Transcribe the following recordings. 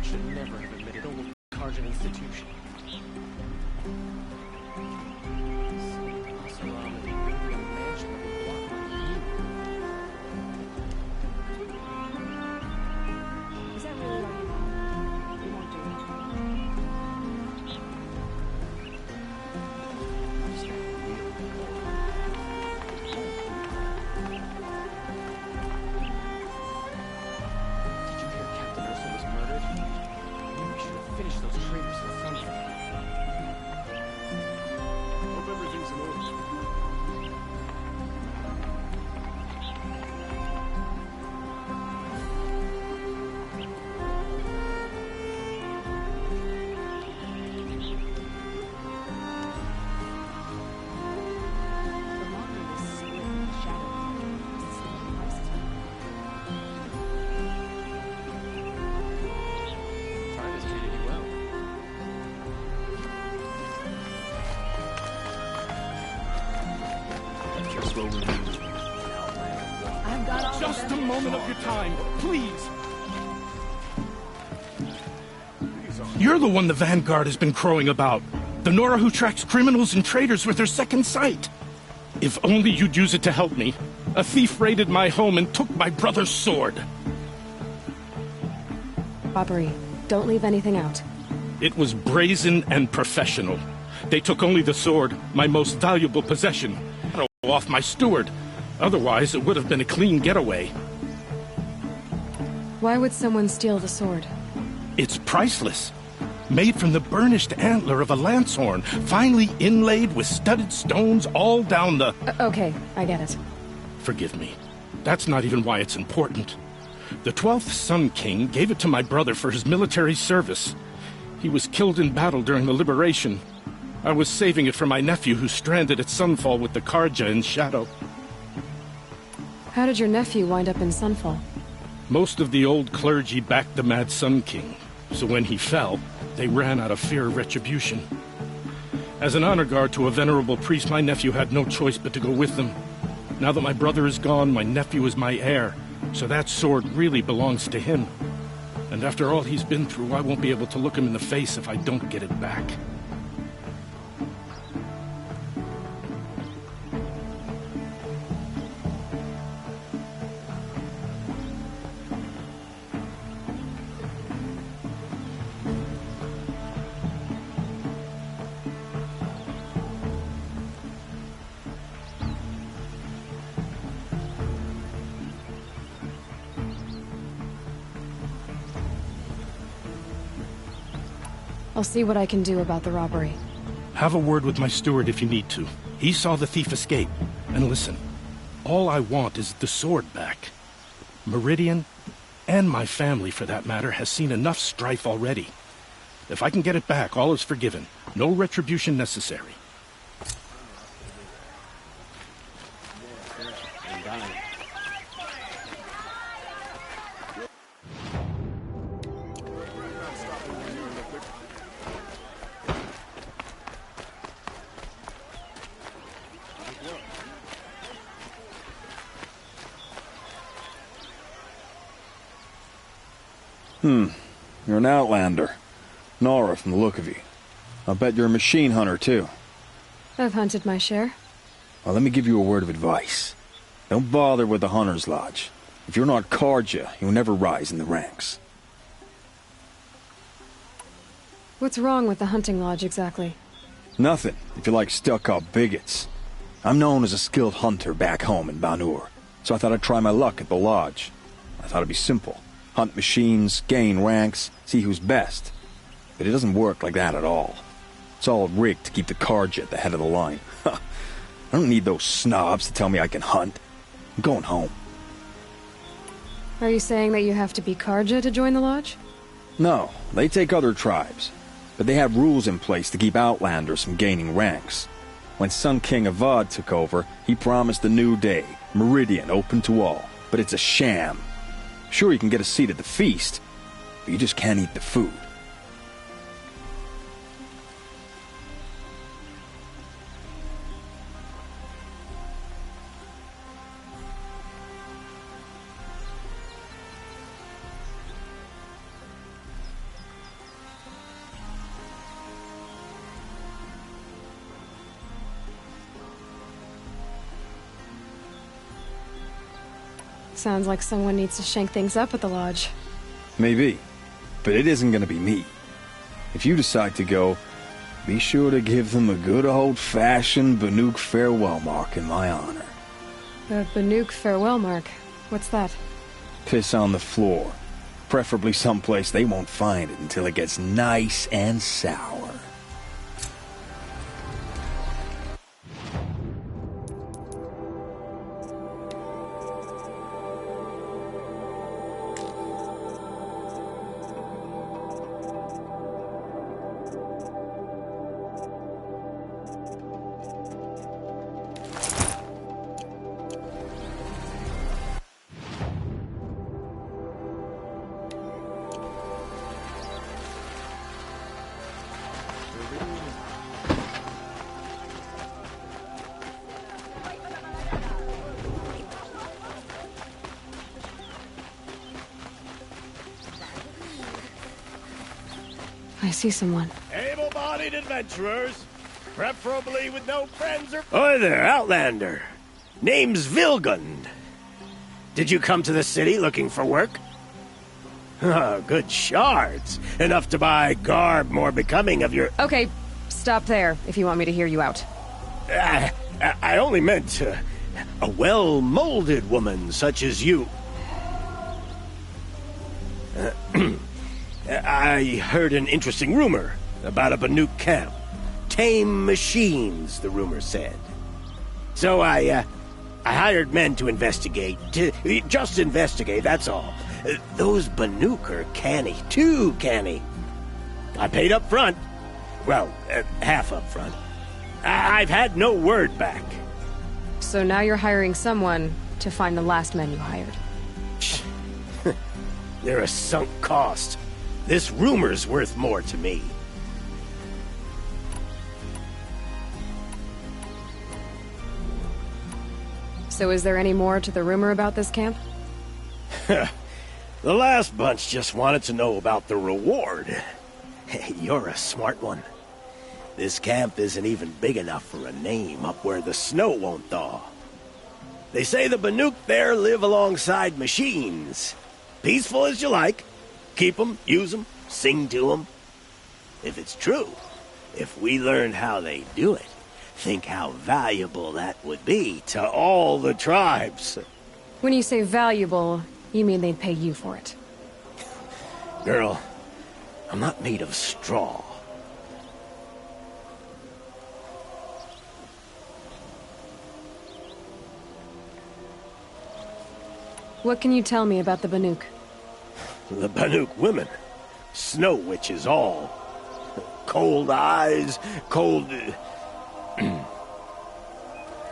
should never have admitted old Karjan institution. Is that really what you want? You won't do Did you hear Captain Ursa was murdered? We should have finished those traitors in Thunder. Hope everything's in order. the lottery is split in the shadow. It's the prices. Time has treated you well. I've got all Just a moment of your time, please. You're the one the Vanguard has been crowing about. The Nora who tracks criminals and traitors with her second sight. If only you'd use it to help me. A thief raided my home and took my brother's sword. Robbery. Don't leave anything out. It was brazen and professional. They took only the sword, my most valuable possession, and off my steward. Otherwise, it would have been a clean getaway. Why would someone steal the sword? It's priceless. Made from the burnished antler of a lancehorn, finely inlaid with studded stones all down the... Okay, I get it. Forgive me. That's not even why it's important. The 12th Sun King gave it to my brother for his military service. He was killed in battle during the liberation. I was saving it for my nephew who's stranded at Sunfall with the Karja in Shadow. How did your nephew wind up in Sunfall? Most of the old clergy backed the Mad Sun King, so when he fell, they ran out of fear of retribution. As an honor guard to a venerable priest, my nephew had no choice but to go with them. Now that my brother is gone, my nephew is my heir, so that sword really belongs to him. And after all he's been through, I won't be able to look him in the face if I don't get it back. I'll see what I can do about the robbery. Have a word with my steward if you need to. He saw the thief escape. And listen, all I want is the sword back. Meridian, and my family for that matter, has seen enough strife already. If I can get it back, all is forgiven. No retribution necessary. You're an outlander. Nora from the look of you. I'll bet you're a machine hunter, too. I've hunted my share. Well, let me give you a word of advice. Don't bother with the Hunter's Lodge. If you're not Karja, you'll never rise in the ranks. What's wrong with the hunting lodge exactly? Nothing, if you like stuck-up bigots. I'm known as a skilled hunter back home in Banur, so I thought I'd try my luck at the lodge. I thought it'd be simple. Hunt machines, gain ranks, see who's best. But it doesn't work like that at all. It's all rigged to keep the Karja at the head of the line. I don't need those snobs to tell me I can hunt. I'm going home. Are you saying that you have to be Karja to join the lodge? No, they take other tribes. But they have rules in place to keep outlanders from gaining ranks. When Sun King Avad took over, he promised a new day, Meridian open to all. But it's a sham. Sure, you can get a seat at the feast, but you just can't eat the food. Sounds like someone needs to shake things up at the lodge. Maybe. But it isn't gonna be me. If you decide to go, be sure to give them a good old-fashioned Banuk farewell mark in my honor. The Banuk farewell mark. What's that? Piss on the floor. Preferably someplace they won't find it until it gets nice and sour. I see someone. Able-bodied adventurers, preferably with no friends or... Oi there, Outlander. Name's Vilgund. Did you come to the city looking for work? Oh, good shards. Enough to buy garb more becoming of your... Okay, stop there if you want me to hear you out. I only meant a well-molded woman such as you. I heard an interesting rumor about a Banuk camp. Tame machines, the rumor said. So I hired men to investigate. Just investigate, that's all. Those Banuk are canny, too canny. I paid up front. Well, half up front. I've had no word back. So now you're hiring someone to find the last men you hired. They're a sunk cost. This rumor's worth more to me. So is there any more to the rumor about this camp? The last bunch just wanted to know about the reward. Hey, you're a smart one. This camp isn't even big enough for a name up where the snow won't thaw. They say the Banuk there live alongside machines. Peaceful as you like. Keep them, use them, sing to them. If it's true, if we learned how they do it, think how valuable that would be to all the tribes. When you say valuable, you mean they'd pay you for it. Girl, I'm not made of straw. What can you tell me about the Banuk? The Banuk women. Snow witches all. Cold eyes, cold...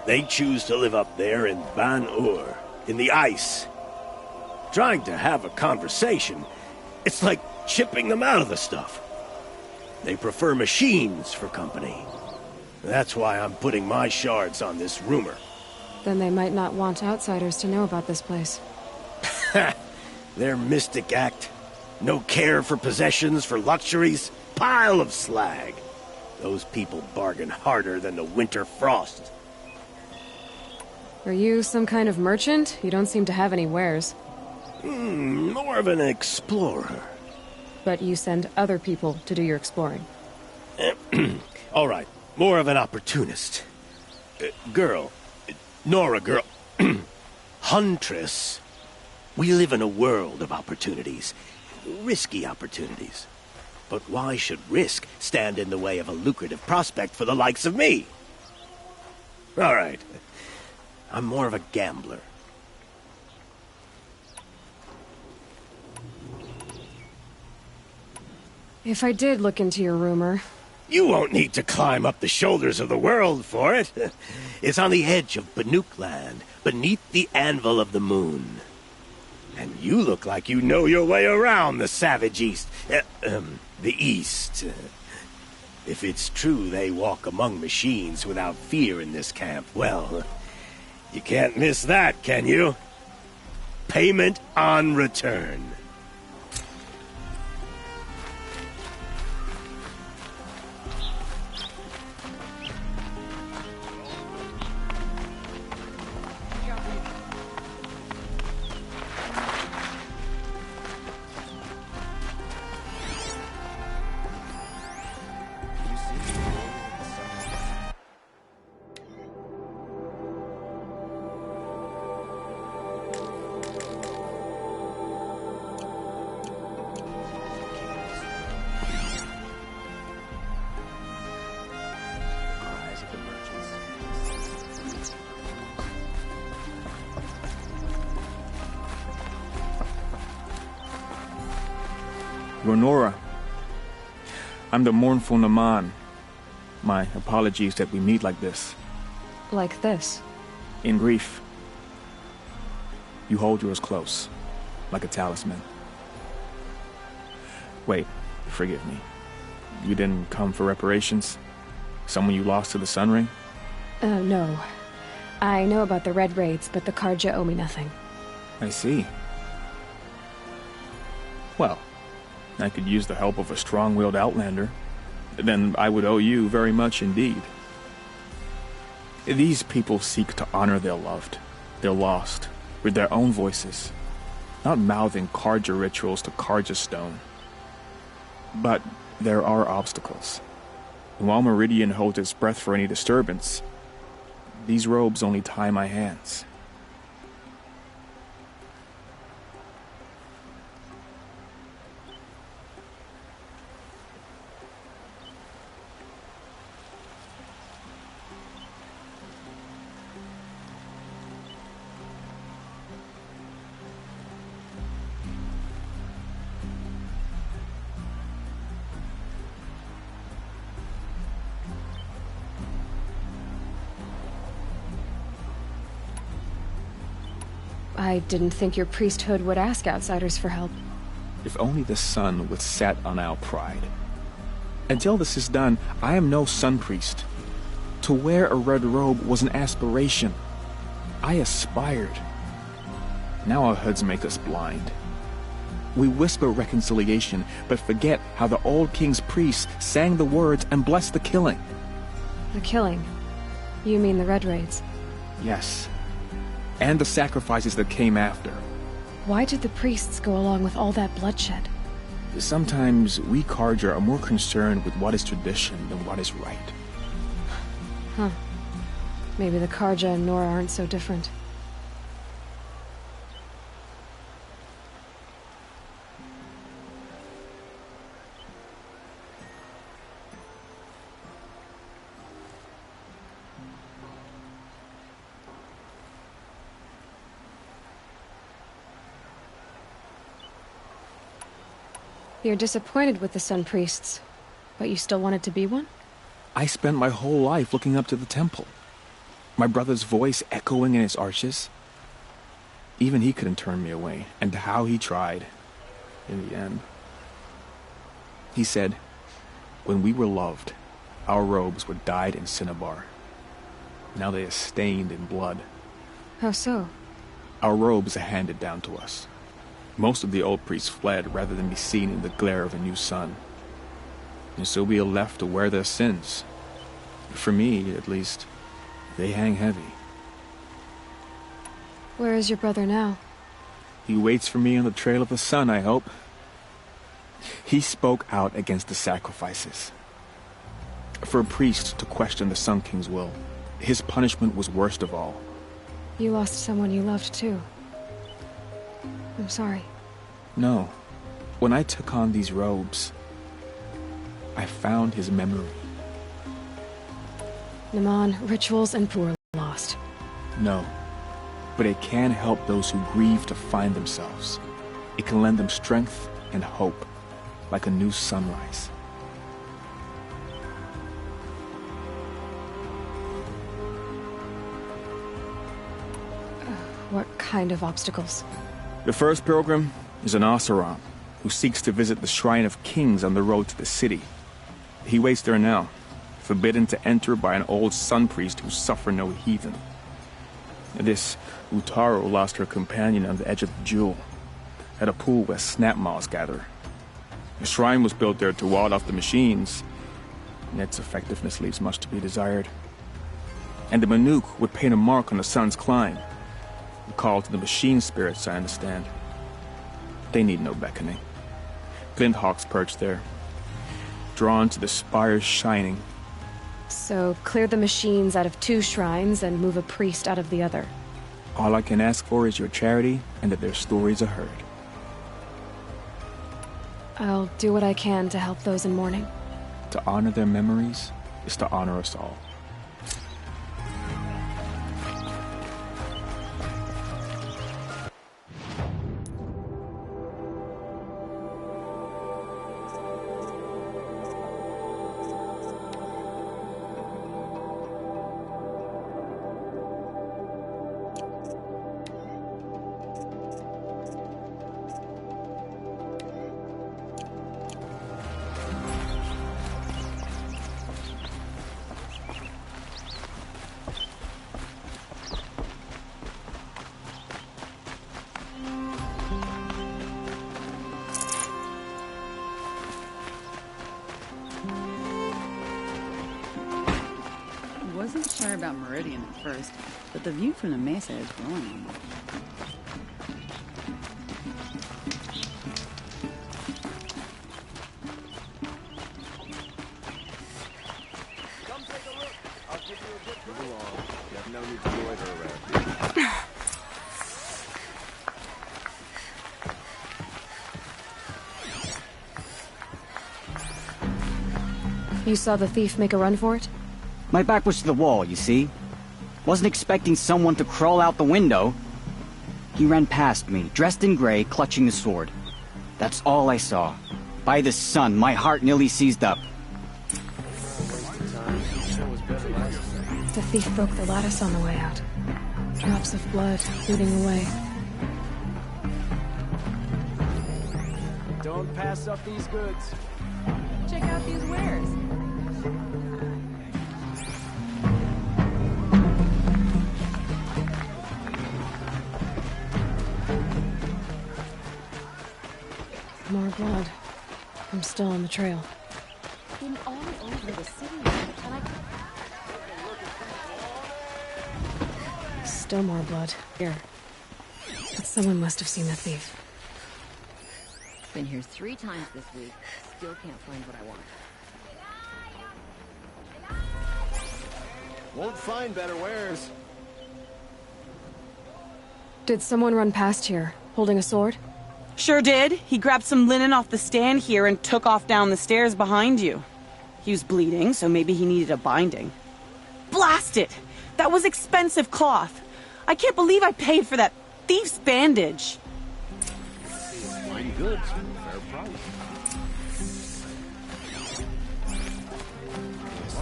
They choose to live up there in Ban-Ur, in the ice. Trying to have a conversation, it's like chipping them out of the stuff. They prefer machines for company. That's why I'm putting my shards on this rumor. Then they might not want outsiders to know about this place. Their mystic act. No care for possessions, for luxuries. Pile of slag. Those people bargain harder than the winter frost. Are you some kind of merchant? You don't seem to have any wares. More of an explorer. But you send other people to do your exploring. All right, more of an opportunist. Girl. Nora girl. Huntress. We live in a world of opportunities. Risky opportunities. But why should risk stand in the way of a lucrative prospect for the likes of me? All right. I'm more of a gambler. If I did look into your rumor... You won't need to climb up the shoulders of the world for it. It's on the edge of Banuk land, beneath the anvil of the moon. And you look like you know your way around the savage east. The east. If it's true they walk among machines without fear in this camp, well, you can't miss that, can you? Payment on return. Ronora. I'm the mournful Naman. My apologies that we meet like this. Like this. In grief. You hold yours close, like a talisman. Wait, forgive me. You didn't come for reparations? Someone you lost to the Sun Ring? No. I know about the Red Raids, but the Karja owe me nothing. I see. Well, I could use the help of a strong-willed outlander. Then I would owe you very much indeed. These people seek to honor their loved, their lost, with their own voices, not mouthing Karja rituals to Karja stone. But there are obstacles. And while Meridian holds its breath for any disturbance, these robes only tie my hands. I didn't think your priesthood would ask outsiders for help. If only the sun would set on our pride. Until this is done, I am no sun priest. To wear a red robe was an aspiration. I aspired. Now our hoods make us blind. We whisper reconciliation, but forget how the old king's priests sang the words and blessed the killing. The killing? You mean the Red Raids? Yes. And the sacrifices that came after. Why did the priests go along with all that bloodshed? Sometimes we Karja are more concerned with what is tradition than what is right. Huh. Maybe the Karja and Nora aren't so different. You're disappointed with the Sun Priests, but you still wanted to be one? I spent my whole life looking up to the temple. My brother's voice echoing in its arches. Even he couldn't turn me away, and how he tried. In the end. He said, when we were loved, our robes were dyed in cinnabar. Now they are stained in blood. How so? Our robes are handed down to us. Most of the old priests fled rather than be seen in the glare of a new sun. And so we are left to wear their sins. For me, at least, they hang heavy. Where is your brother now? He waits for me on the trail of the sun, I hope. He spoke out against the sacrifices. For a priest to question the Sun King's will, his punishment was worst of all. You lost someone you loved too. I'm sorry. No. When I took on these robes, I found his memory. Naman, rituals and poor lost. No. But it can help those who grieve to find themselves. It can lend them strength and hope, like a new sunrise. What kind of obstacles? The first pilgrim is an Oseram, who seeks to visit the Shrine of Kings on the road to the city. He waits there now, forbidden to enter by an old sun priest who suffer no heathen. This Utaru lost her companion on the edge of the jewel, at a pool where snap moths gather. The shrine was built there to ward off the machines, and its effectiveness leaves much to be desired. And the Manuk would paint a mark on the sun's climb, a call to the machine spirits, I understand. They need no beckoning. Glint hawks perch there, drawn to the spires shining. So clear the machines out of 2 shrines and move a priest out of the other. All I can ask for is your charity and that their stories are heard. I'll do what I can to help those in mourning. To honor their memories is to honor us all. about Meridian at first, but the view from the mesa is growing on me. You saw the thief make a run for it? My back was to the wall, you see? Wasn't expecting someone to crawl out the window. He ran past me, dressed in gray, clutching a sword. That's all I saw. By the sun, my heart nearly seized up. The thief broke the lattice on the way out. Drops of blood leading away. Don't pass up these goods. Check out these wares. More blood. I'm still on the trail. Been all over the city, and Still more blood. Here. But someone must have seen the thief. Been here 3 times this week. Still can't find what I want. Won't find better wares. Did someone run past here, holding a sword? Sure did. He grabbed some linen off the stand here and took off down the stairs behind you. He was bleeding, so maybe he needed a binding. Blast it! That was expensive cloth. I can't believe I paid for that thief's bandage. Fine goods, fair price.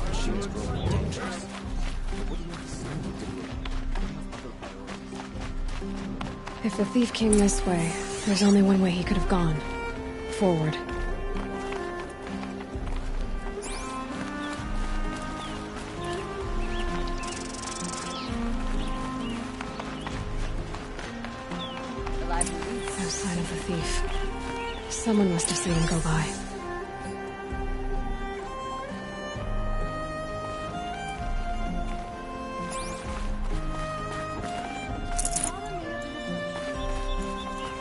Machines grow more dangerous. If the thief came this way, there's only one way he could have gone. Forward. No sign of the thief. Someone must have seen him go by.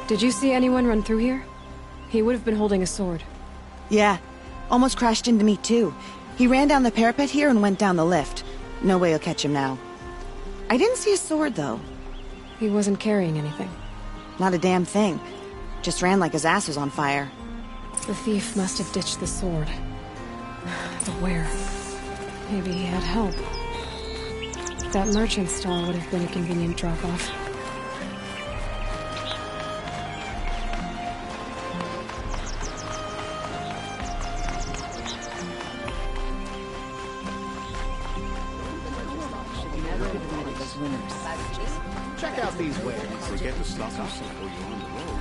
Did you see anyone run through here? He would have been holding a sword. Yeah. Almost crashed into me, too. He ran down the parapet here and went down the lift. No way you'll catch him now. I didn't see a sword, though. He wasn't carrying anything. Not a damn thing. Just ran like his ass was on fire. The thief must have ditched the sword. But where? Maybe he had help. That merchant stall would have been a convenient drop-off. Check out these wares. Forget the stuff before you're on the road.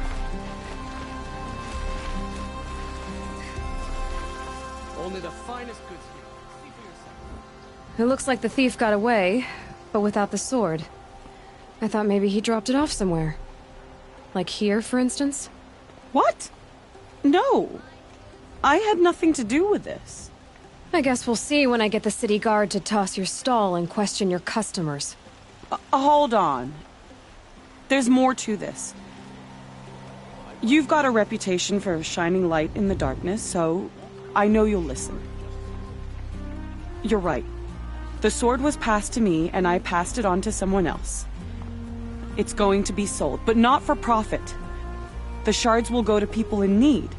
Only the finest goods here. See for yourself. It looks like the thief got away, but without the sword. I thought maybe he dropped it off somewhere. Like here, for instance? What? No. I had nothing to do with this. I guess we'll see when I get the city guard to toss your stall and question your customers. Hold on. There's more to this. You've got a reputation for shining light in the darkness, so I know you'll listen. You're right. The sword was passed to me, and I passed it on to someone else. It's going to be sold, but not for profit. The shards will go to people in need.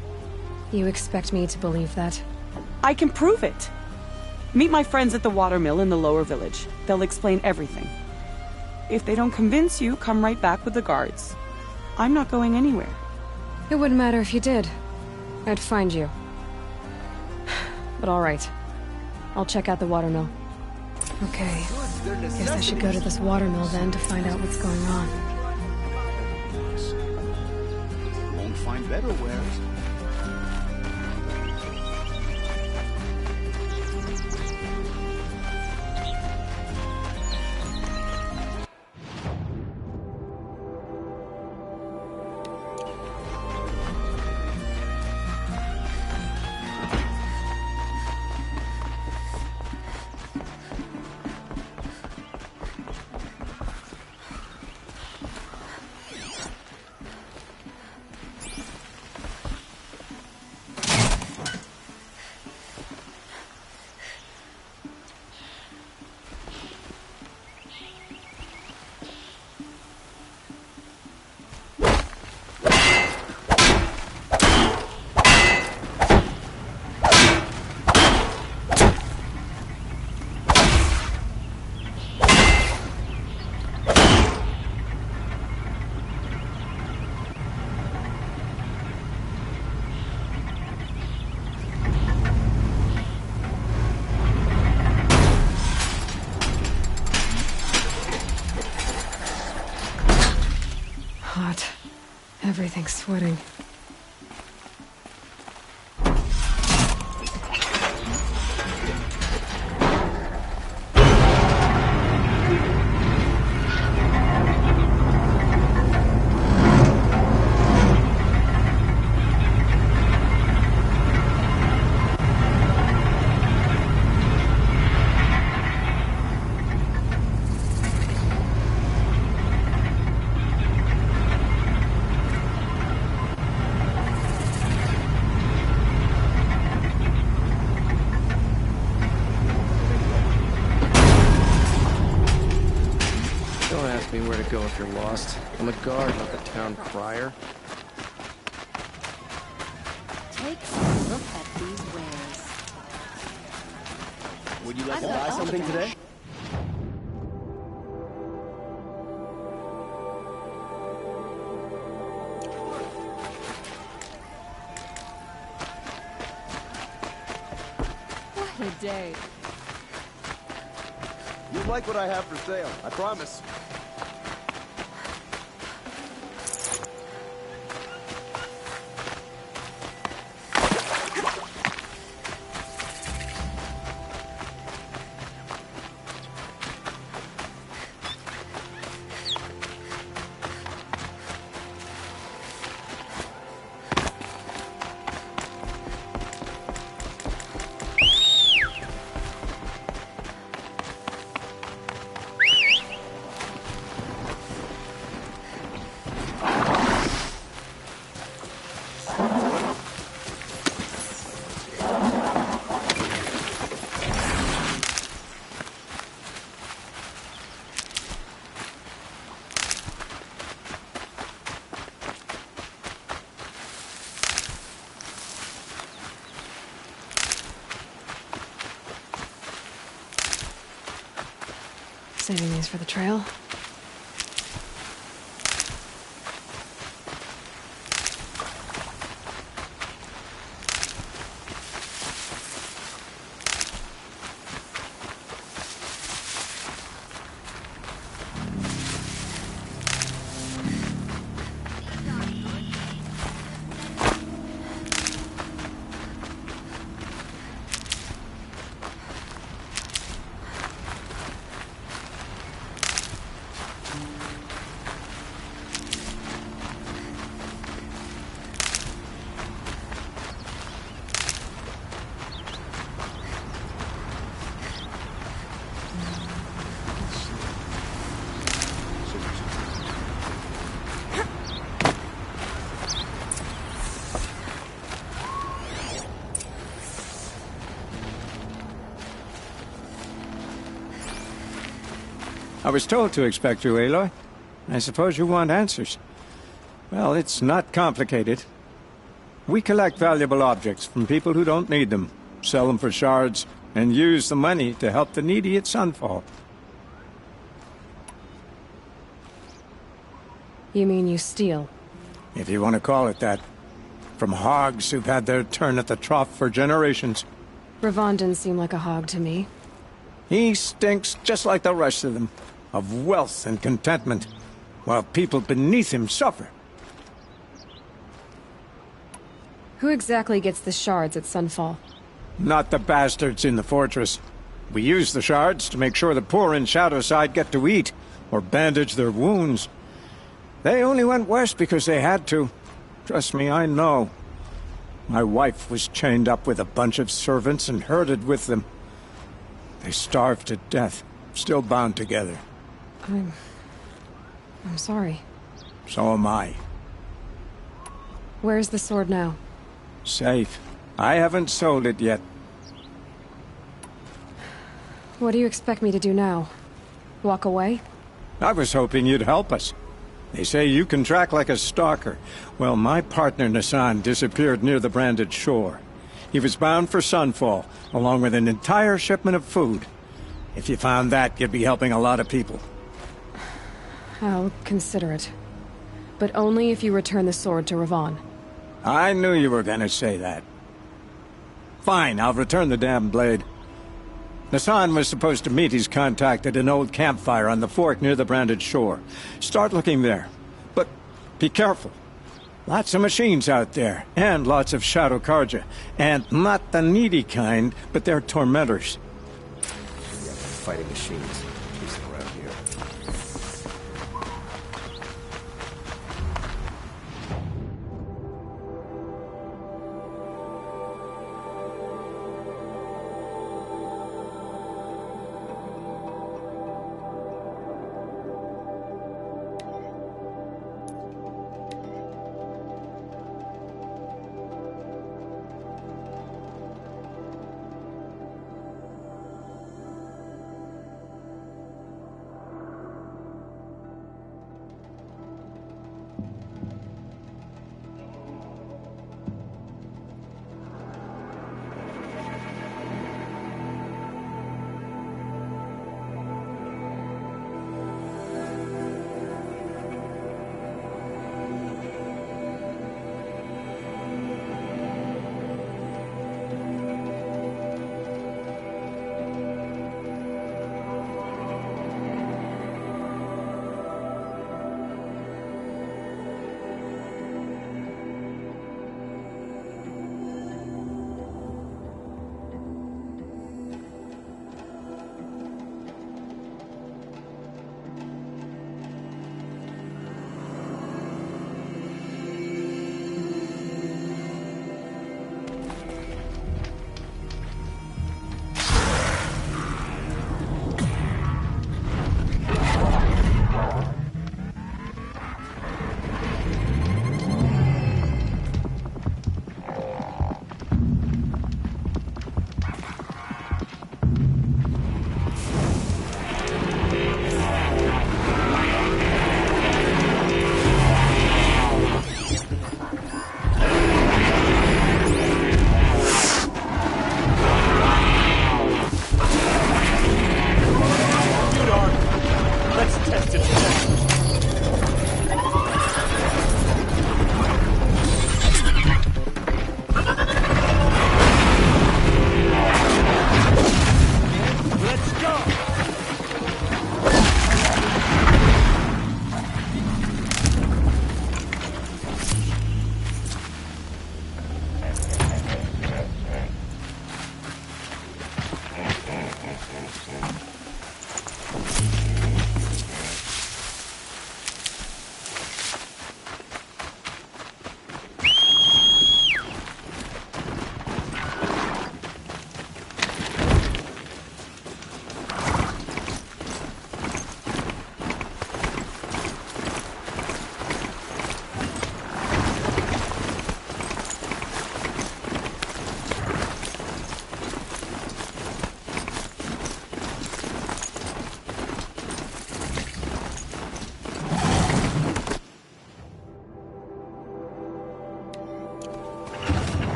You expect me to believe that? I can prove it. Meet my friends at the watermill in the lower village. They'll explain everything. If they don't convince you, come right back with the guards. I'm not going anywhere. It wouldn't matter if you did. I'd find you. But all right. I'll check out the watermill. Okay. Guess I should go to this watermill then to find out what's going on. Won't find better wares. Everything's sweating. Don't ask me where to go if you're lost. I'm a guard, not the town crier. Take a look at these wares. Would you like I've to got buy all something of today? What a day. You'll like what I have for sale, I promise. Saving these for the trail. I was told to expect you, Aloy. I suppose you want answers. Well, it's not complicated. We collect valuable objects from people who don't need them, sell them for shards, and use the money to help the needy at Sunfall. You mean you steal? If you want to call it that. From hogs who've had their turn at the trough for generations. Ravon didn't seem like a hog to me. He stinks just like the rest of them, of wealth and contentment, while people beneath him suffer. Who exactly gets the shards at Sunfall? Not the bastards in the fortress. We use the shards to make sure the poor in Shadowside get to eat, or bandage their wounds. They only went west because they had to. Trust me, I know. My wife was chained up with a bunch of servants and herded with them. They starved to death, still bound together. I'm sorry. So am I. Where's the sword now? Safe. I haven't sold it yet. What do you expect me to do now? Walk away? I was hoping you'd help us. They say you can track like a stalker. Well, my partner Nassan disappeared near the branded shore. He was bound for Sunfall, along with an entire shipment of food. If you found that, you'd be helping a lot of people. I'll consider it. But only if you return the sword to Ravon. I knew you were gonna say that. Fine, I'll return the damn blade. Nassan was supposed to meet his contact at an old campfire on the fork near the branded shore. Start looking there. But be careful. Lots of machines out there, and lots of Shadow Karja. And not the needy kind, but they're tormentors. Yeah, fighting machines. Chasing around here.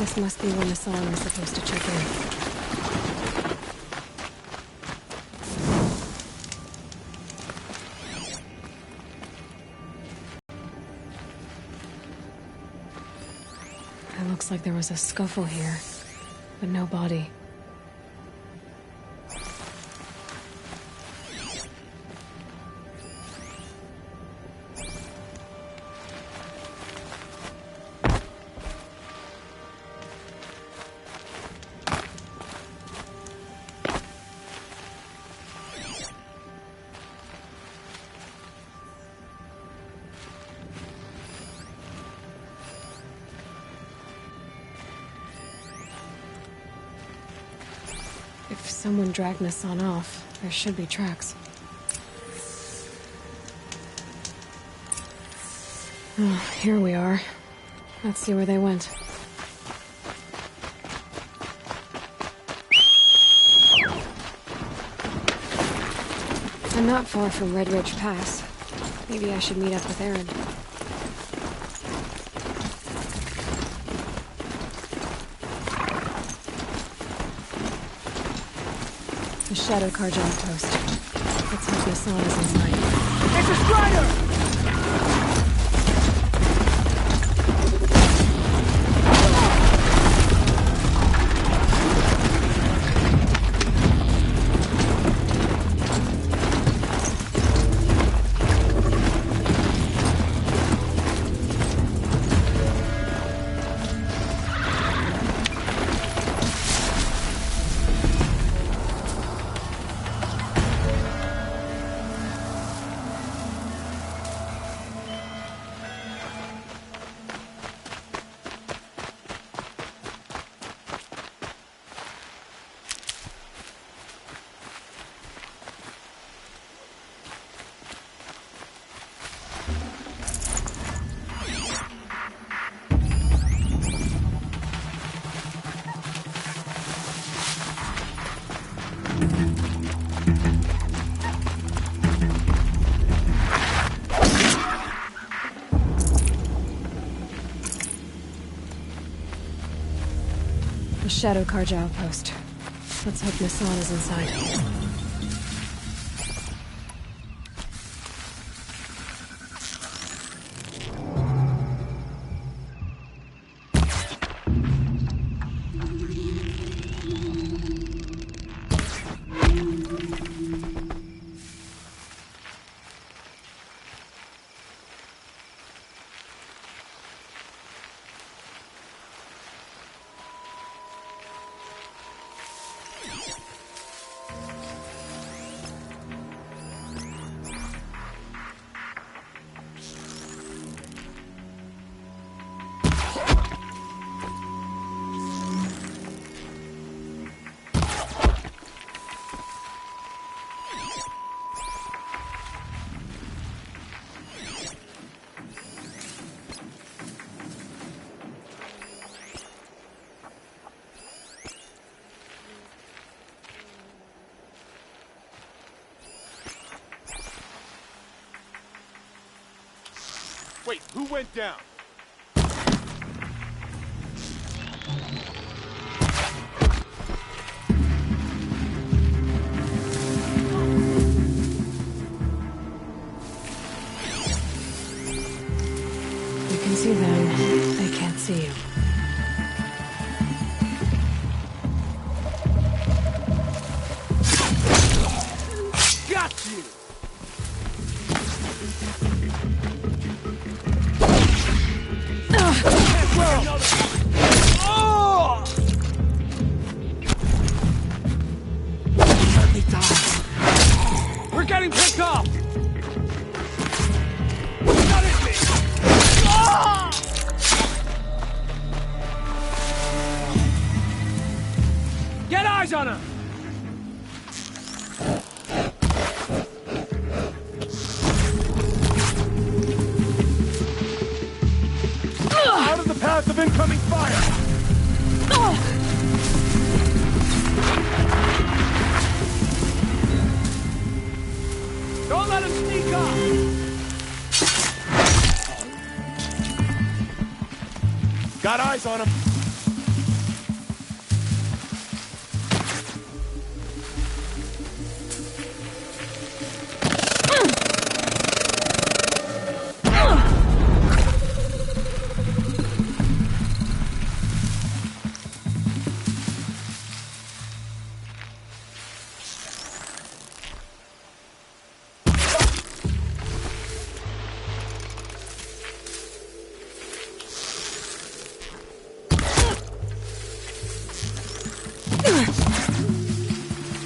This must be when the song is supposed to check in. It looks like there was a scuffle here, but no body. If someone dragged this on off, there should be tracks. Oh, here we are. Let's see where they went. I'm not far from Red Ridge Pass. Maybe I should meet up with Aaron. The Shadow Karja outpost. Let's hope Nassan is in sight. It's a strider! Shadow Karja outpost. Let's hope Nassan is inside. Wait, who went down? You can see them. They can't see you. Got you! We're getting picked off! Not at me! Get eyes on him! Out of the path of incoming fire! Don't let him sneak up! Got eyes on him!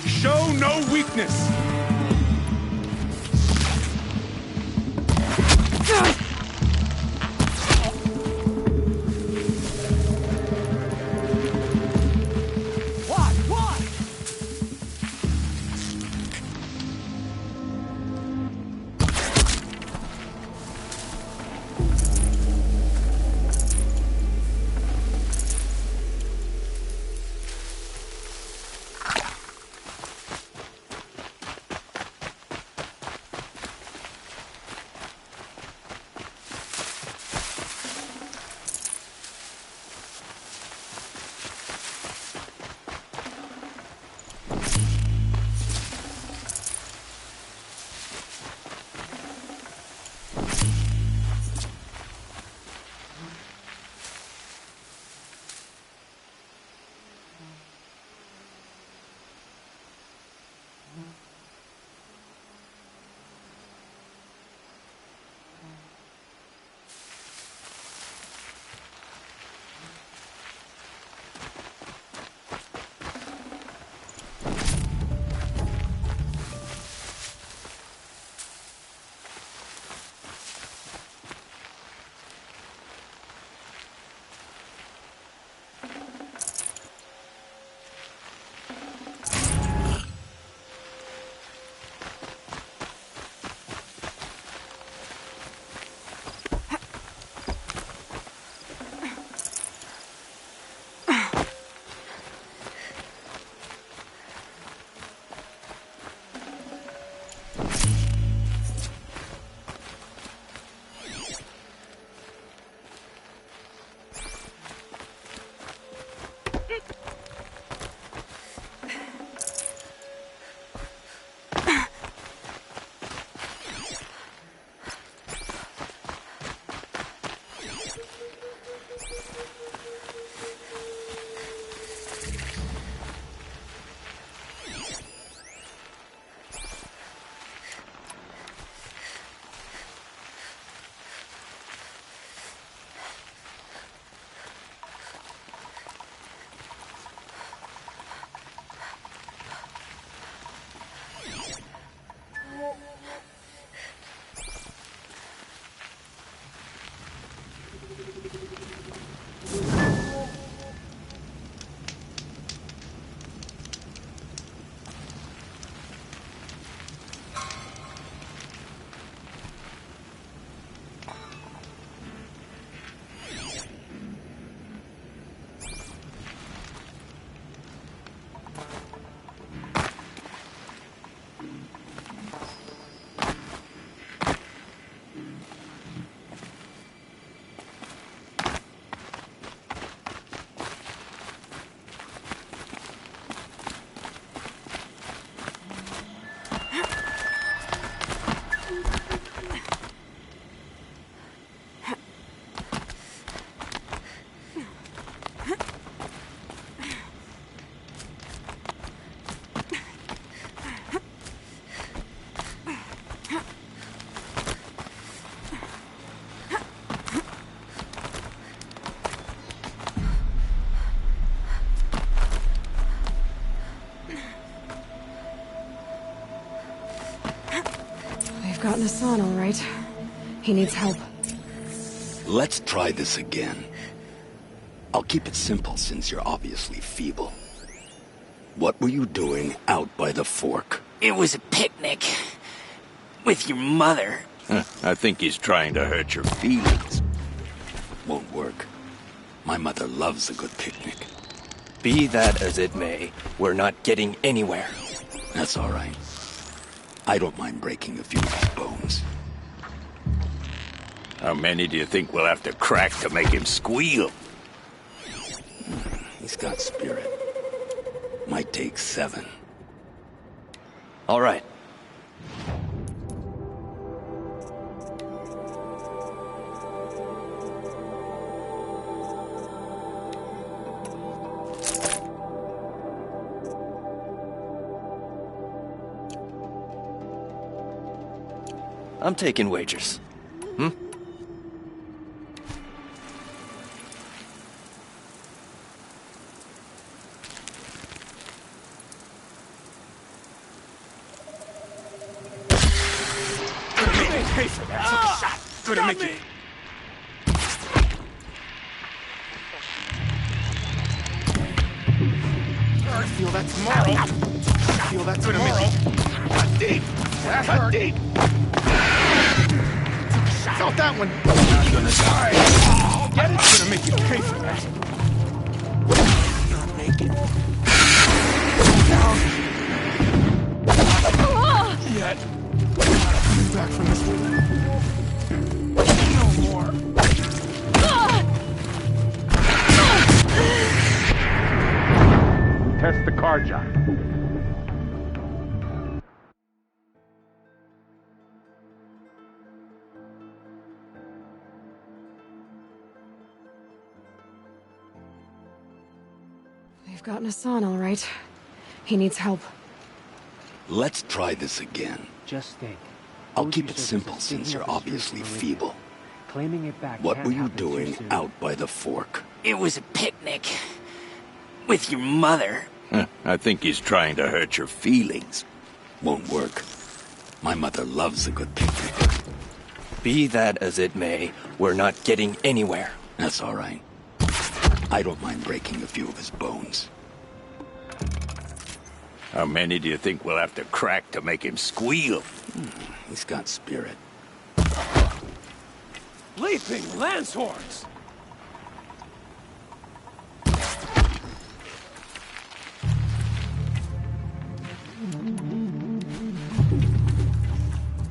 Show no weakness! Why? gotten his son, all right. He needs help. Let's try this again. I'll keep it simple since you're obviously feeble. What were you doing out by the fork? It was a picnic. With your mother. I think he's trying to hurt your feelings. Won't work. My mother loves a good picnic. Be that as it may, we're not getting anywhere. That's all right. I don't mind breaking a few of his bones. How many do you think we'll have to crack to make him squeal? He's got spirit. Might take 7. All right. I'm taking wagers. Hmm? Pay for that. Took a shot. Gonna make it. I feel that tomorrow. I feel that tomorrow. Cut deep. Cut deep. Felt that one. Not gonna die. Get it? Gonna make you pay for that. Not make it. Down. Yet. Coming back from this one. No more. Test the car jack. We've gotten a son, all right. He needs help. Let's try this again. Just think. I'll keep it simple since you're obviously feeble. Claiming it back. What were you doing out by the fork? It was a picnic. With your mother. I think he's trying to hurt your feelings. Won't work. My mother loves a good picnic. Be that as it may, we're not getting anywhere. That's all right. I don't mind breaking a few of his bones. How many do you think we'll have to crack to make him squeal? He's got spirit. Leaping lance horns.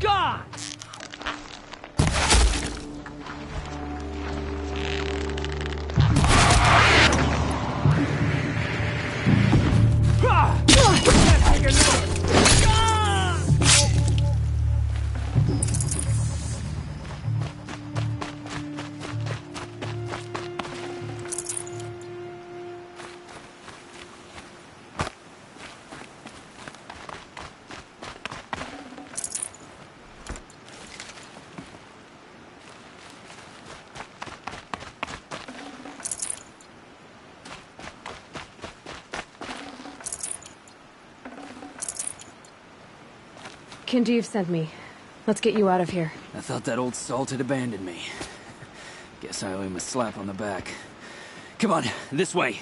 God! Kinjeev sent me. Let's get you out of here. I thought that old salt had abandoned me. Guess I owe him a slap on the back. Come on, this way.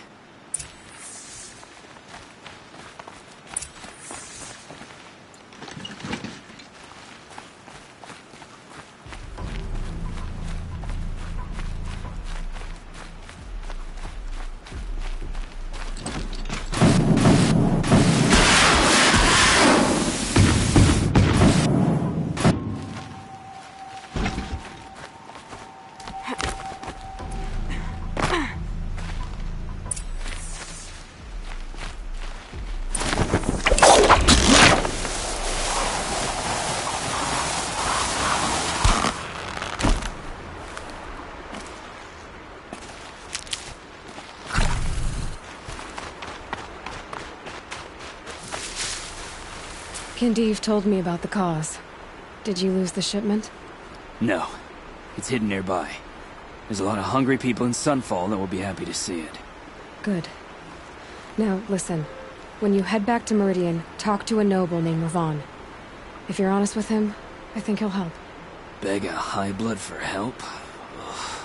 Kinjeev told me about the cause. Did you lose the shipment? No. It's hidden nearby. There's a lot of hungry people in Sunfall that will be happy to see it. Good. Now, listen. When you head back to Meridian, talk to a noble named Ravan. If you're honest with him, I think he'll help. Beg a high blood for help? Ugh.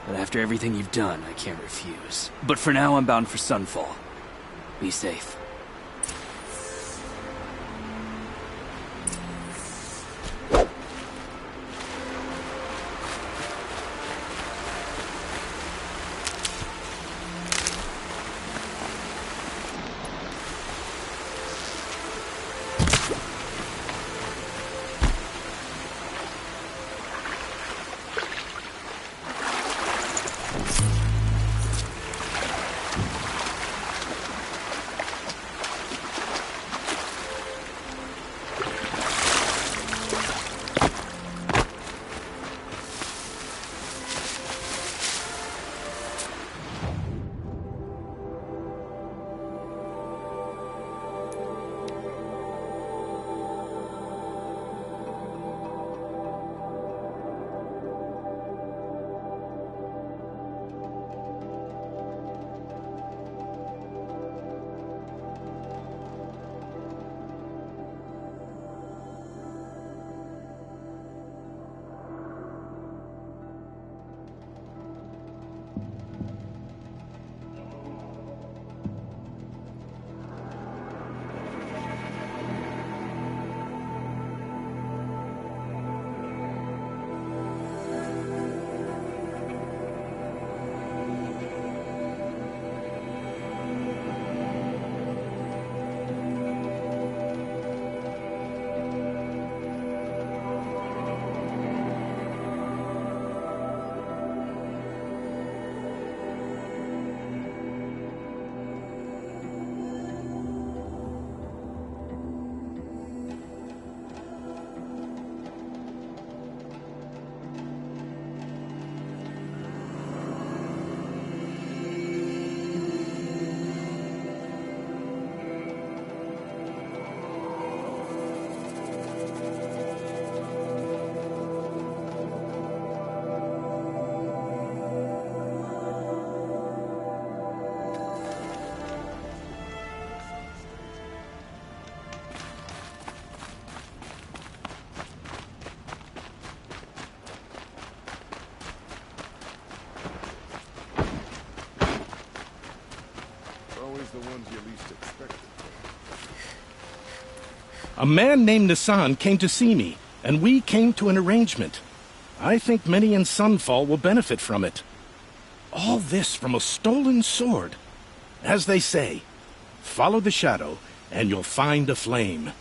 But after everything you've done, I can't refuse. But for now, I'm bound for Sunfall. Be safe. The ones you least expected. A man named Nissan came to see me, and we came to an arrangement. I think many in Sunfall will benefit from it. All this from a stolen sword. As they say, follow the shadow, and you'll find a flame.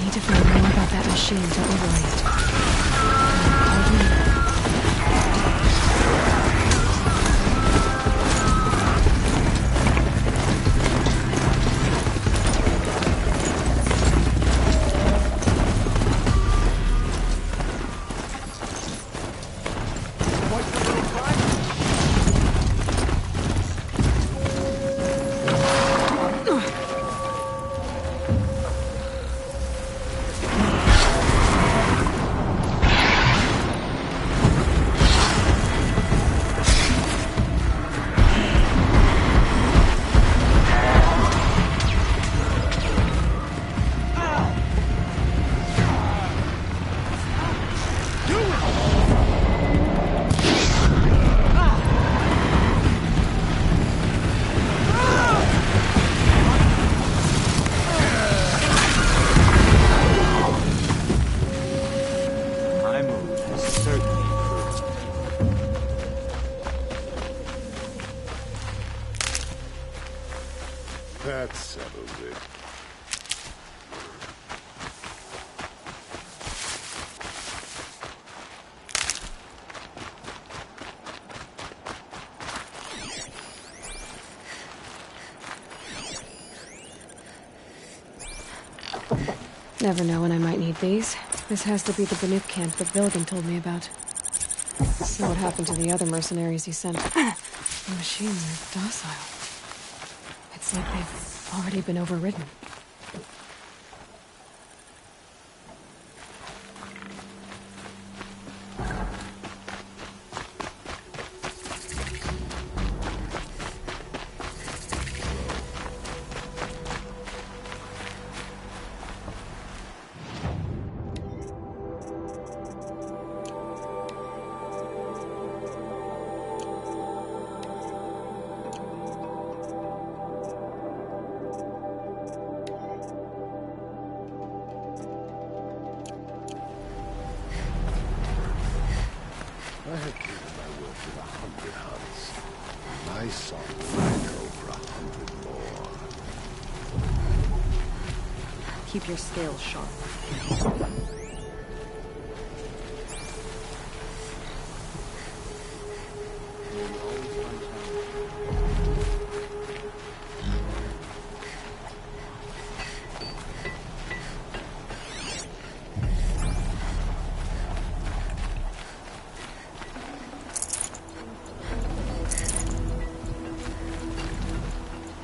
need to find more about that machine to override it. I'll do that. That settles it. Never know when I might need these. This has to be the Banuk camp that Vilgan told me about. So what happened to the other mercenaries he sent? The machines are docile. It's like they've already been overridden. I have given my word for 100 hunts. My song will go for 100 more. Keep your scales sharp.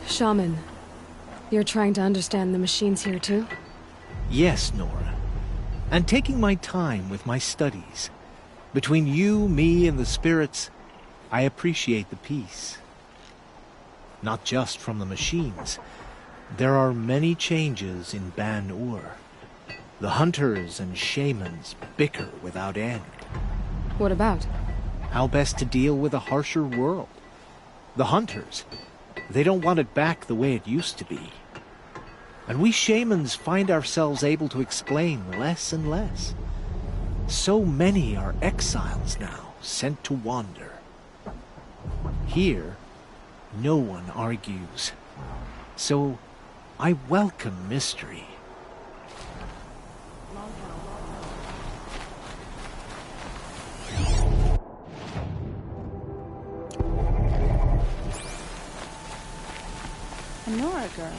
Shaman, you're trying to understand the machines here too? Yes, Nora. And taking my time with my studies. Between you, me, and the spirits, I appreciate the peace. Not just from the machines. There are many changes in Ban-Ur. The hunters and shamans bicker without end. What about? How best to deal with a harsher world. The hunters, they don't want it back the way it used to be. And we shamans find ourselves able to explain less and less. So many are exiles now, sent to wander. Here, no one argues. So, I welcome mystery. A Nora girl.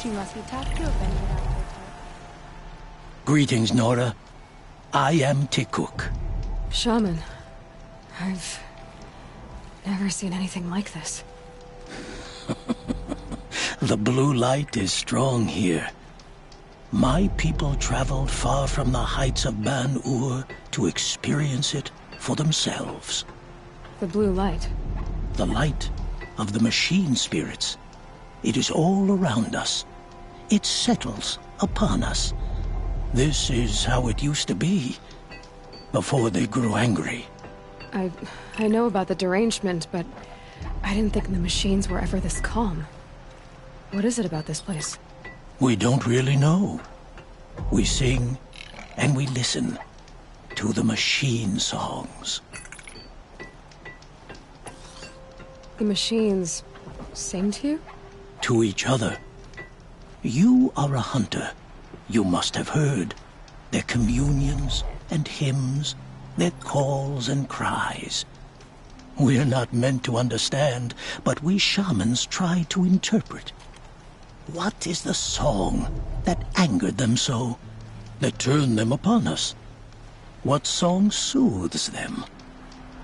She must be tough to have been without her type. Greetings, Nora. I am Tikuk. Shaman, I've never seen anything like this. The blue light is strong here. My people traveled far from the heights of Ban-Ur to experience it for themselves. The blue light? The light of the machine spirits. It is all around us. It settles upon us. This is how it used to be, before they grew angry. I know about the derangement, but I didn't think the machines were ever this calm. What is it about this place? We don't really know. We sing and we listen to the machine songs. The machines sing to you? To each other. You are a hunter. You must have heard. Their communions and hymns, their calls and cries. We're not meant to understand, but we shamans try to interpret. What is the song that angered them so, that turned them upon us? What song soothes them?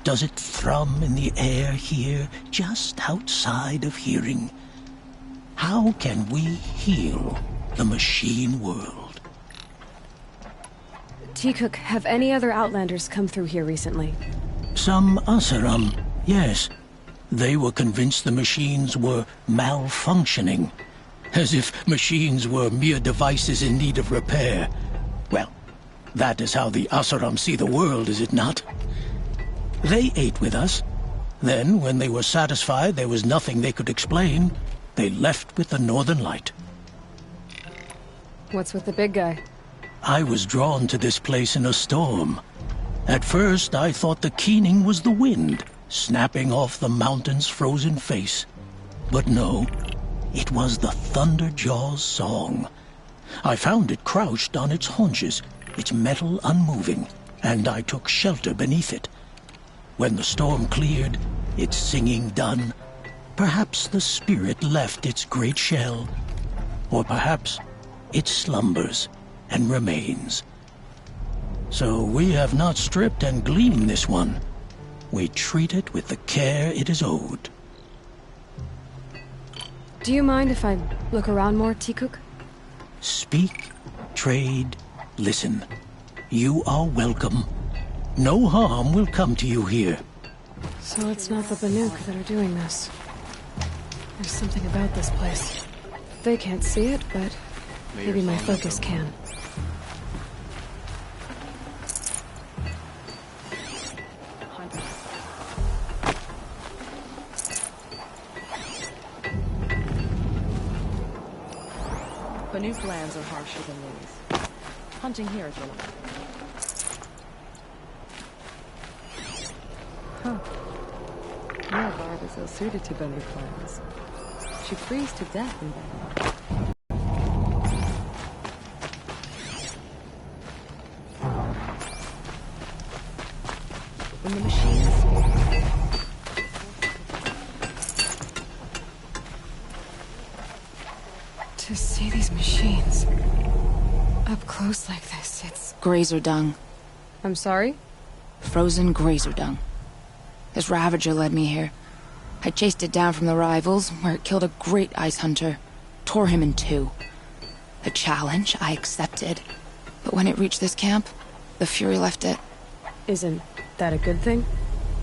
Does it thrum in the air here, just outside of hearing? How can we heal the machine world? T-Cook, have any other Outlanders come through here recently? Some Asaram, yes. They were convinced the machines were malfunctioning. As if machines were mere devices in need of repair. Well, that is how the Asaram see the world, is it not? They ate with us. Then, when they were satisfied there was nothing they could explain, they left with the Northern Light. What's with the big guy? I was drawn to this place in a storm. At first, I thought the keening was the wind, snapping off the mountain's frozen face. But no, it was the Thunderjaw's song. I found it crouched on its haunches, its metal unmoving, and I took shelter beneath it. When the storm cleared, its singing done, perhaps the spirit left its great shell, or perhaps it slumbers and remains. So we have not stripped and gleaned this one. We treat it with the care it is owed. Do you mind if I look around more, T-Cook? Speak, trade, listen. You are welcome. No harm will come to you here. So it's not the Banuk that are doing this. There's something about this place. They can't see it, but maybe my focus can. Banuk lands are harsher than these. Hunting here is one of them. Huh. No barb is so suited to Banuk lands. She frees to death in them. When the machines to see these machines up close like this, it's... Grazer dung. I'm sorry? Frozen grazer dung. This Ravager led me here. I chased it down from the rivals, where it killed a great ice hunter. Tore him in two. The challenge I accepted. But when it reached this camp, the Fury left it. Isn't that a good thing?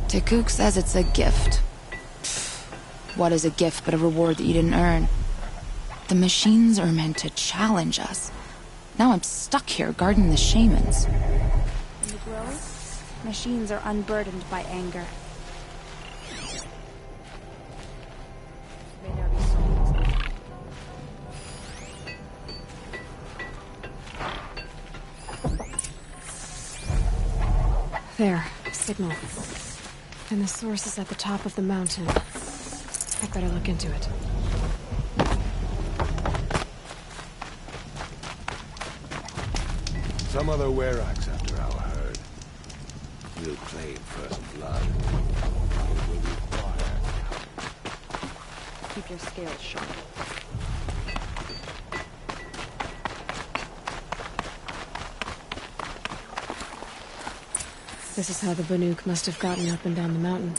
T-Cook says it's a gift. Pfft, what is a gift but a reward that you didn't earn? The machines are meant to challenge us. Now I'm stuck here guarding the shamans. In the grove, machines are unburdened by anger. There, signal. And the source is at the top of the mountain. I'd better look into it. Some other weraks after our herd. We'll claim first blood. It will require keep your scales sharp. This is how the Banuk must have gotten up and down the mountain.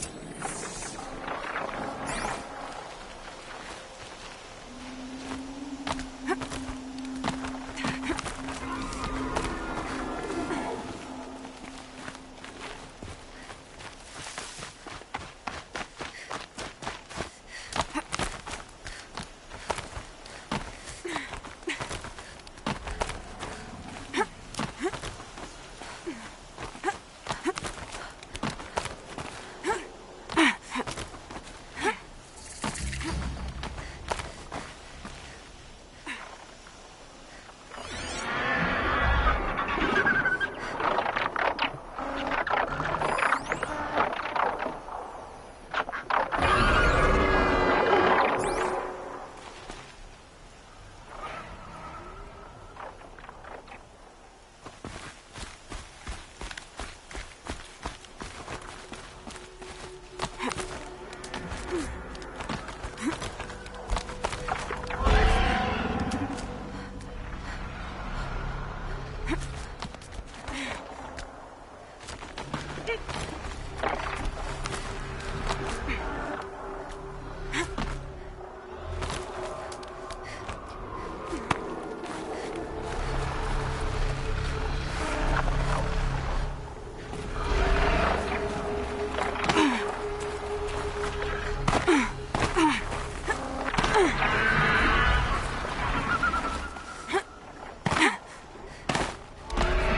The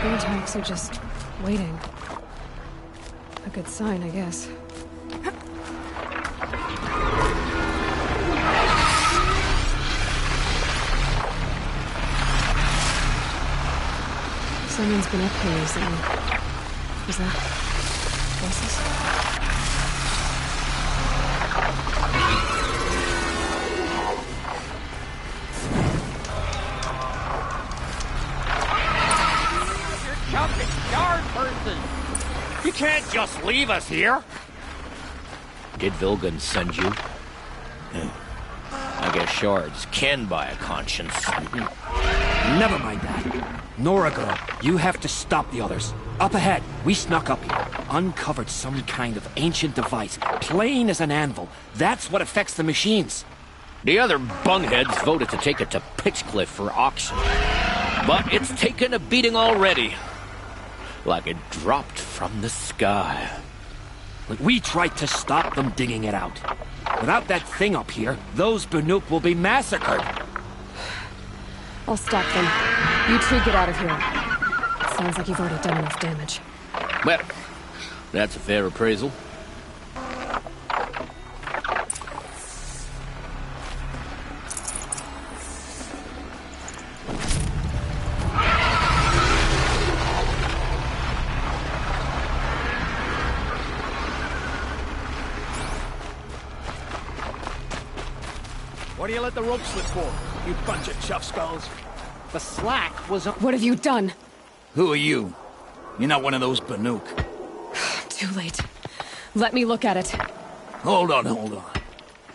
Boondocks are just waiting. A good sign, I guess. Someone's been up here recently. Is that voices? You can't just leave us here. Did Vilgun send you? I guess shards can buy a conscience. Never mind that. Nora girl, you have to stop the others. Up ahead, we snuck up here, uncovered some kind of ancient device, plain as an anvil. That's what affects the machines. The other bungheads voted to take it to Pitchcliff for auction. But it's taken a beating already. Like it dropped from the sky. We tried to stop them digging it out. Without that thing up here, those Banuk will be massacred. I'll stop them. You two get out of here. Sounds like you've already done enough damage. Well, that's a fair appraisal. What do you let the rope slip for, you bunch of chuff skulls? The slack was on... What have you done? Who are you? You're not one of those Banuk. Too late. Let me look at it. Hold on.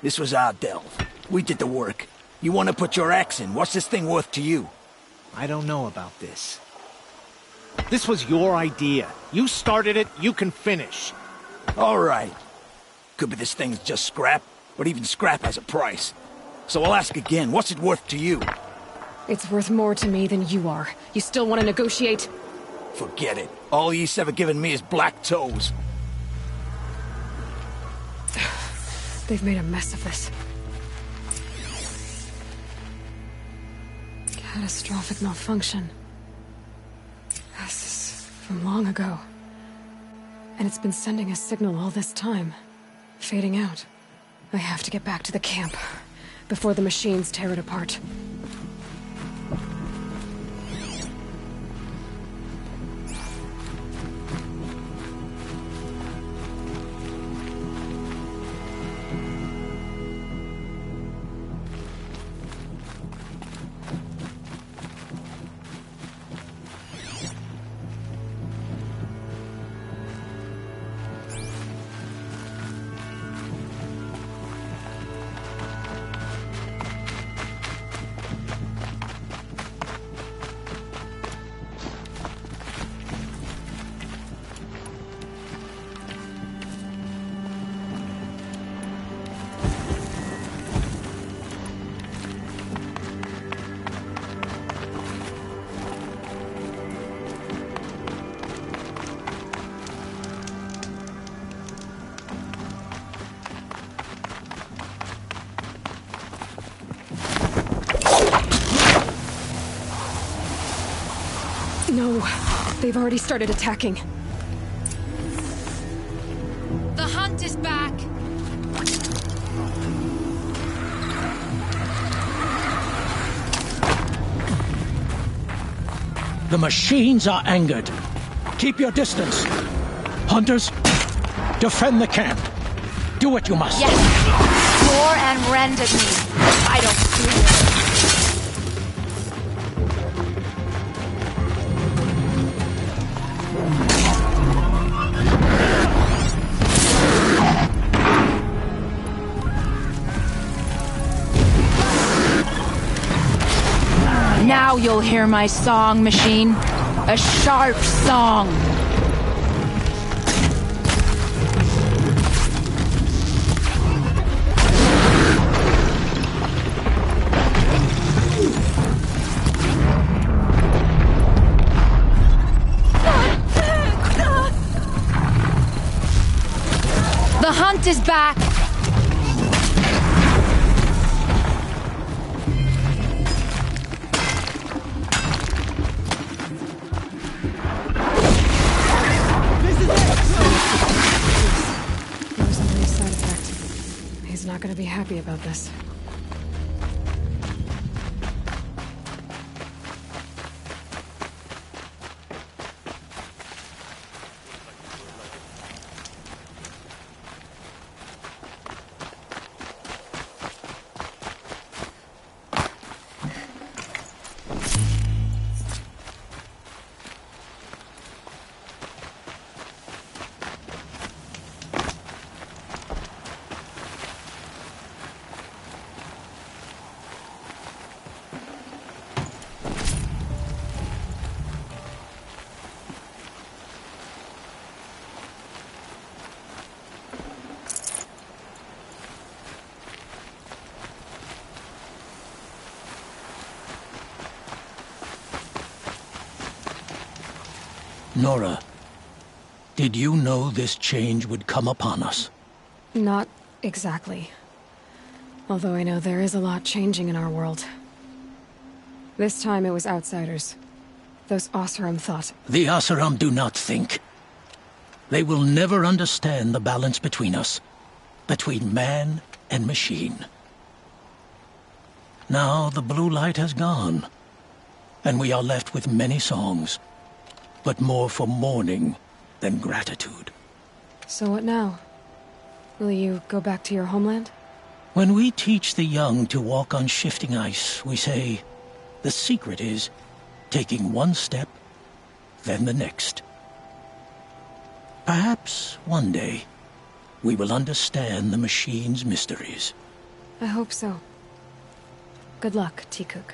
This was our delve. We did the work. You want to put your axe in? What's this thing worth to you? I don't know about this. This was your idea. You started it, you can finish. All right. Could be this thing's just scrap, but even scrap has a price. So I'll ask again, what's it worth to you? It's worth more to me than you are. You still want to negotiate? Forget it. All Yeast's ever given me is black toes. They've made a mess of this. Catastrophic malfunction. This is from long ago. And it's been sending a signal all this time. Fading out. I have to get back to the camp before the machines tear it apart. No, they've already started attacking. The hunt is back! The machines are angered. Keep your distance. Hunters, defend the camp. Do what you must. Yes! Roar and rend at me. I don't fear it. Now you'll hear my song, machine. A sharp song. The hunt is back. see about this. Nora, did you know this change would come upon us? Not exactly. Although I know there is a lot changing in our world. This time it was outsiders. Those Oseram thought. The Oseram do not think. They will never understand the balance between us. Between man and machine. Now the blue light has gone. And we are left with many songs. But more for mourning than gratitude. So what now? Will you go back to your homeland? When we teach the young to walk on shifting ice, we say, the secret is taking one step, then the next. Perhaps one day, we will understand the machine's mysteries. I hope so. Good luck, Tikuk.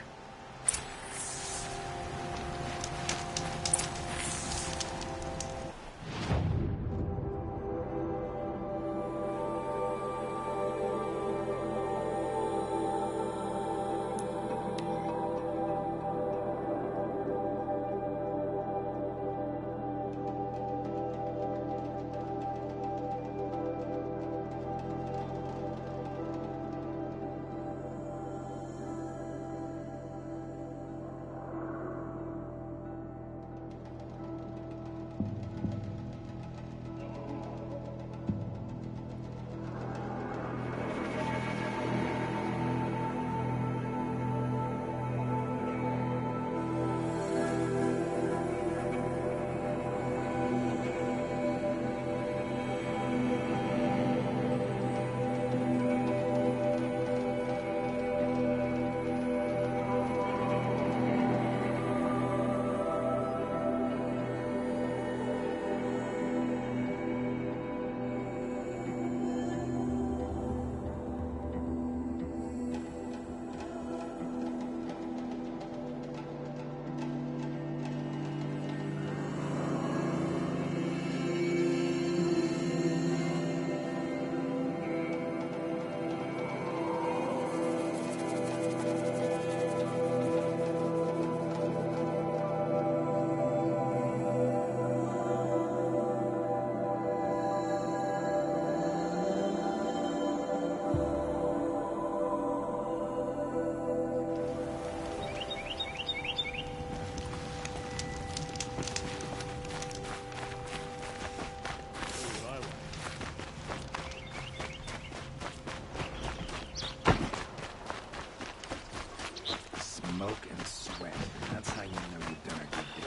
Smoke and sweat. That's how you know you've done a good deed.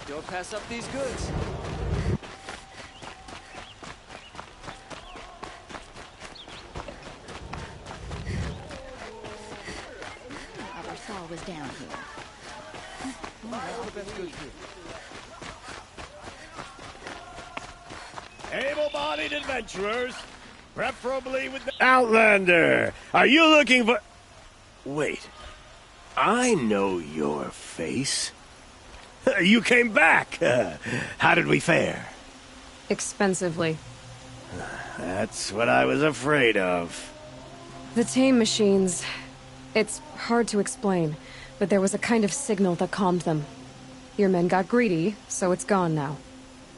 Don't pass up these goods. Our saw was down here. Able-bodied adventurers, preferably with the Outlander. Are you looking for... Wait. I know your face. You came back. How did we fare? Expensively. That's what I was afraid of. The tame machines... It's hard to explain, but there was a kind of signal that calmed them. Your men got greedy, so it's gone now.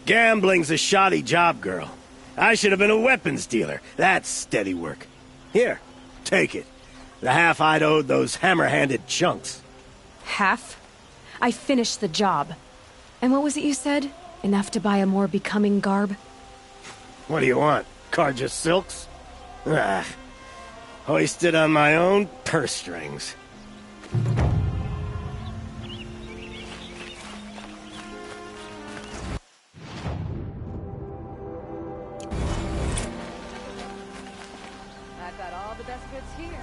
Gambling's a shoddy job, girl. I should have been a weapons dealer. That's steady work. Here, take it. The half I'd owed those hammer-handed chunks. Half? I finished the job. And what was it you said? Enough to buy a more becoming garb? What do you want? Carja silks? Ah, hoisted on my own purse strings. I've got all the best goods here.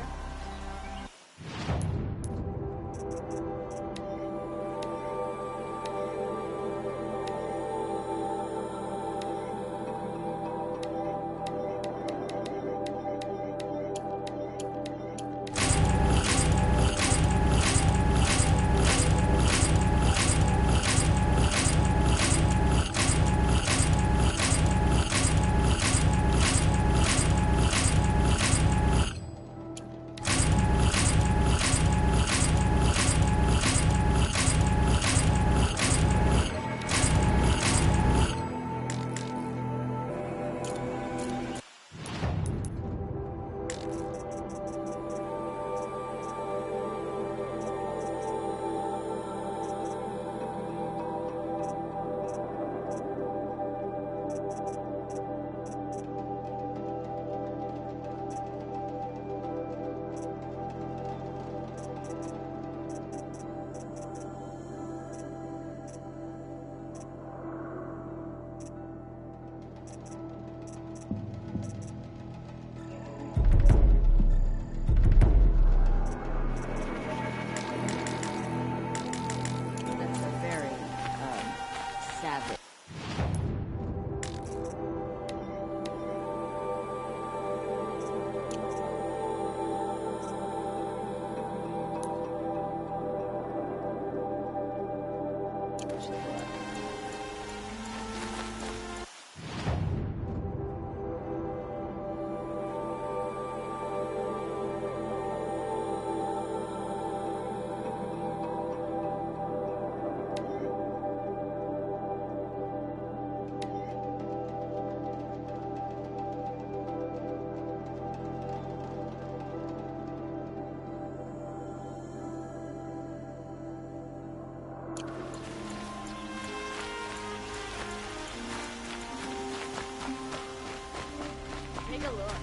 Take a look.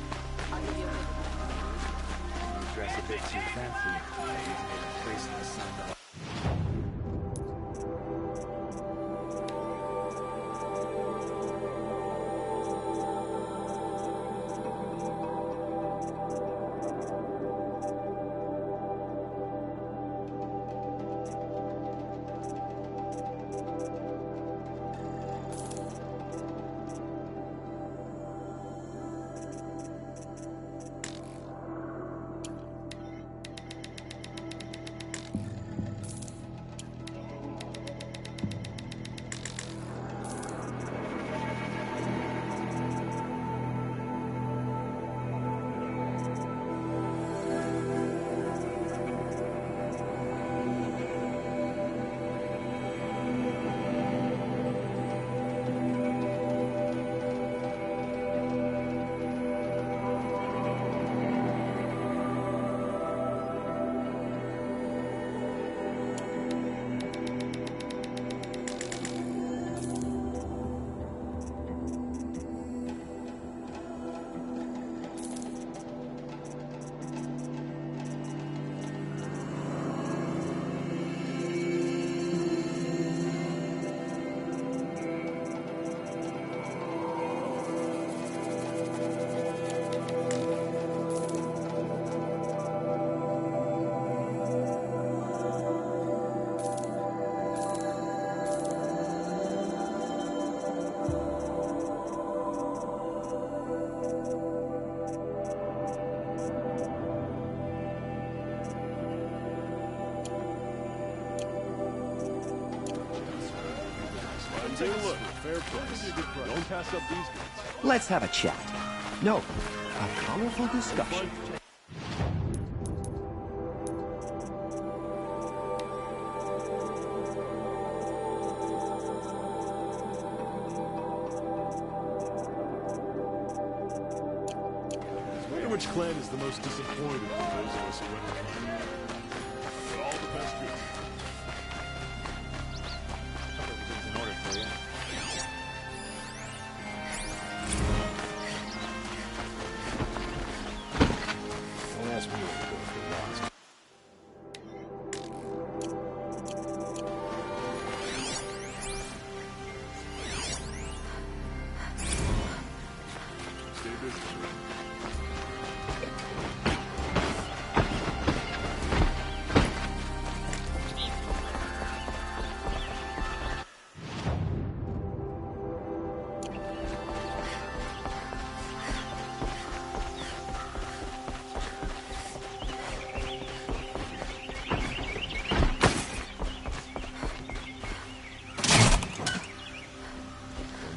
I'll give you a Dress a bit too fancy. Using a place in the sun. Take a look. Fair price. Don't pass up these goods. Let's have a chat. No, a colorful discussion. I wonder which clan is the most disappointed in those of us who went to find out. But all the best goods. Everything's in order for you.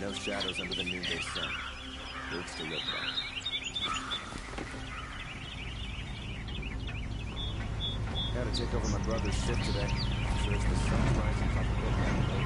No shadows under the noonday sun. Words to live by. Gotta take over my brother's ship today. Sure as the sun's rising from the book that girl.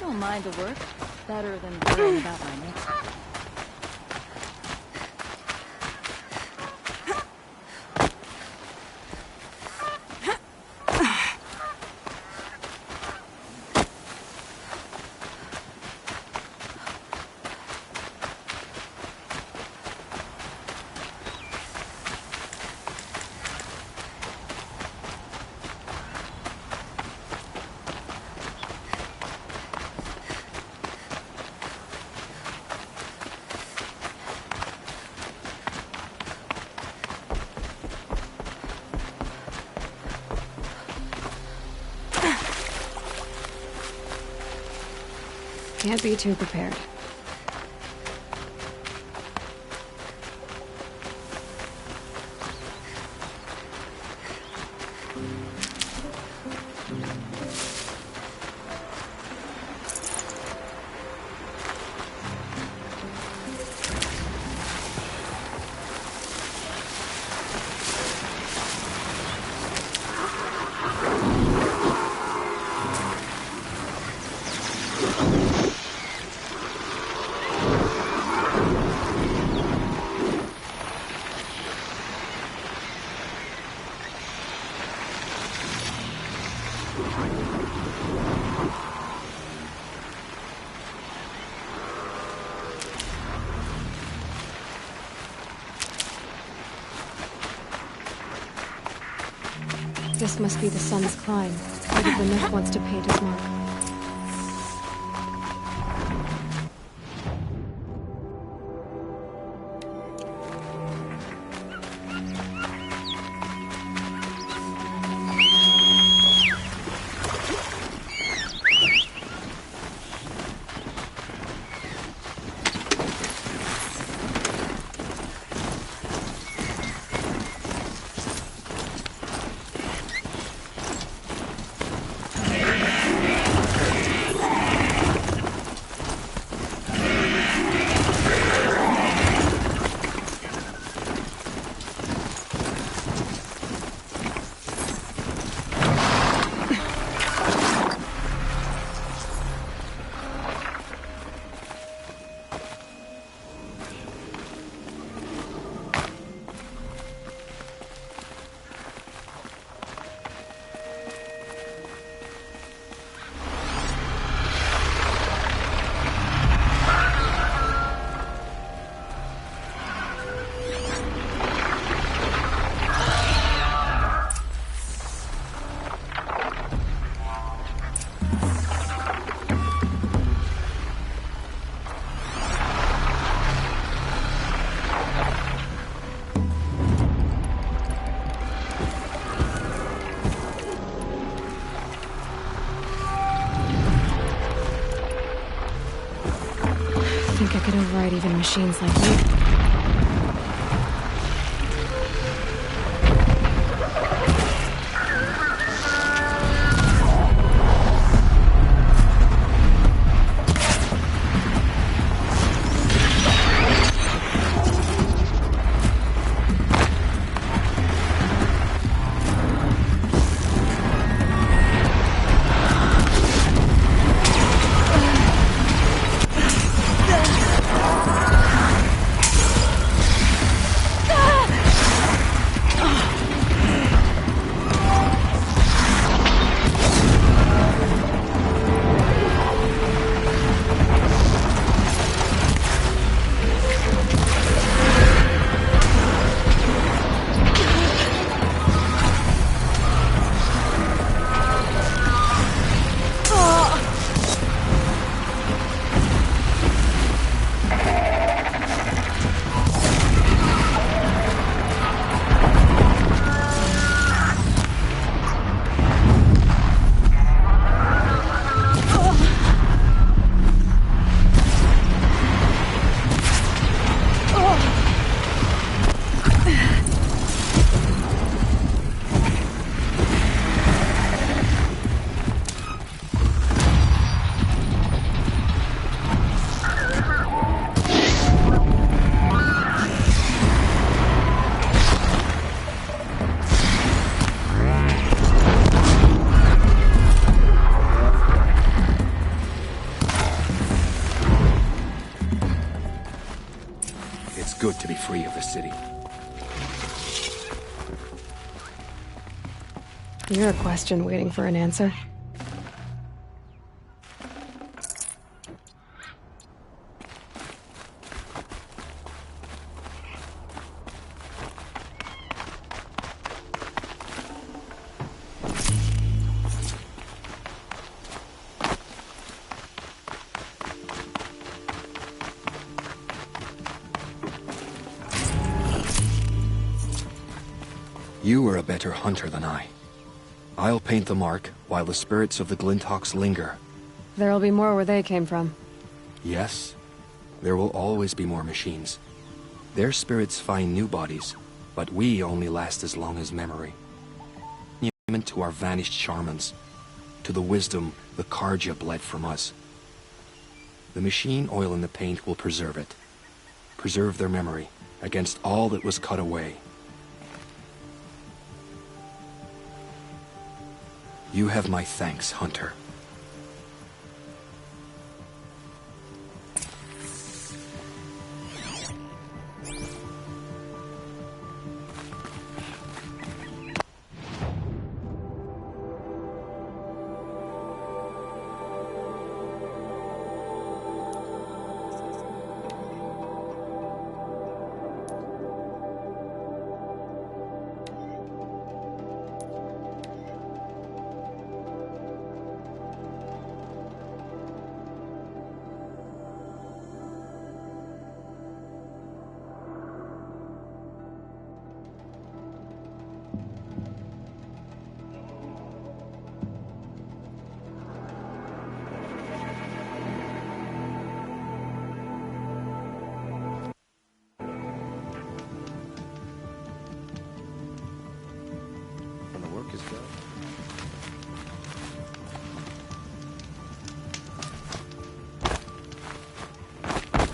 Don't mind the work. Better than worrying about my next one. Can't be too prepared. This must be the sun's climb. Maybe the myth wants to paint his mark. think I could override even machines like you. Good to be free of the city. You're a question waiting for an answer. You are a better hunter than I. I'll paint the mark while the spirits of the Glinthawks linger. There'll be more where they came from. Yes, there will always be more machines. Their spirits find new bodies, but we only last as long as memory. To our vanished shamans, to the wisdom the Karja bled from us. The machine oil in the paint will preserve it. Preserve their memory against all that was cut away. You have my thanks, Hunter.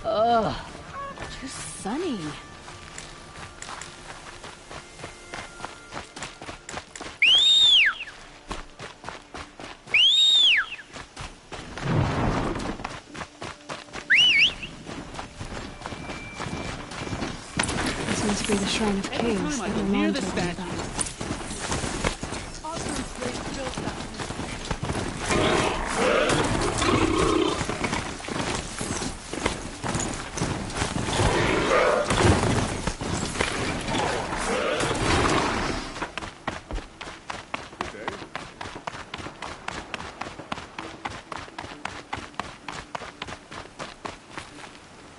Ugh, too sunny. This must be the Shrine of Kings that Ramon told me about.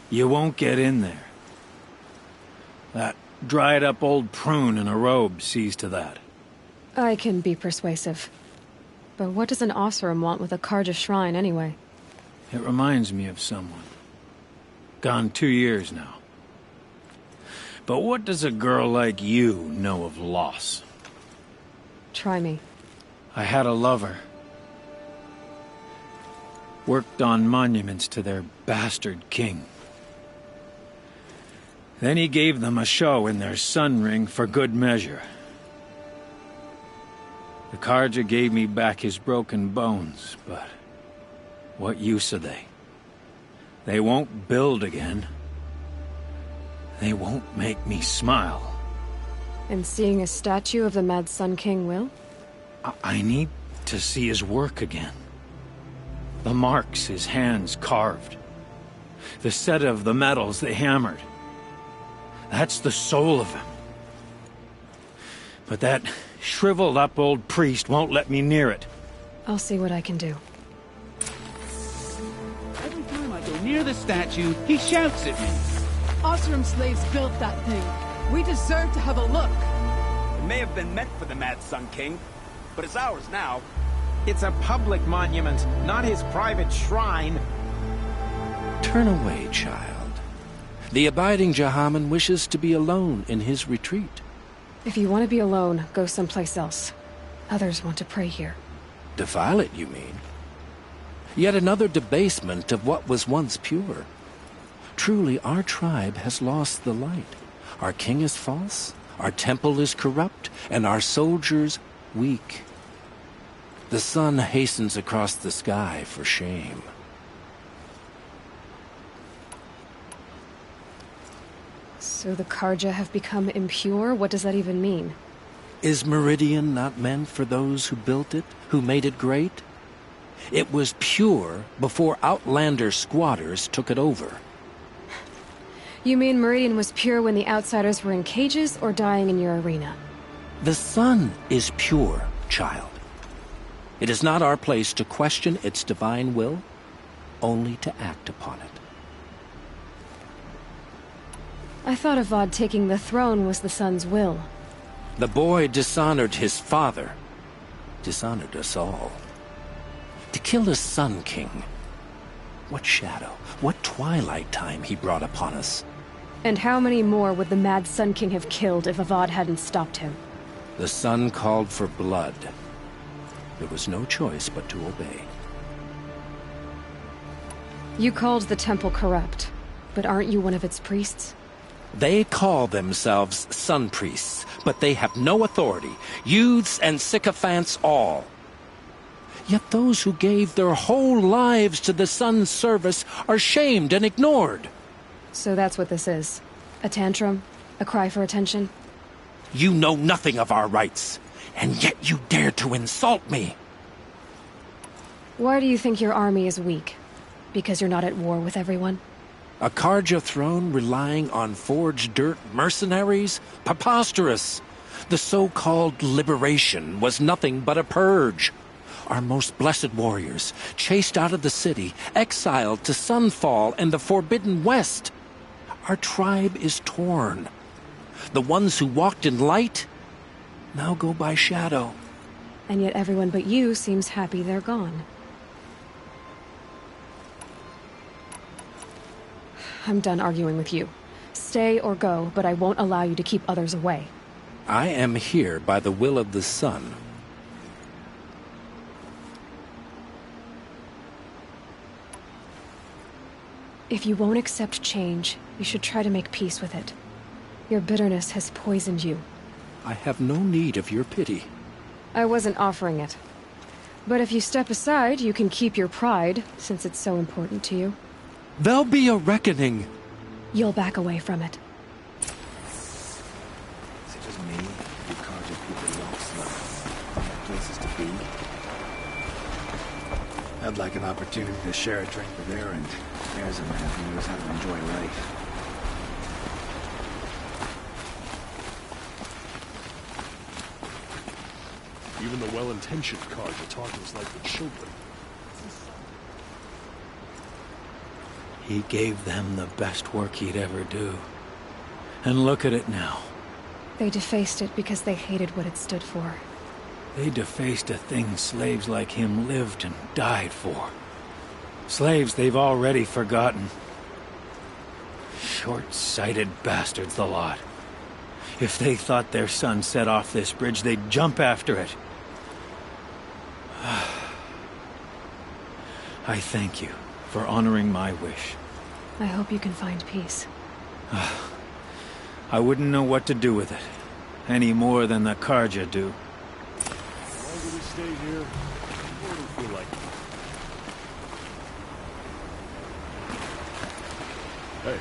You won't get in there. That dried-up old prune in a robe sees to that. I can be persuasive. But what does an Osram want with a Karja shrine, anyway? It reminds me of someone. Gone 2 years now. But what does a girl like you know of loss? Try me. I had a lover. Worked on monuments to their bastard king. Then he gave them a show in their sun ring for good measure. The Karja gave me back his broken bones, but what use are they? They won't build again. They won't make me smile. And seeing a statue of the Mad Sun King will? I need to see his work again. The marks his hands carved. The set of the metals they hammered. That's the soul of him. But that shriveled-up old priest won't let me near it. I'll see what I can do. Every time I go near the statue, he shouts at me. Osram slaves built that thing. We deserve to have a look. It may have been meant for the Mad Sun King, but it's ours now. It's a public monument, not his private shrine. Turn away, child. The abiding Jahaman wishes to be alone in his retreat. If you want to be alone, go someplace else. Others want to pray here. Defile it, you mean? Yet another debasement of what was once pure. Truly, our tribe has lost the light. Our king is false, our temple is corrupt, and our soldiers weak. The sun hastens across the sky for shame. So the Karja have become impure? What does that even mean? Is Meridian not meant for those who built it, who made it great? It was pure before outlander squatters took it over. You mean Meridian was pure when the outsiders were in cages or dying in your arena? The sun is pure, child. It is not our place to question its divine will, only to act upon it. I thought Avad taking the throne was the sun's will. The boy dishonored his father, dishonored us all. To kill a Sun King. What shadow, what twilight time he brought upon us. And how many more would the Mad Sun King have killed if Avad hadn't stopped him? The sun called for blood. There was no choice but to obey. You called the temple corrupt, but aren't you one of its priests? They call themselves sun priests, but they have no authority. Youths and sycophants all. Yet those who gave their whole lives to the sun's service are shamed and ignored. So that's what this is. A tantrum? A cry for attention? You know nothing of our rights, and yet you dare to insult me. Why do you think your army is weak? Because you're not at war with everyone? A Karja throne relying on forged dirt mercenaries? Preposterous! The so-called liberation was nothing but a purge. Our most blessed warriors, chased out of the city, exiled to Sunfall and the Forbidden West. Our tribe is torn. The ones who walked in light now go by shadow. And yet everyone but you seems happy they're gone. I'm done arguing with you. Stay or go, but I won't allow you to keep others away. I am here by the will of the sun. If you won't accept change, you should try to make peace with it. Your bitterness has poisoned you. I have no need of your pity. I wasn't offering it. But if you step aside, you can keep your pride, since it's so important to you. There'll be a reckoning. You'll back away from it. Is it just me? You Karja people lost places to be? I'd like an opportunity to share a drink with Aaron. There's a man who knows how to enjoy life. Even the well-intentioned Karja talk is like the children. He gave them the best work he'd ever do. And look at it now. They defaced it because they hated what it stood for. They defaced a thing slaves like him lived and died for. Slaves they've already forgotten. Short-sighted bastards, the lot. If they thought their son set off this bridge, they'd jump after it. I thank you for honoring my wish. I hope you can find peace. I wouldn't know what to do with it, any more than the Karja do. How long do we stay here? What do we feel like? Hey.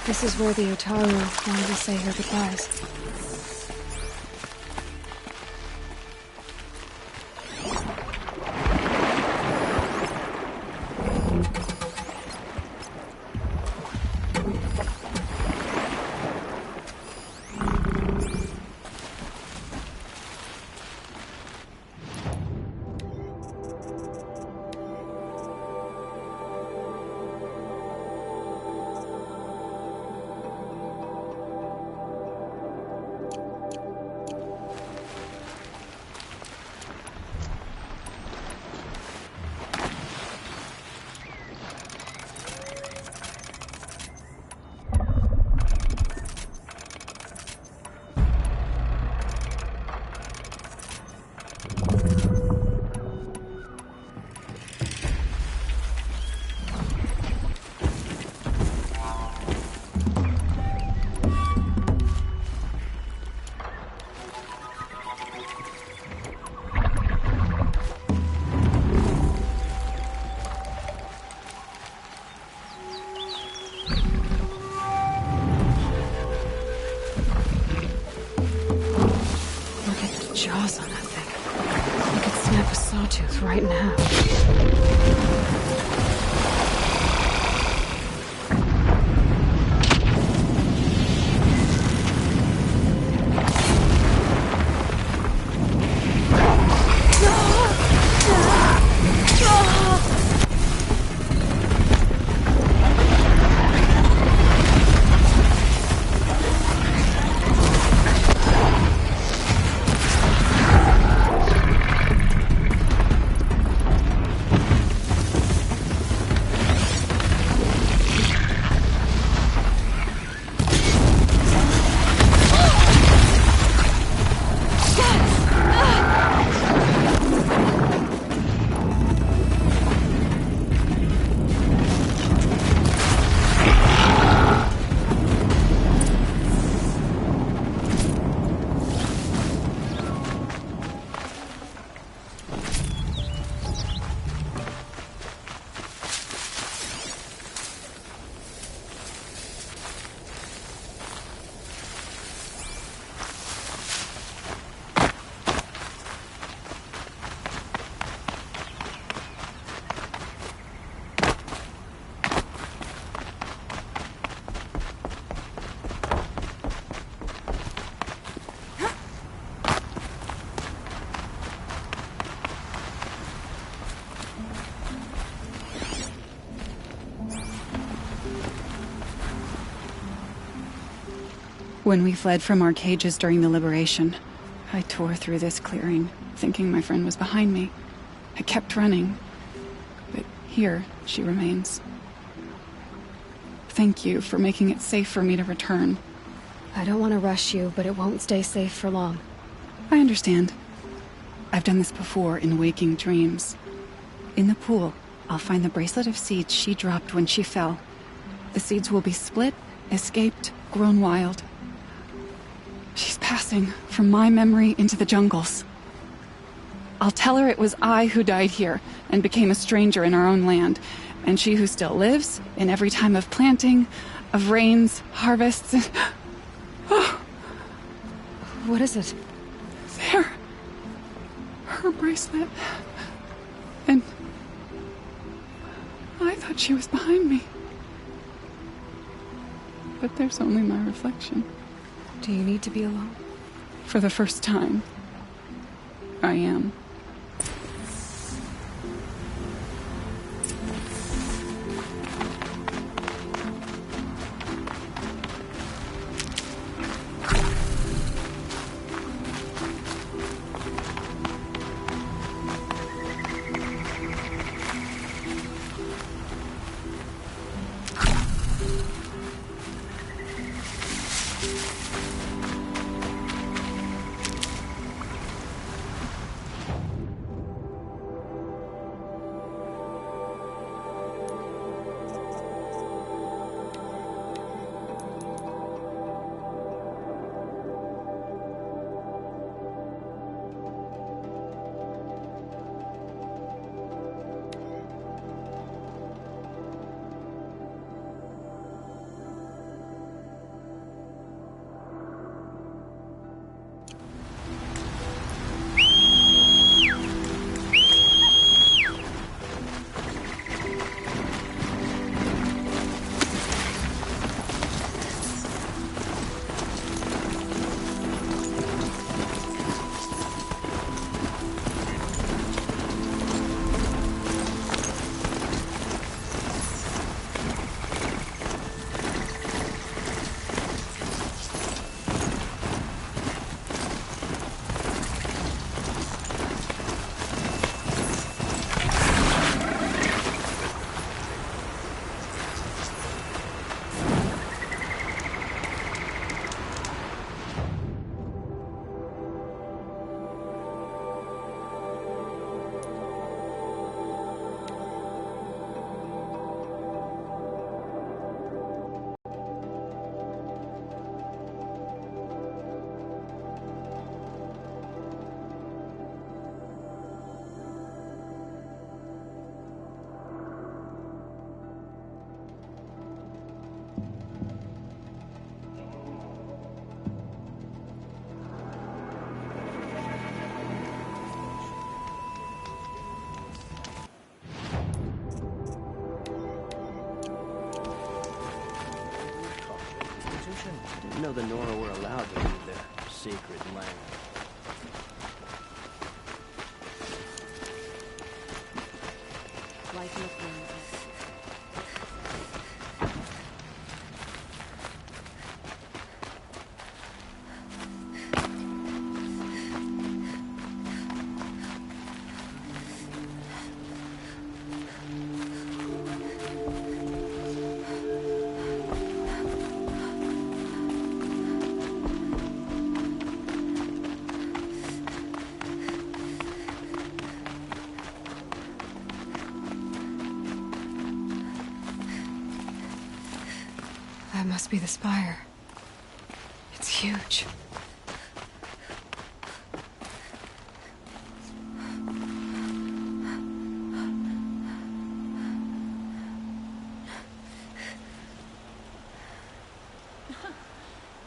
This is where the Otaru wanted to say her goodbyes. Jaws on that thing. I could snap a sawtooth right now. When we fled from our cages during the liberation, I tore through this clearing, thinking my friend was behind me. I kept running, but here she remains. Thank you for making it safe for me to return. I don't want to rush you, but it won't stay safe for long. I understand. I've done this before in waking dreams. In the pool, I'll find the bracelet of seeds she dropped when she fell. The seeds will be split, escaped, grown wild. She's passing from my memory into the jungles. I'll tell her it was I who died here and became a stranger in our own land, and she who still lives in every time of planting, of rains, harvests, and... Oh. What is it? There. Her bracelet. And... I thought she was behind me. But there's only my reflection. Do you need to be alone? For the first time, I am. Didn't know the Nora were allowed to leave their sacred land. Life in the flames. That must be the spire. It's huge.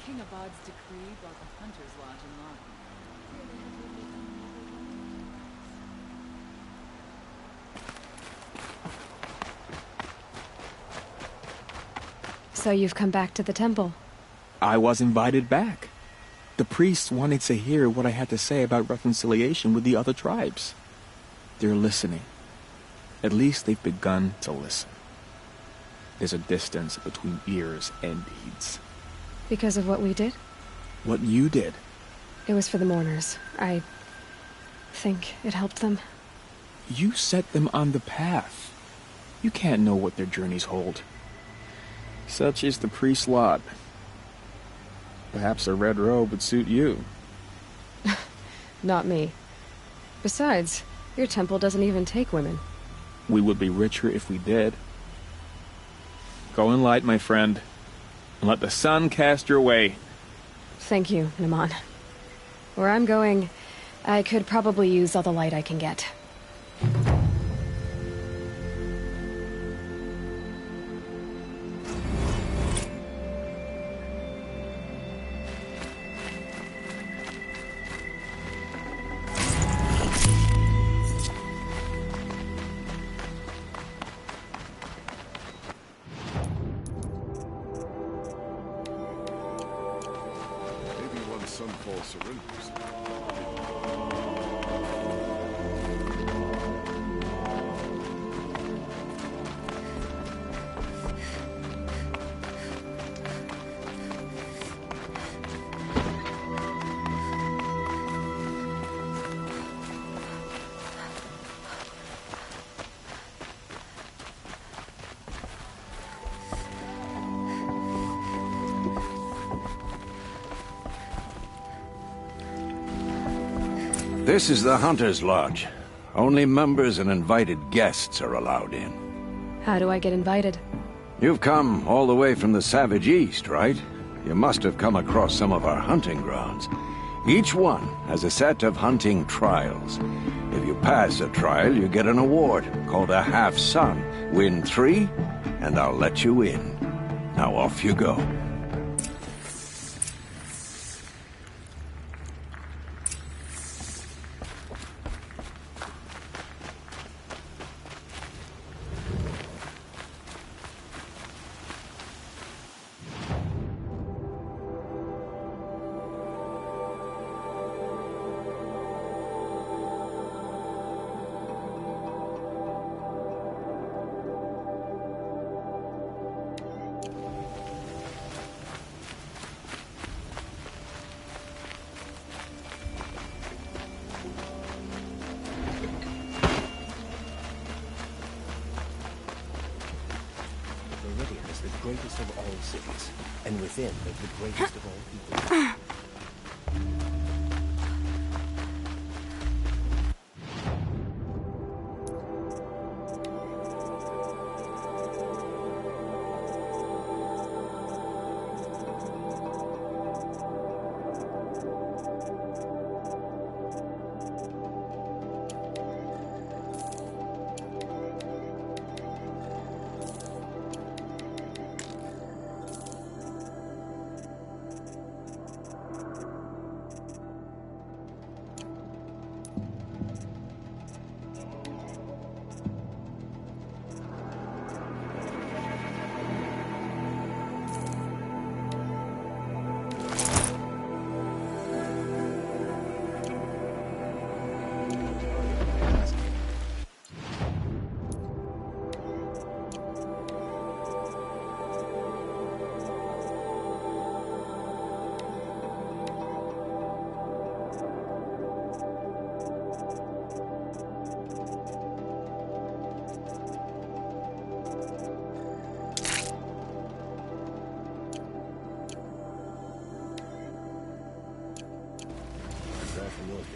King Abad's decree brought the Hunter's Lodge in line. So you've come back to the temple? I was invited back. The priests wanted to hear what I had to say about reconciliation with the other tribes. They're listening. At least they've begun to listen. There's a distance between ears and deeds. Because of what we did? What you did? It was for the mourners. I think it helped them. You set them on the path. You can't know what their journeys hold. Such is the priest's lot. Perhaps a red robe would suit you. Not me. Besides, your temple doesn't even take women. We would be richer if we did. Go in light, my friend, and let the sun cast your way. Thank you, Naman. Where I'm going, I could probably use all the light I can get. Sunfall surrenders. This is the Hunter's Lodge. Only members and invited guests are allowed in. How do I get invited? You've come all the way from the Savage East, right? You must have come across some of our hunting grounds. Each one has a set of hunting trials. If you pass a trial, you get an award called a half-sun. Win 3, and I'll let you in. Now off you go. The greatest of all cities, and within the greatest of all people. From those days.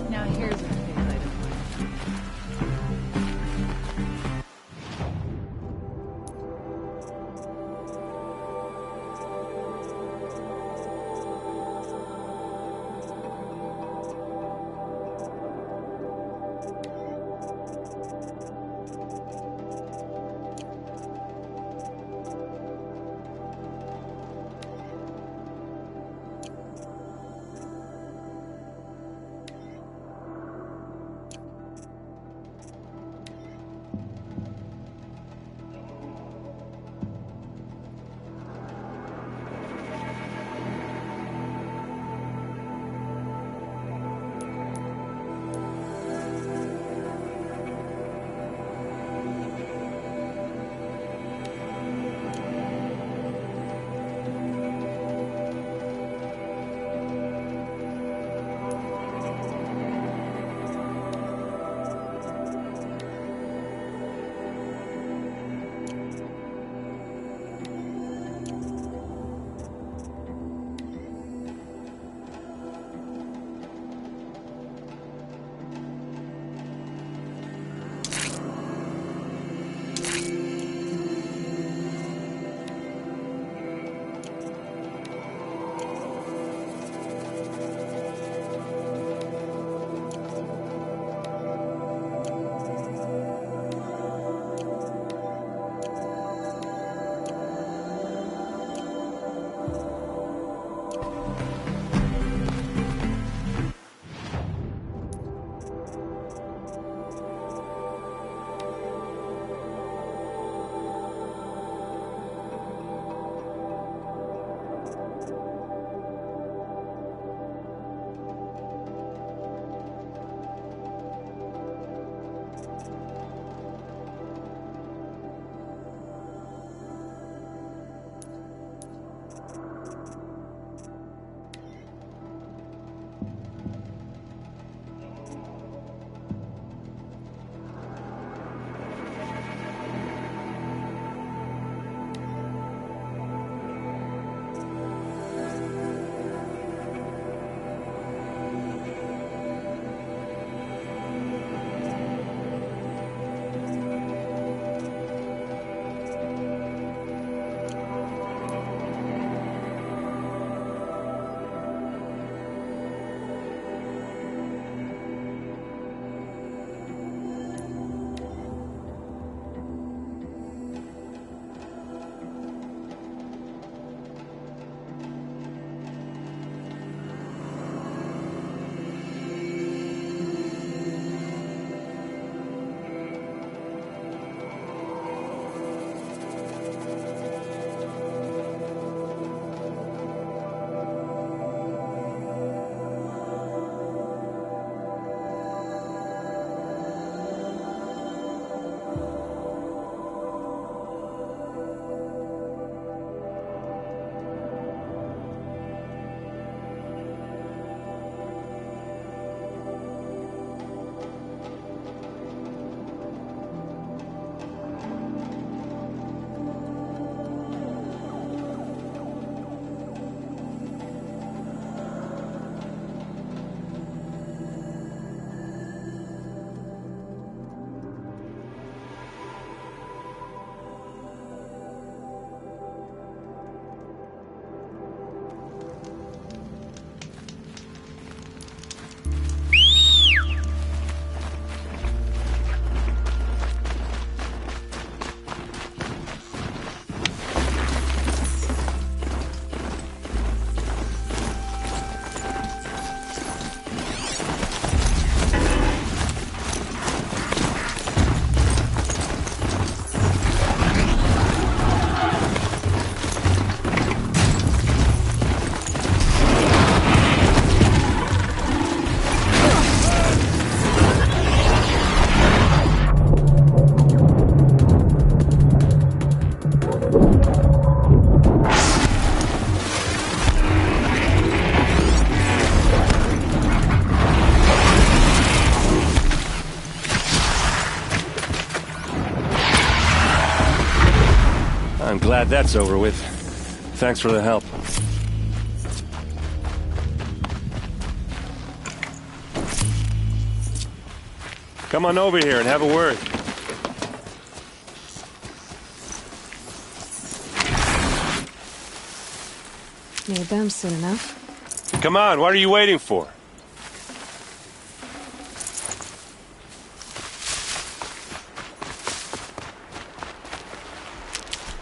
Now here's a big item. I'm glad that's over with. Thanks for the help. Come on over here and have a word. Made them soon enough. Come on, what are you waiting for?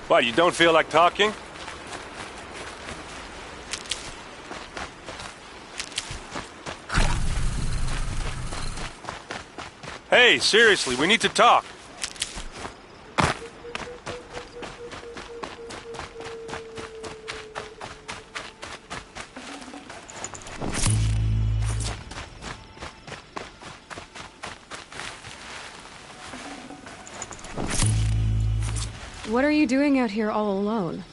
What, you don't feel like talking? Hey, seriously, we need to talk. What are you doing out here all alone?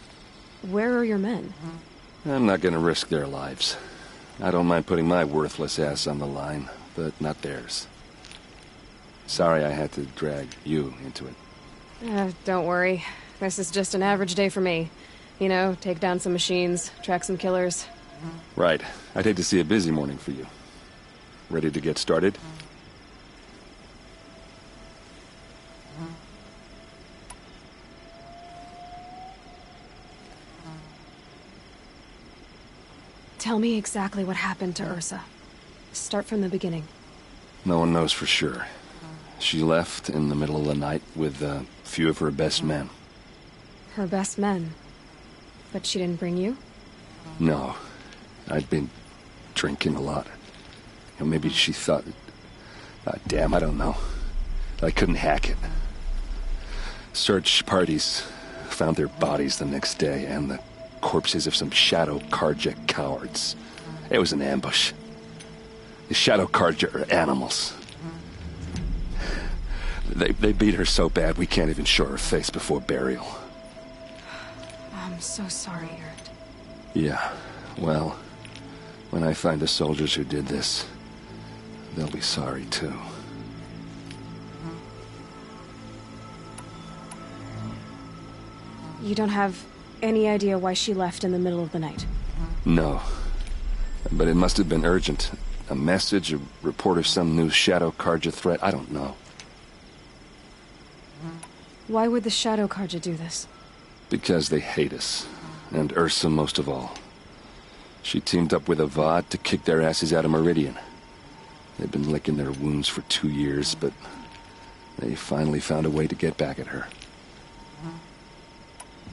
Where are your men? I'm not gonna risk their lives. I don't mind putting my worthless ass on the line, but not theirs. Sorry I had to drag you into it. Don't worry. This is just an average day for me. You know, take down some machines, track some killers. Right. I'd hate to see a busy morning for you. Ready to get started? Tell me exactly what happened to Ursa. Start from the beginning. No one knows for sure. She left in the middle of the night with a few of her best men. Her best men? But she didn't bring you? No. I'd been drinking a lot. You know, maybe she thought... damn, I don't know. I couldn't hack it. Search parties found their bodies the next day, and the corpses of some Shadow Karja cowards. It was an ambush. The Shadow Karja are animals. They beat her so bad we can't even show her face before burial. I'm so sorry, Ert. Yeah, well, when I find the soldiers who did this, they'll be sorry too. You don't have any idea why she left in the middle of the night? No. But it must have been urgent. A message, a report of some new Shadow Karja threat, I don't know. Why would the Shadow Karja do this? Because they hate us. And Ursa most of all. She teamed up with Avad to kick their asses out of Meridian. They've been licking their wounds for 2 years, but they finally found a way to get back at her.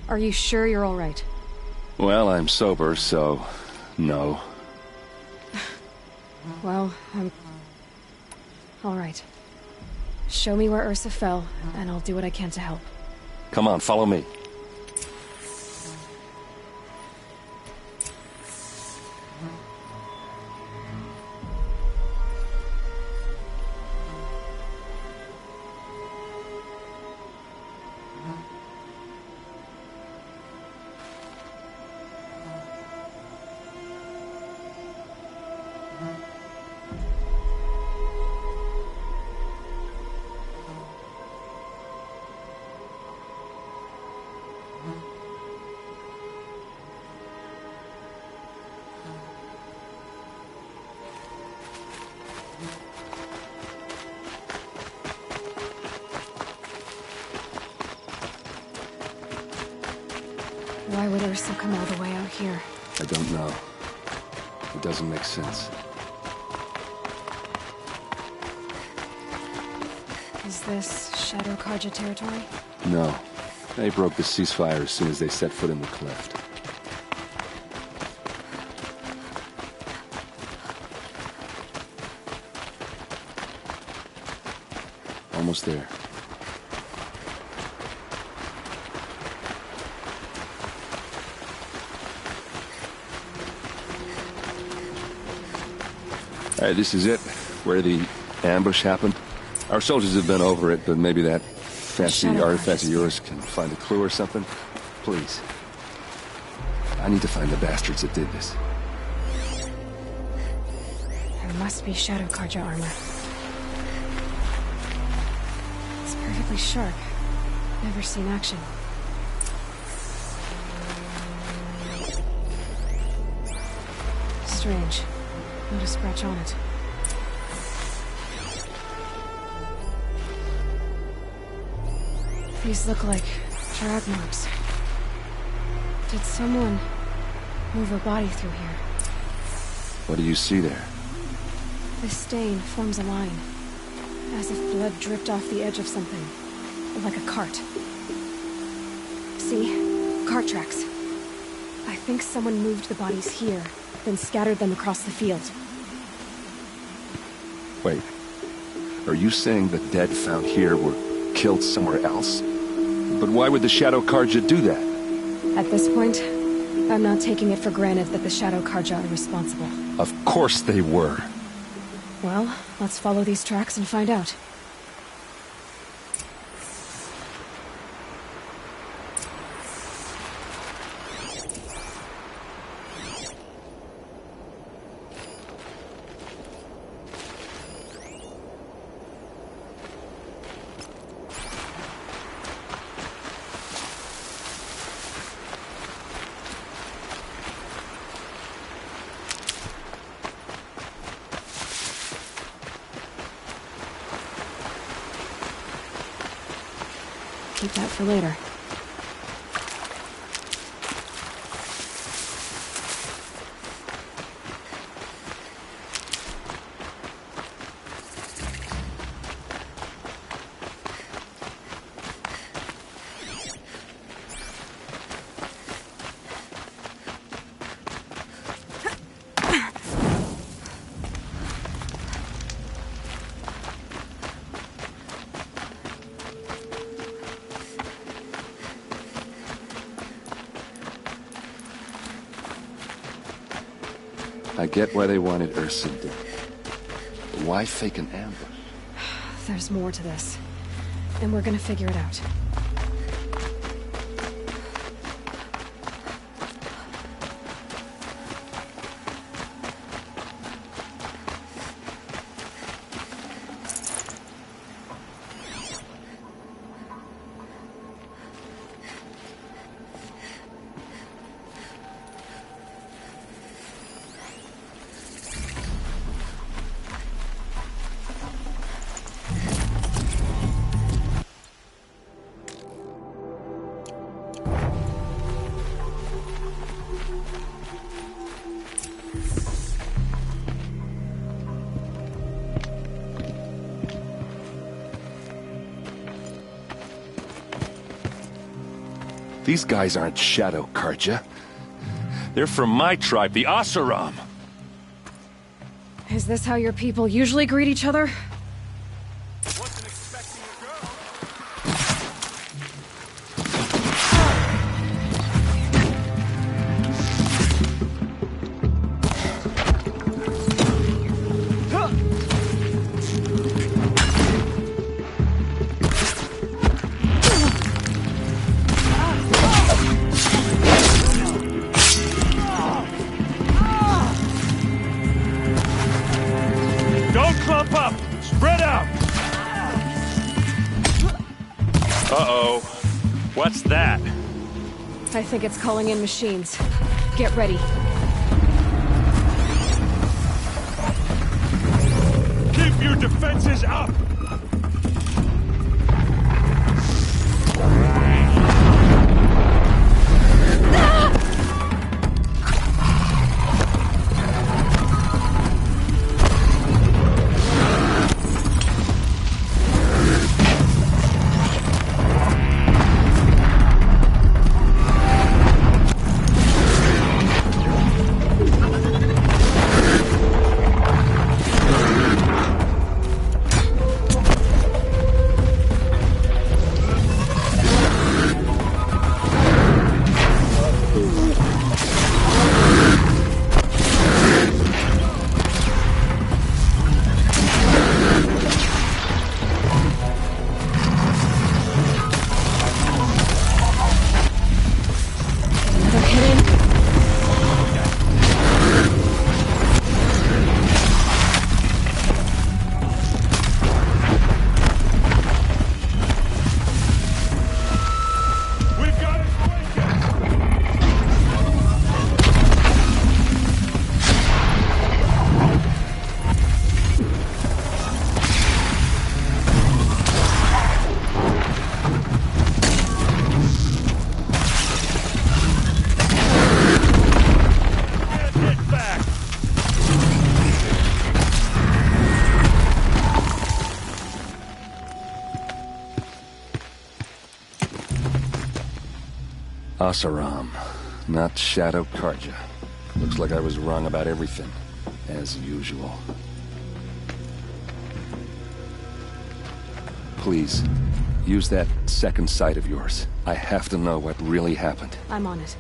Are you sure you're all right? Well, I'm sober, so... no. Well, I'm... all right. Show me where Ursa fell, and I'll do what I can to help. Come on, follow me. Why would Ursa come all the way out here? I don't know. It doesn't make sense. Is this Shadow Karja territory? No. They broke the ceasefire as soon as they set foot in the cleft. Almost there. Alright, this is it. Where the ambush happened. Our soldiers have been over it, but maybe that fancy artifact of yours can find a clue or something. Please. I need to find the bastards that did this. There must be Shadow Karja armor. It's perfectly sharp. Never seen action. Strange. Not a scratch on it. These look like drag marks. Did someone move a body through here? What do you see there? This stain forms a line, as if blood dripped off the edge of something, like a cart. See? Cart tracks. I think someone moved the bodies here, then scattered them across the field. Wait. Are you saying the dead found here were killed somewhere else? But why would the Shadow Karja do that? At this point, I'm not taking it for granted that the Shadow Karja are responsible. Of course they were. Well, let's follow these tracks and find out. Keep that for later. I get why they wanted Ursa dead. But why fake an ambush? There's more to this, and we're gonna figure it out. These guys aren't Shadow Karja. They're from my tribe, the Oseram. Is this how your people usually greet each other? Uh-oh. What's that? I think it's calling in machines. Get ready. Keep your defenses up! Asaram, not Shadow Karja. Looks like I was wrong about everything, as usual. Please, use that second sight of yours. I have to know what really happened. I'm on it.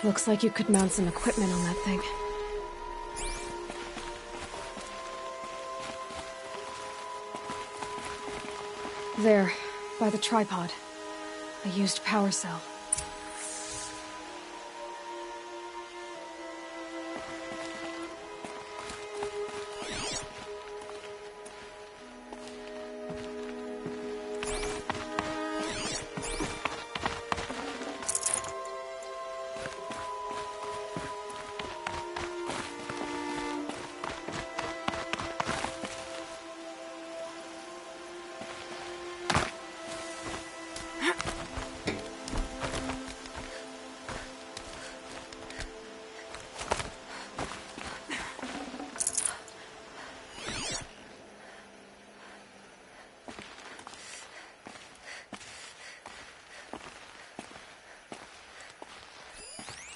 Looks like you could mount some equipment on that thing. There, by the tripod. A used power cell.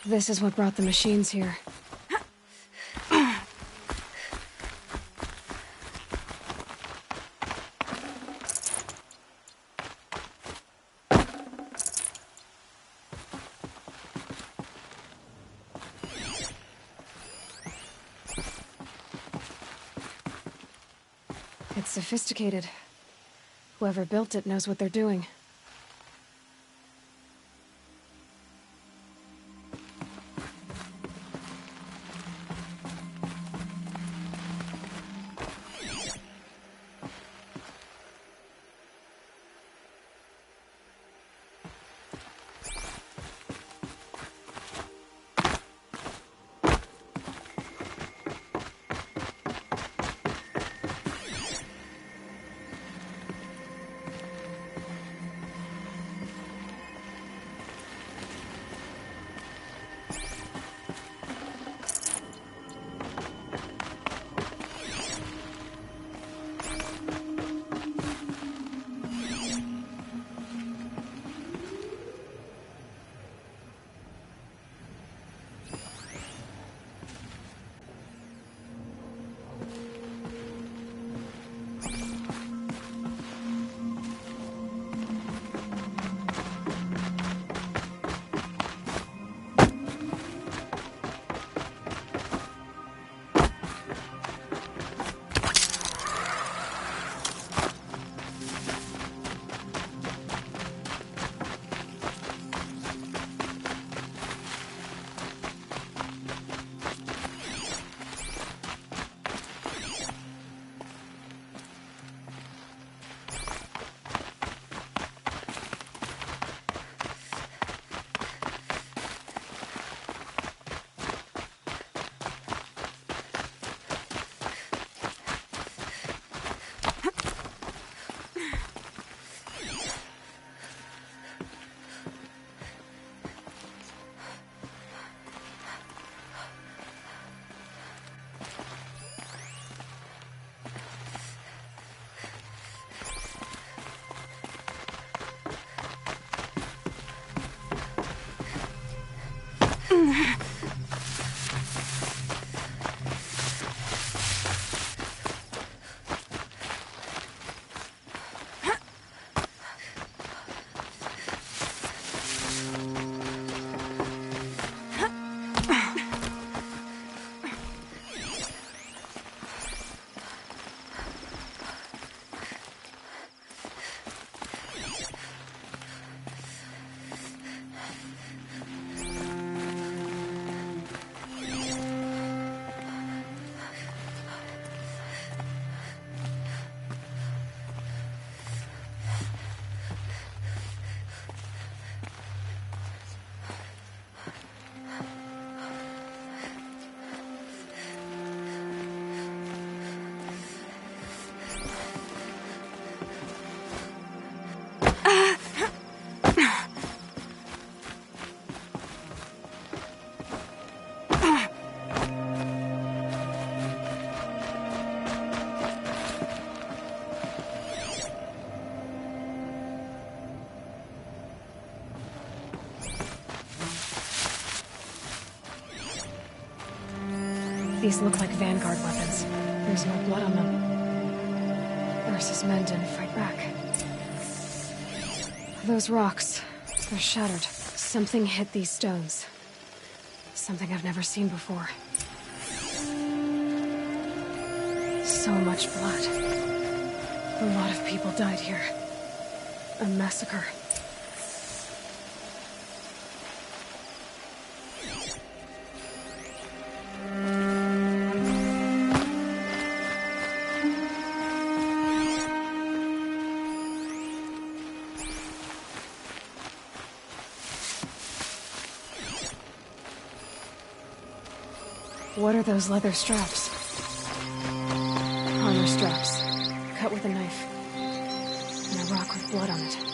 This is what brought the machines here. It's sophisticated. Whoever built it knows what they're doing. These look like Vanguard weapons. There's no blood on them. Ursa's men didn't fight back. Those rocks, they're shattered. Something hit these stones. Something I've never seen before. So much blood. A lot of people died here. A massacre. What are those leather straps? Armor straps, cut with a knife. And a rock with blood on it.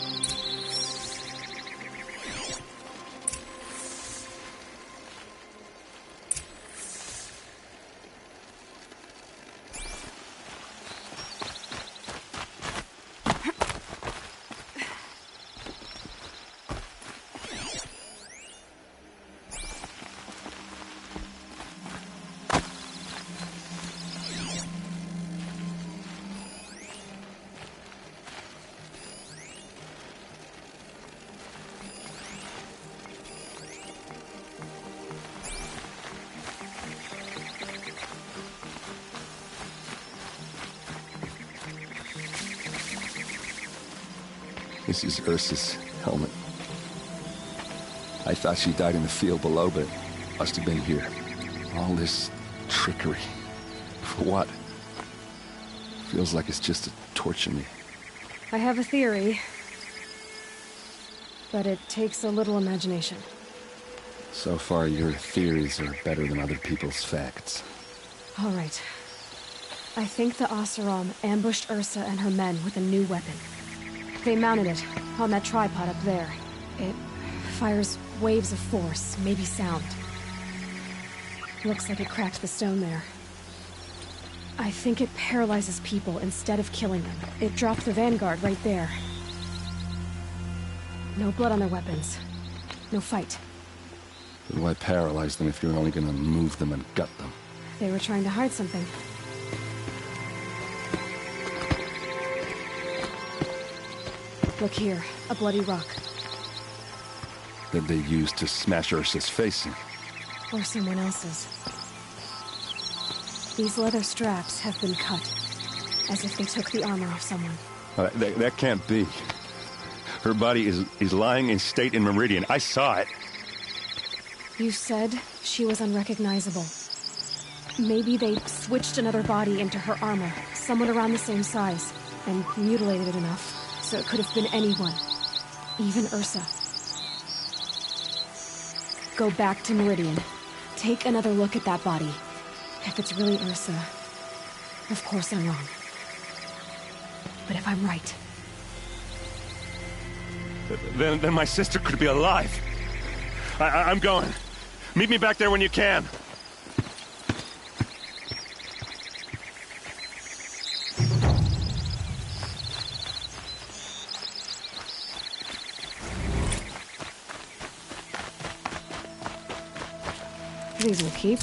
This is Ursa's helmet. I thought she died in the field below, but must have been here. All this trickery. For what? Feels like it's just to torture me. I have a theory. But it takes a little imagination. So far, your theories are better than other people's facts. All right. I think the Oseram ambushed Ursa and her men with a new weapon. They mounted it on that tripod up there. It fires waves of force, maybe sound. Looks like it cracked the stone there. I think it paralyzes people instead of killing them. It dropped the Vanguard right there. No blood on their weapons. No fight. But why paralyze them if you're only gonna move them and gut them? They were trying to hide something. Look here, a bloody rock. That they used to smash Ursa's face in. Or someone else's. These leather straps have been cut, as if they took the armor off someone. That can't be. Her body is lying in state in Meridian. I saw it. You said she was unrecognizable. Maybe they switched another body into her armor, someone around the same size, and mutilated it enough, so it could have been anyone. Even Ursa. Go back to Meridian. Take another look at that body. If it's really Ursa, of course I'm wrong. But if I'm right... Then my sister could be alive. I'm going. Meet me back there when you can. These will keep.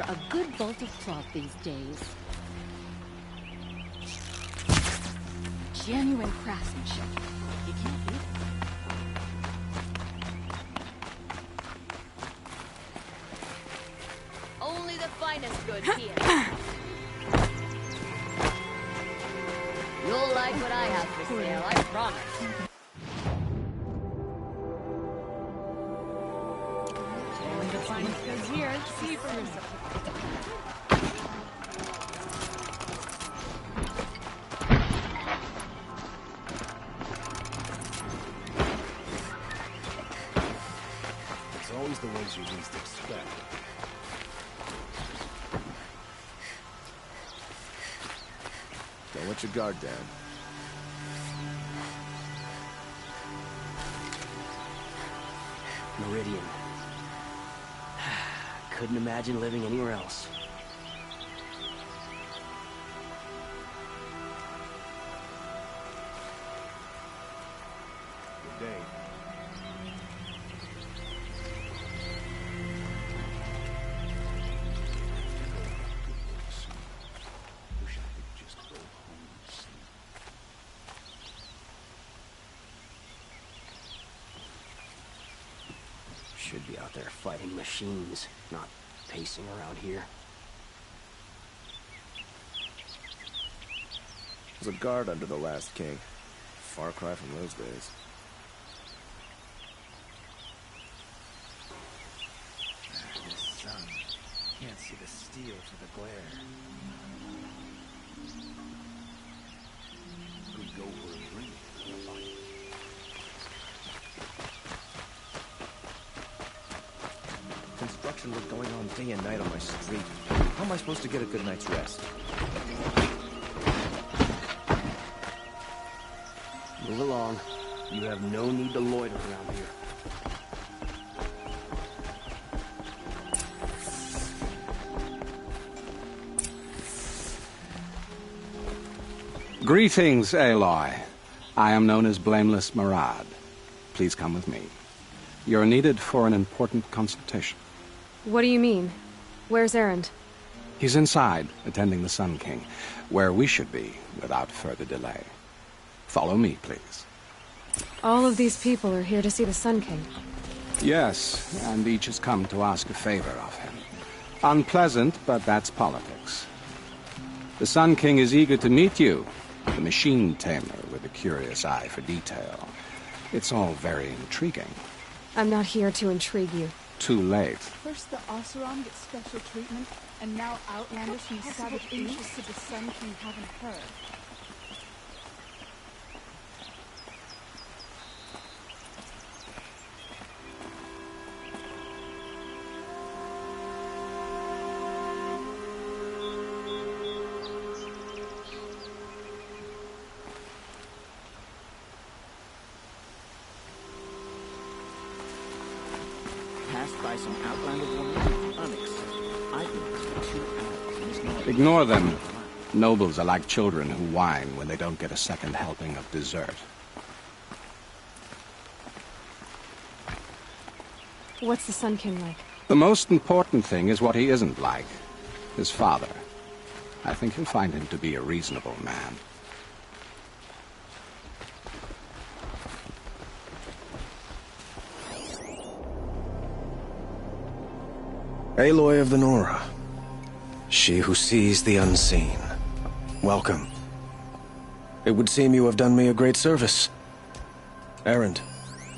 A good bolt of cloth these days. Genuine craftsmanship. You can't beat it. Only the finest goods here. You'll like what I have for sale, I promise. Only the finest goods here. See for yourself. It's always the ones you least expect. Don't let your guard down. Meridian. Couldn't imagine living anywhere else. Good day. Should be out there fighting machines, not pacing around here. There's a guard under the last king. Far cry from those days. The sun. Can't see the steel for the glare. Could go for a drink. Construction was going on day and night on my street. How am I supposed to get a good night's rest? Move along. You have no need to loiter around here. Greetings, Aloy. I am known as Blameless Marad. Please come with me. You're needed for an important consultation. What do you mean? Where's Erend? He's inside, attending the Sun King, where we should be without further delay. Follow me, please. All of these people are here to see the Sun King. Yes, and each has come to ask a favor of him. Unpleasant, but that's politics. The Sun King is eager to meet you, the machine tamer with a curious eye for detail. It's all very intriguing. I'm not here to intrigue you. Too late. First the Oseram gets special treatment, and now Outlanders from the Savage East to the Sun King haven't heard. Passed by some Outlander woman. Unacceptable. I've been here for 2 hours and it's not... Ignore them. Nobles are like children who whine when they don't get a second helping of dessert. What's the Sun King like? The most important thing is what he isn't like. His father. I think you'll find him to be a reasonable man. Aloy of the Nora. She who sees the unseen. Welcome. It would seem you have done me a great service. Erend,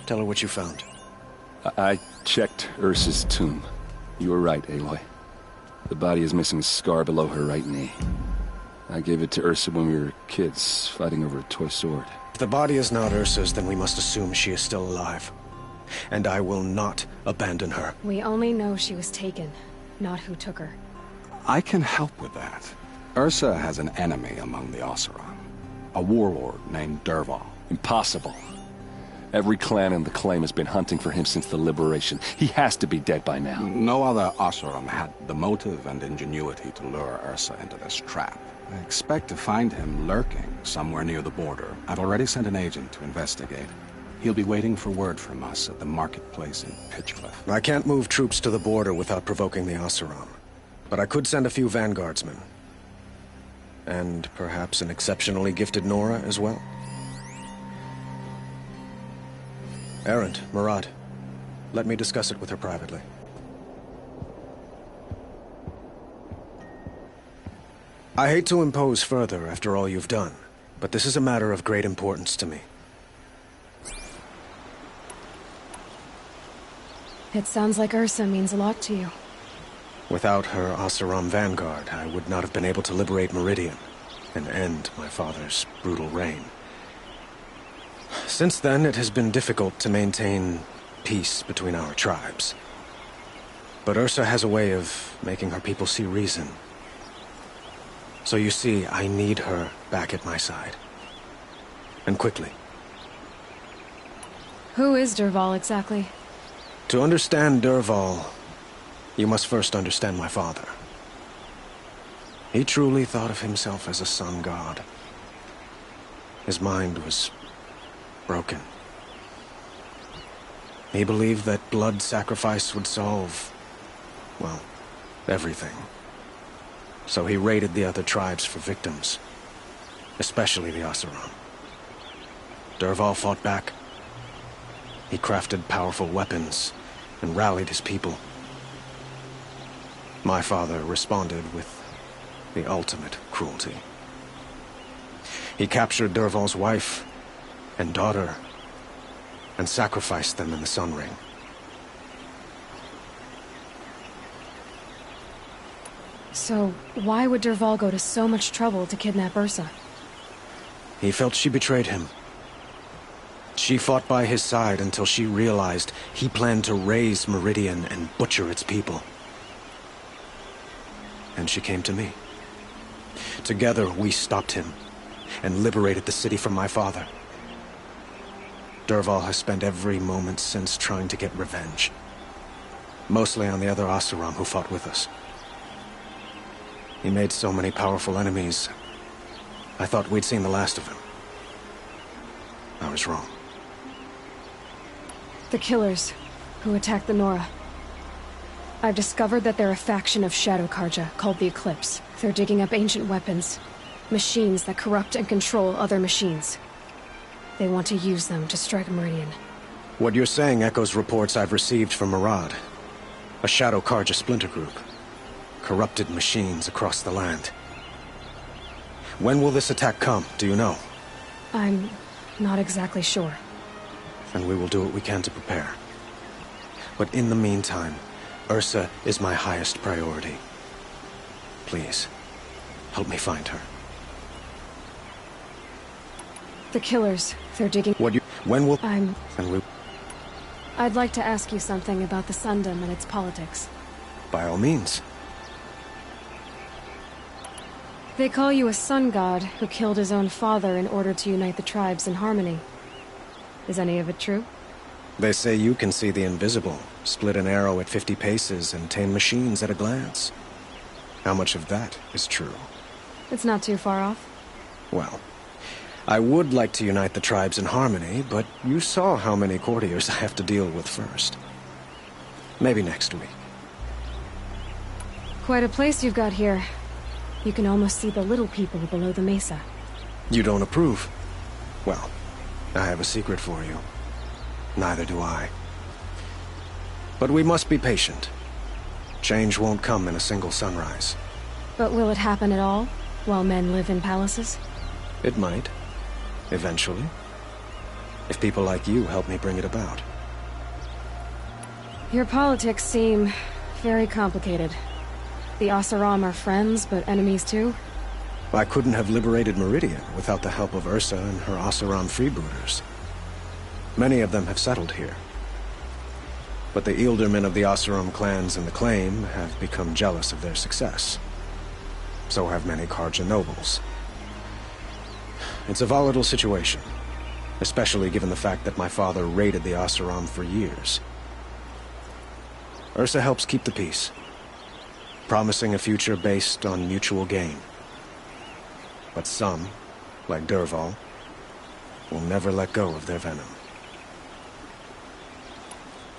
tell her what you found. I checked Ursa's tomb. You were right, Aloy. The body is missing a scar below her right knee. I gave it to Ursa when we were kids, fighting over a toy sword. If the body is not Ursa's, then we must assume she is still alive. And I will not abandon her. We only know she was taken, not who took her. I can help with that. Ursa has an enemy among the Oseram. A warlord named Derval. Impossible. Every clan in the claim has been hunting for him since the liberation. He has to be dead by now. No other Oseram had the motive and ingenuity to lure Ursa into this trap. I expect to find him lurking somewhere near the border. I've already sent an agent to investigate. He'll be waiting for word from us at the marketplace in Pitchcliff. I can't move troops to the border without provoking the Oseram. But I could send a few vanguardsmen. And perhaps an exceptionally gifted Nora as well. Errant, Murad. Let me discuss it with her privately. I hate to impose further after all you've done, but this is a matter of great importance to me. It sounds like Ursa means a lot to you. Without her Oseram vanguard, I would not have been able to liberate Meridian and end my father's brutal reign. Since then, it has been difficult to maintain peace between our tribes. But Ursa has a way of making her people see reason. So you see, I need her back at my side. And quickly. Who is Dervahl exactly? To understand Dervahl, you must first understand my father. He truly thought of himself as a sun god. His mind was broken. He believed that blood sacrifice would solve, well, everything. So he raided the other tribes for victims, especially the Oseram. Dervahl fought back. He crafted powerful weapons and rallied his people. My father responded with the ultimate cruelty. He captured Dervahl's wife and daughter and sacrificed them in the Sun Ring. So, why would Dervahl go to so much trouble to kidnap Ursa? He felt she betrayed him. She fought by his side until she realized he planned to raise Meridian and butcher its people. And she came to me. Together, we stopped him and liberated the city from my father. Dervahl has spent every moment since trying to get revenge. Mostly on the other Oseram who fought with us. He made so many powerful enemies, I thought we'd seen the last of him. I was wrong. The killers who attacked the Nora. I've discovered that they're a faction of Shadow Karja called the Eclipse. They're digging up ancient weapons, machines that corrupt and control other machines. They want to use them to strike Meridian. What you're saying echoes reports I've received from Murad, a Shadow Karja splinter group. Corrupted machines across the land. When will this attack come, do you know? I'm not exactly sure. And we will do what we can to prepare. But in the meantime, Ursa is my highest priority. Please, help me find her. The killers, they're digging... When will... I'd like to ask you something about the Sundom and its politics. By all means. They call you a sun god who killed his own father in order to unite the tribes in harmony. Is any of it true? They say you can see the invisible, split an arrow at 50 paces, and tame machines at a glance. How much of that is true? It's not too far off. Well, I would like to unite the tribes in harmony, but you saw how many courtiers I have to deal with first. Maybe next week. Quite a place you've got here. You can almost see the little people below the mesa. You don't approve? Well, I have a secret for you. Neither do I. But we must be patient. Change won't come in a single sunrise. But will it happen at all, while men live in palaces? It might. Eventually. If people like you help me bring it about. Your politics seem very complicated. The Oseram are friends, but enemies too? I couldn't have liberated Meridian without the help of Ursa and her Oseram freebooters. Many of them have settled here. But the Ealdormen of the Oseram clans in the Claim have become jealous of their success. So have many Karja nobles. It's a volatile situation, especially given the fact that my father raided the Oseram for years. Ursa helps keep the peace, promising a future based on mutual gain. But some, like Dervahl, will never let go of their venom.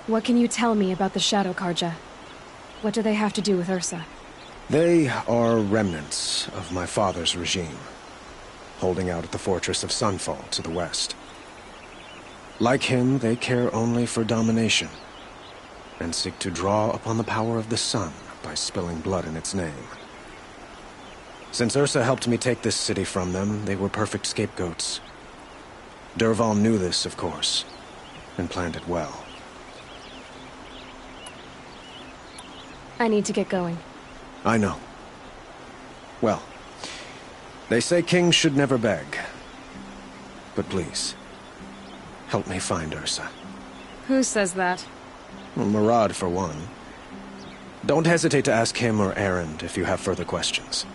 What can you tell me about the Shadow Karja? What do they have to do with Ursa? They are remnants of my father's regime, holding out at the fortress of Sunfall to the west. Like him, they care only for domination, and seek to draw upon the power of the sun by spilling blood in its name. Since Ursa helped me take this city from them, they were perfect scapegoats. Dervahl knew this, of course, and planned it well. I need to get going. I know. Well, they say kings should never beg. But please, help me find Ursa. Who says that? Well, Murad, for one. Don't hesitate to ask him or Erend if you have further questions.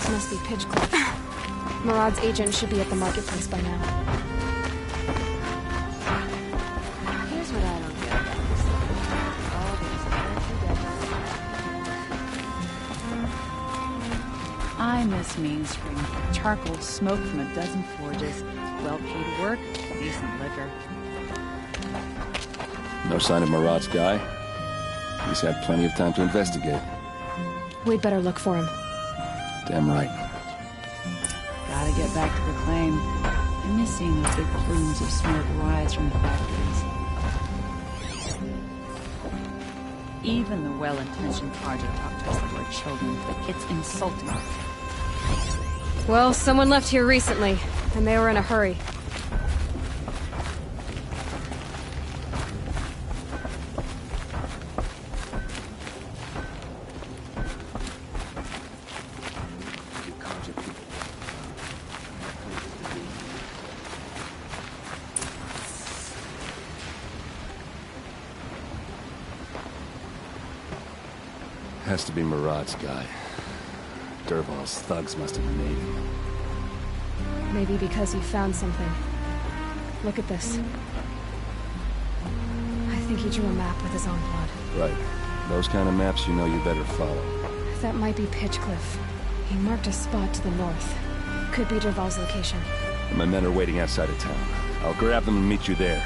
Must be Pitchcliff. Murad's agent should be at the marketplace by now. Here's what I don't get about this. Oh, there's I miss Main Spring. Charcoal smoke from a dozen forges. Well-paid work, decent liquor. No sign of Murad's guy? He's had plenty of time to investigate. We'd better look for him. Damn right. Gotta get back to the claim. I miss seeing those big plumes of smoke rise from the factories. Even the well-intentioned Tarja talk to us like we're children. It's insulting. Well, someone left here recently, and they were in a hurry. Has to be Murad's guy. Dervahl's thugs must have made him. Maybe because he found something. Look at this. I think he drew a map with his own blood. Right. Those kind of maps you know you better follow. That might be Pitchcliff. He marked a spot to the north. Could be Dervahl's location. My men are waiting outside of town. I'll grab them and meet you there.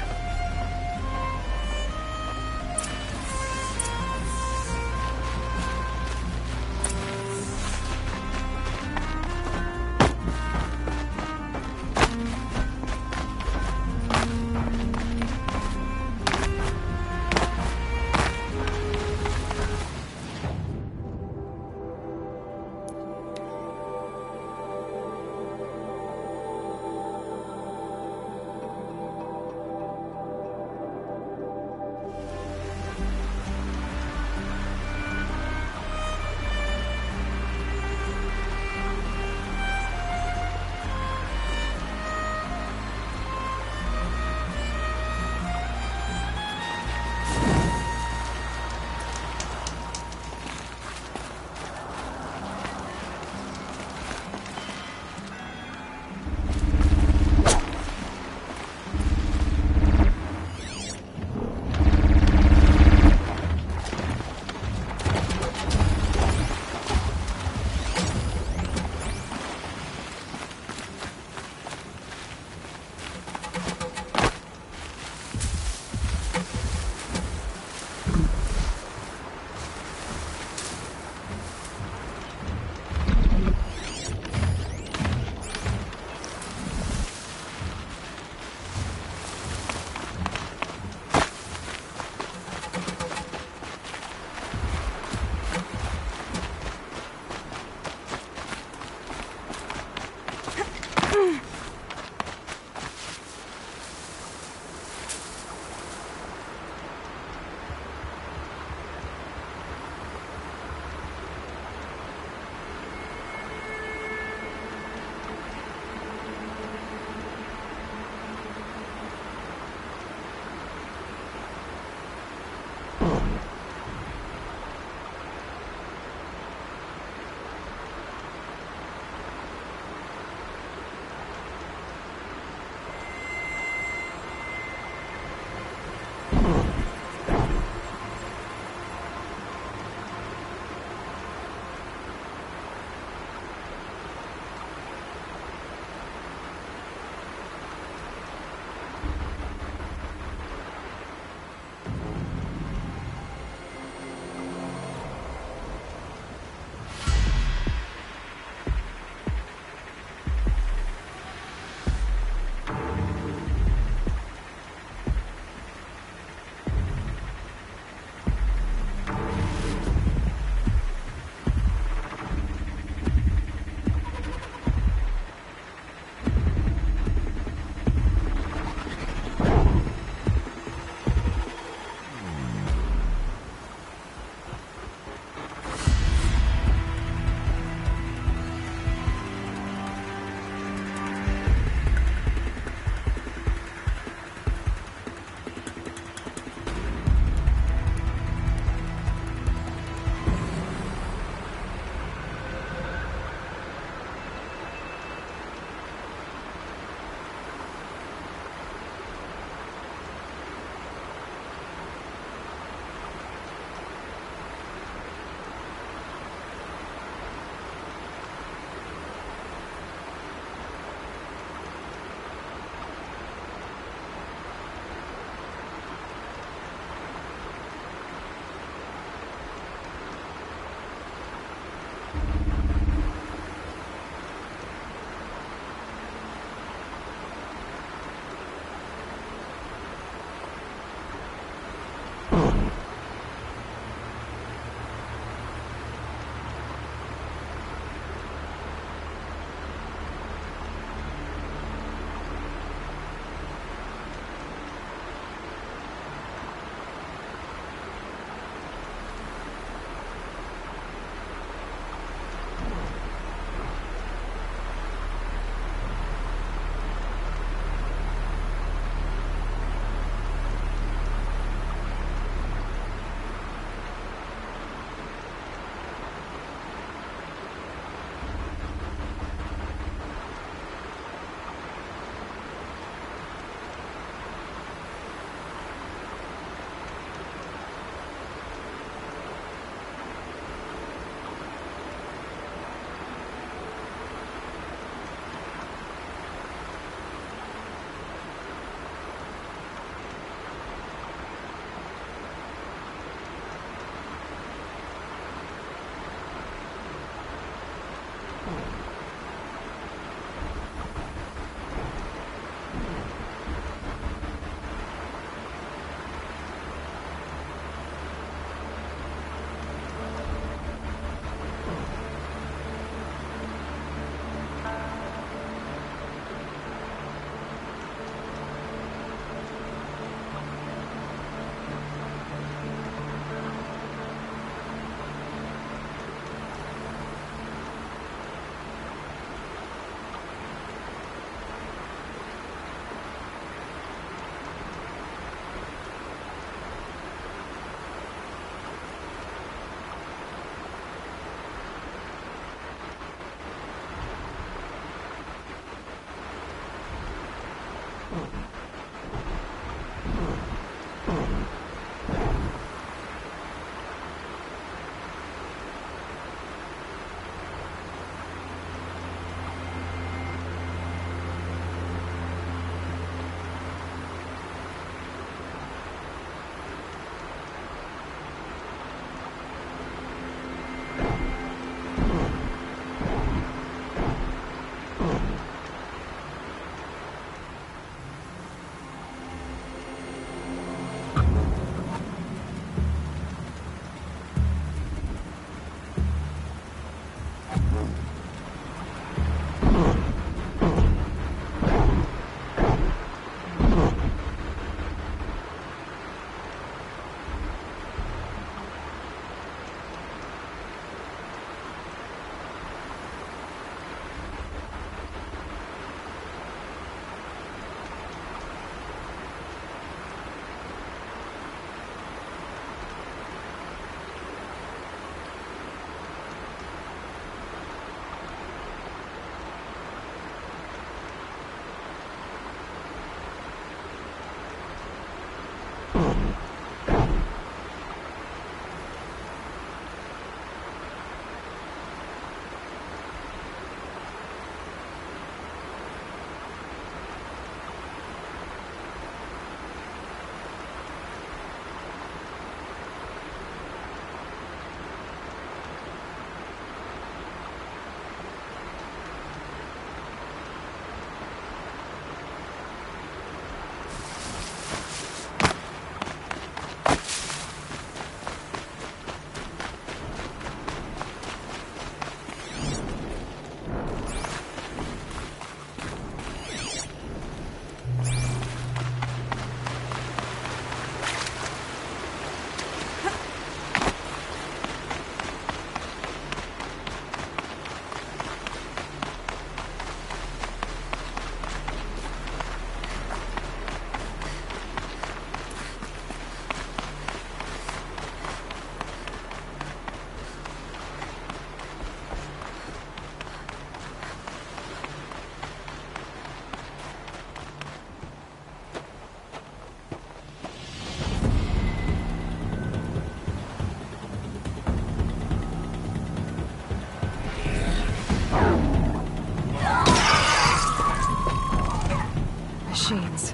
machines.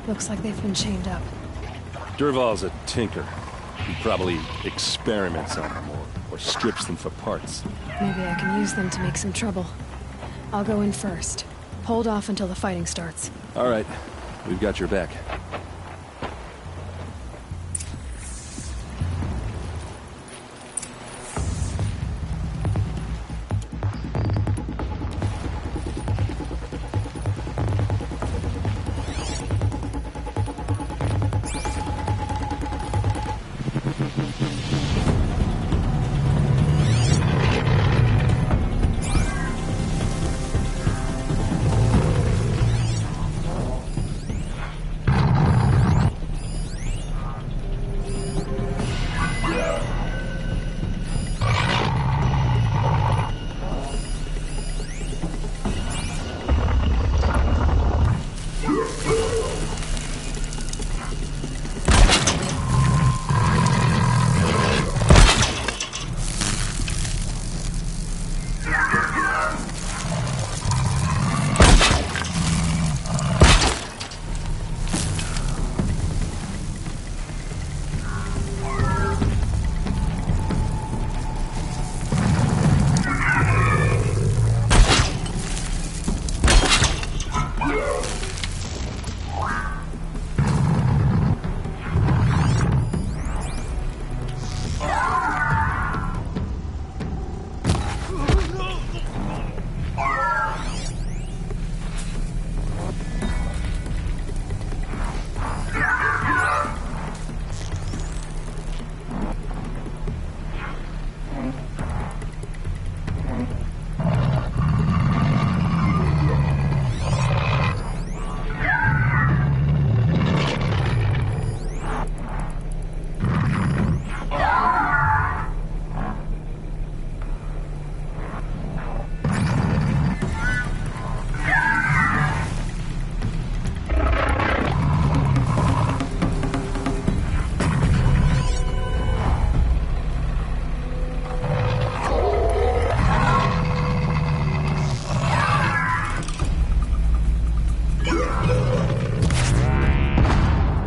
Looks like they've been chained up. Dervahl's a tinker. He probably experiments on them or strips them for parts. Maybe I can use them to make some trouble. I'll go in first. Hold off until the fighting starts. All right. We've got your back.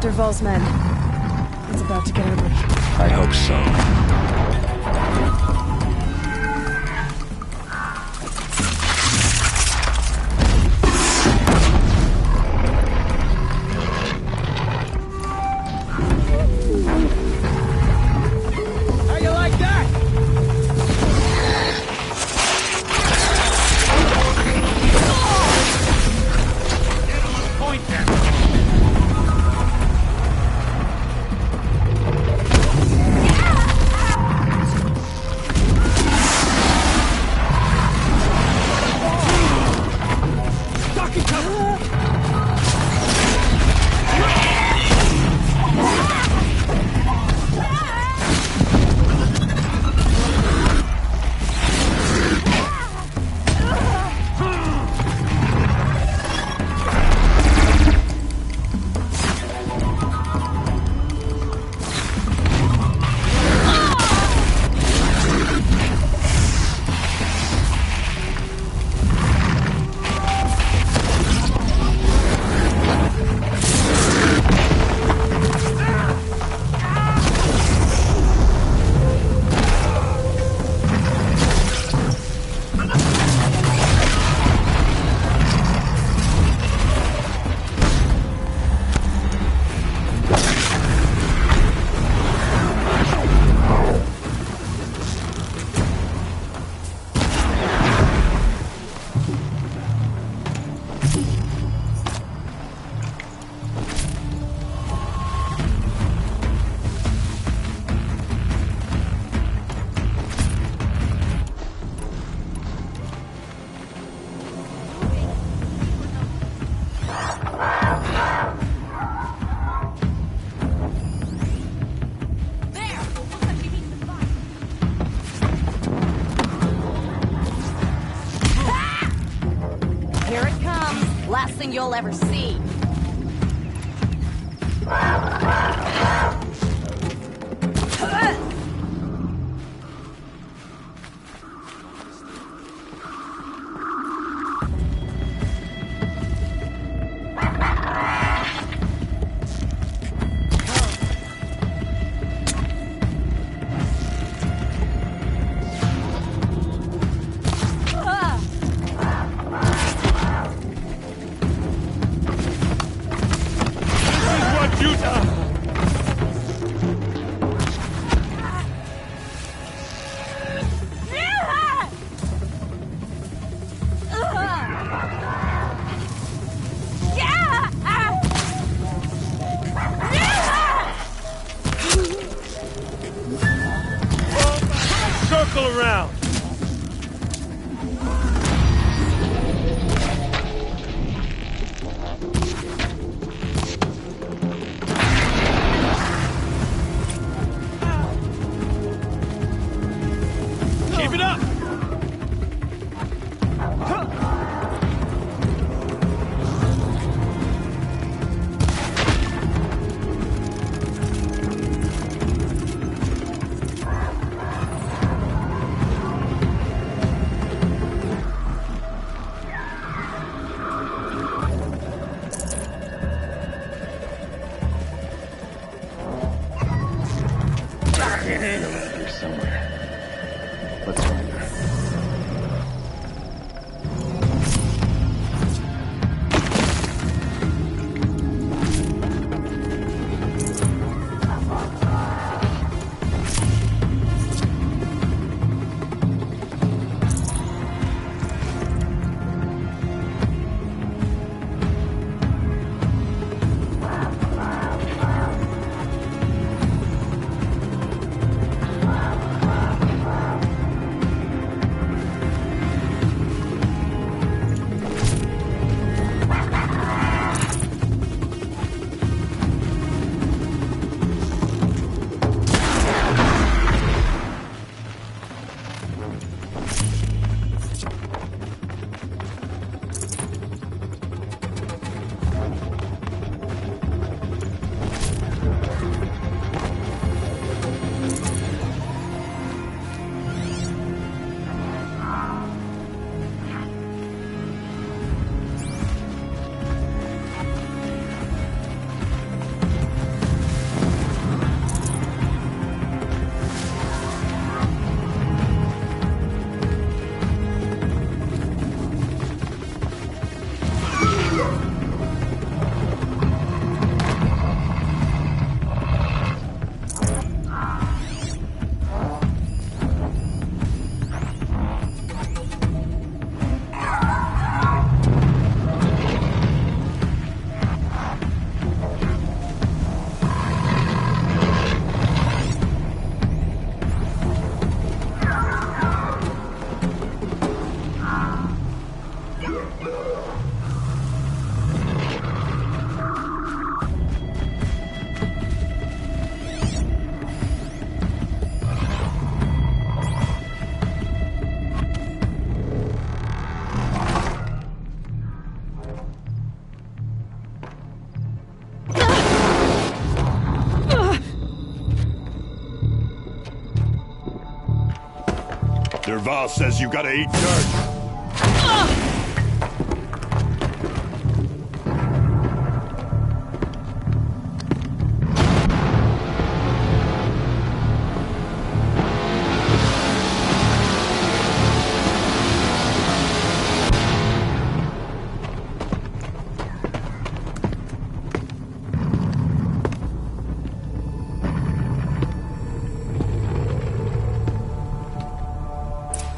Dervahl's men. It's about to get ugly. I hope so. Last thing you'll ever see. Derval says you gotta eat dirt.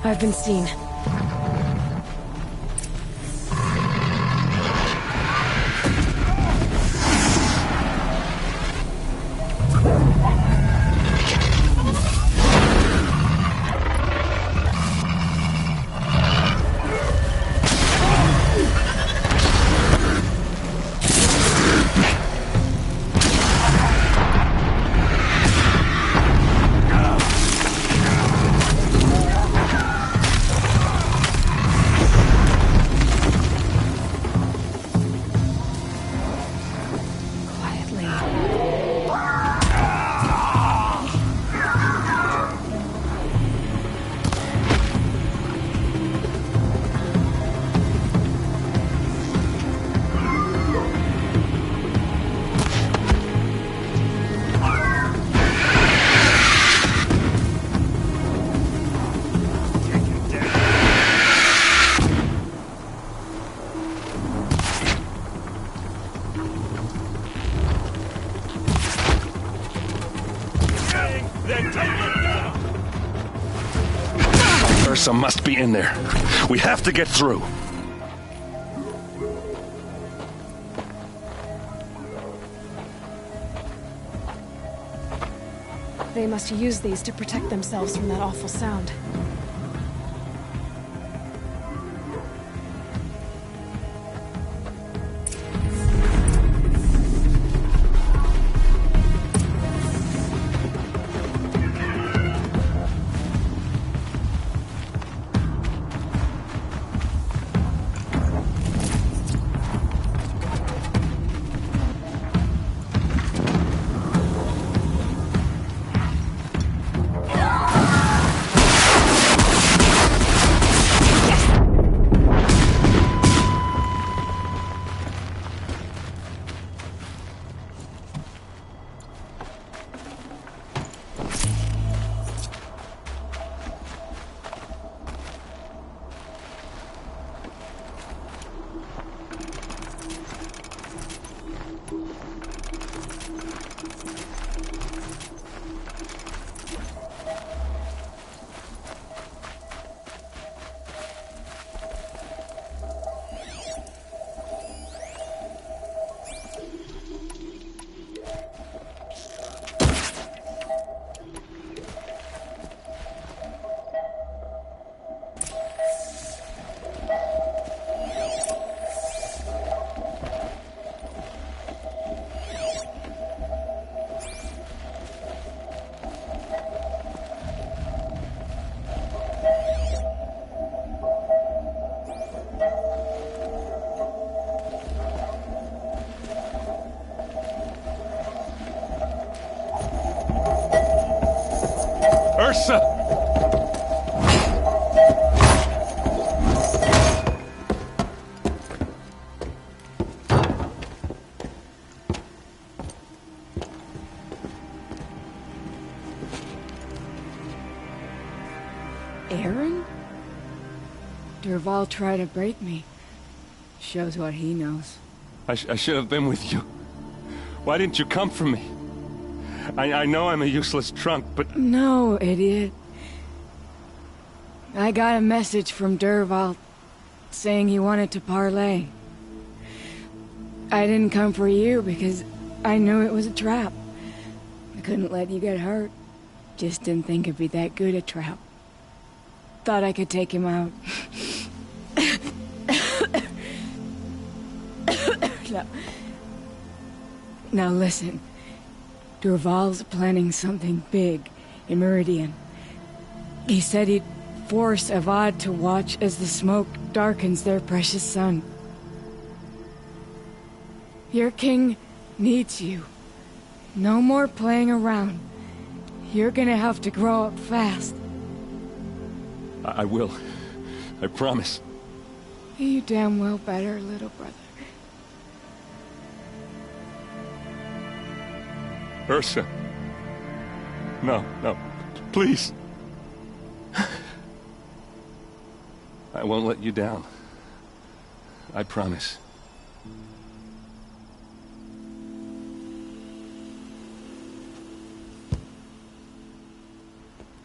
I've been seen. Ursa must be in there. We have to get through. They must use these to protect themselves from that awful sound. Ursa! Aaron? Derval tried to break me. Shows what he knows. I should have been with you. Why didn't you come for me? I know I'm a useless trunk, but... No, idiot. I got a message from Derval saying he wanted to parlay. I didn't come for you because I knew it was a trap. I couldn't let you get hurt. Just didn't think it'd be that good a trap. Thought I could take him out. Now listen. Derval's planning something big in Meridian. He said he'd force Avad to watch as the smoke darkens their precious sun. Your king needs you. No more playing around. You're gonna have to grow up fast. I will. I promise. You damn well better, little brother. Ursa. No, no. Please. I won't let you down. I promise.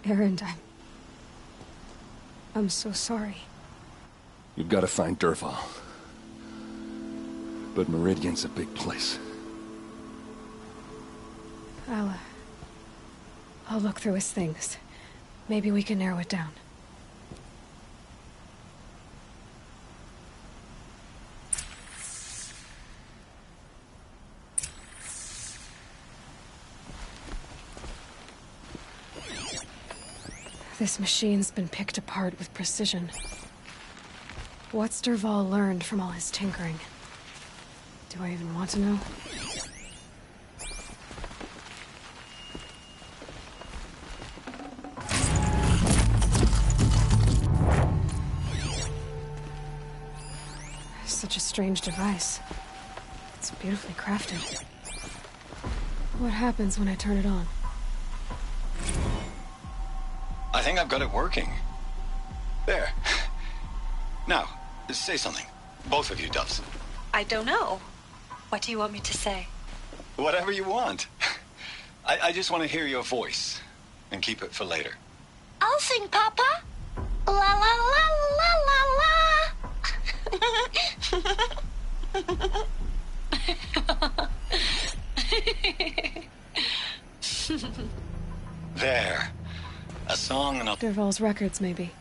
Erend, I'm so sorry. You've got to find Derval. But Meridian's a big place. I'll look through his things. Maybe we can narrow it down. This machine's been picked apart with precision. What's Derval learned from all his tinkering? Do I even want to know? Such a strange device. It's beautifully crafted. What happens when I turn it on? I think I've got it working. There. Now, say something. Both of you, Doves. I don't know. What do you want me to say? Whatever you want. I just want to hear your voice. And keep it for later. I'll sing, Papa. La la la la la la. There. A song and a... Derval's records, maybe.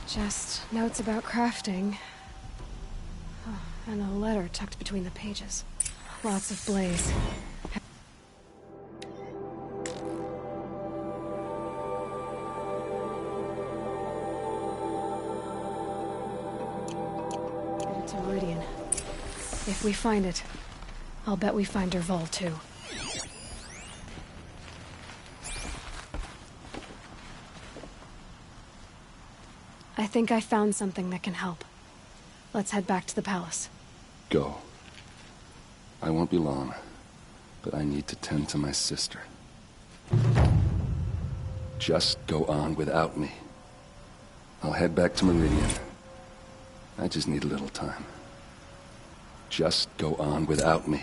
Just notes about crafting. Oh, and a letter tucked between the pages. Lots of blaze. Headed to Meridian. If we find it, I'll bet we find Derval too. I think I found something that can help. Let's head back to the palace. Go. I won't be long, but I need to tend to my sister. Just go on without me. I'll head back to Meridian. I just need a little time. Just go on without me.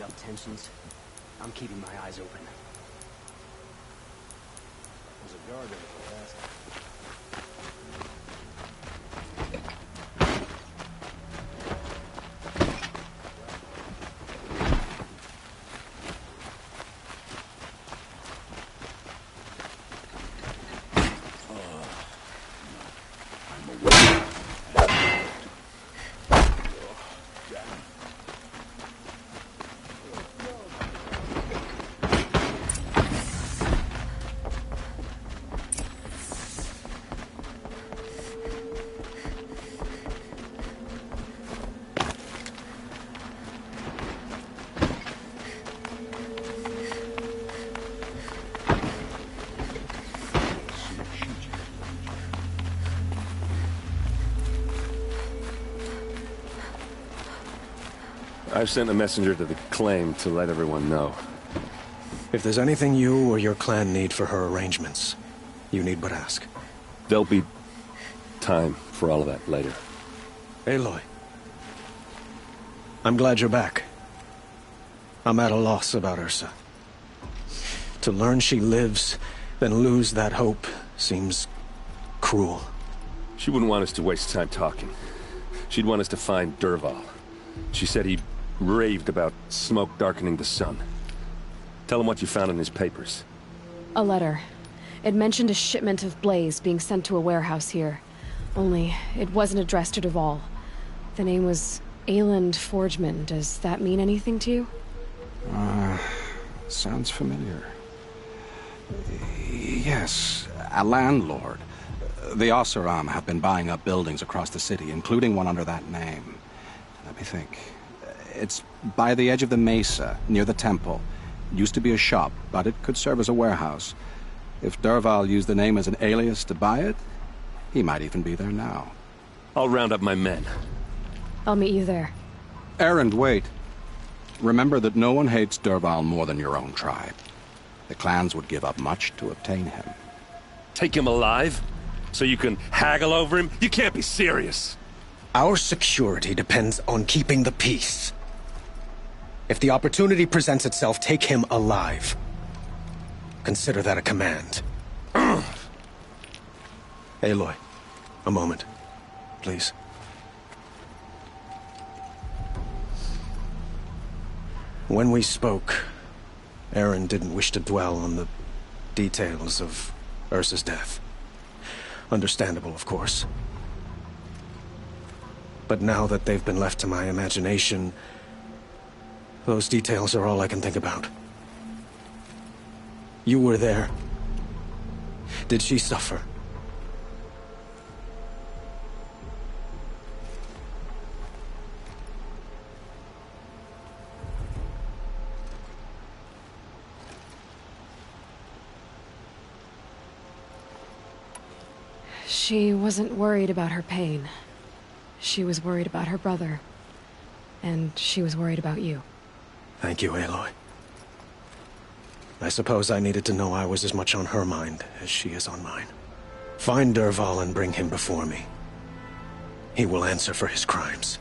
up tensions. I'm keeping my eyes open. There's a guard in the last. I've sent a messenger to the claim to let everyone know. If there's anything you or your clan need for her arrangements, you need but ask. There'll be time for all of that later. Aloy. I'm glad you're back. I'm at a loss about Ursa. To learn she lives, then lose that hope, seems cruel. She wouldn't want us to waste time talking. She'd want us to find Dervahl. She said he raved about smoke darkening the sun. Tell him what you found in his papers. A letter. It mentioned a shipment of blaze being sent to a warehouse here. Only, it wasn't addressed to Dervahl. The name was Ayland Forgeman. Does that mean anything to you? Sounds familiar. Yes, a landlord. The Oseram have been buying up buildings across the city, including one under that name. Let me think. It's by the edge of the mesa, near the temple. Used to be a shop, but it could serve as a warehouse. If Dervahl used the name as an alias to buy it, he might even be there now. I'll round up my men. I'll meet you there. Erend, wait. Remember that no one hates Dervahl more than your own tribe. The clans would give up much to obtain him. Take him alive? So you can haggle over him? You can't be serious. Our security depends on keeping the peace. If the opportunity presents itself, take him alive. Consider that a command. Aloy, a moment, please. When we spoke, Erend didn't wish to dwell on the details of Ursa's death. Understandable, of course. But now that they've been left to my imagination, those details are all I can think about. You were there. Did she suffer? She wasn't worried about her pain. She was worried about her brother. And she was worried about you. Thank you, Aloy. I suppose I needed to know I was as much on her mind as she is on mine. Find Dervahl and bring him before me. He will answer for his crimes.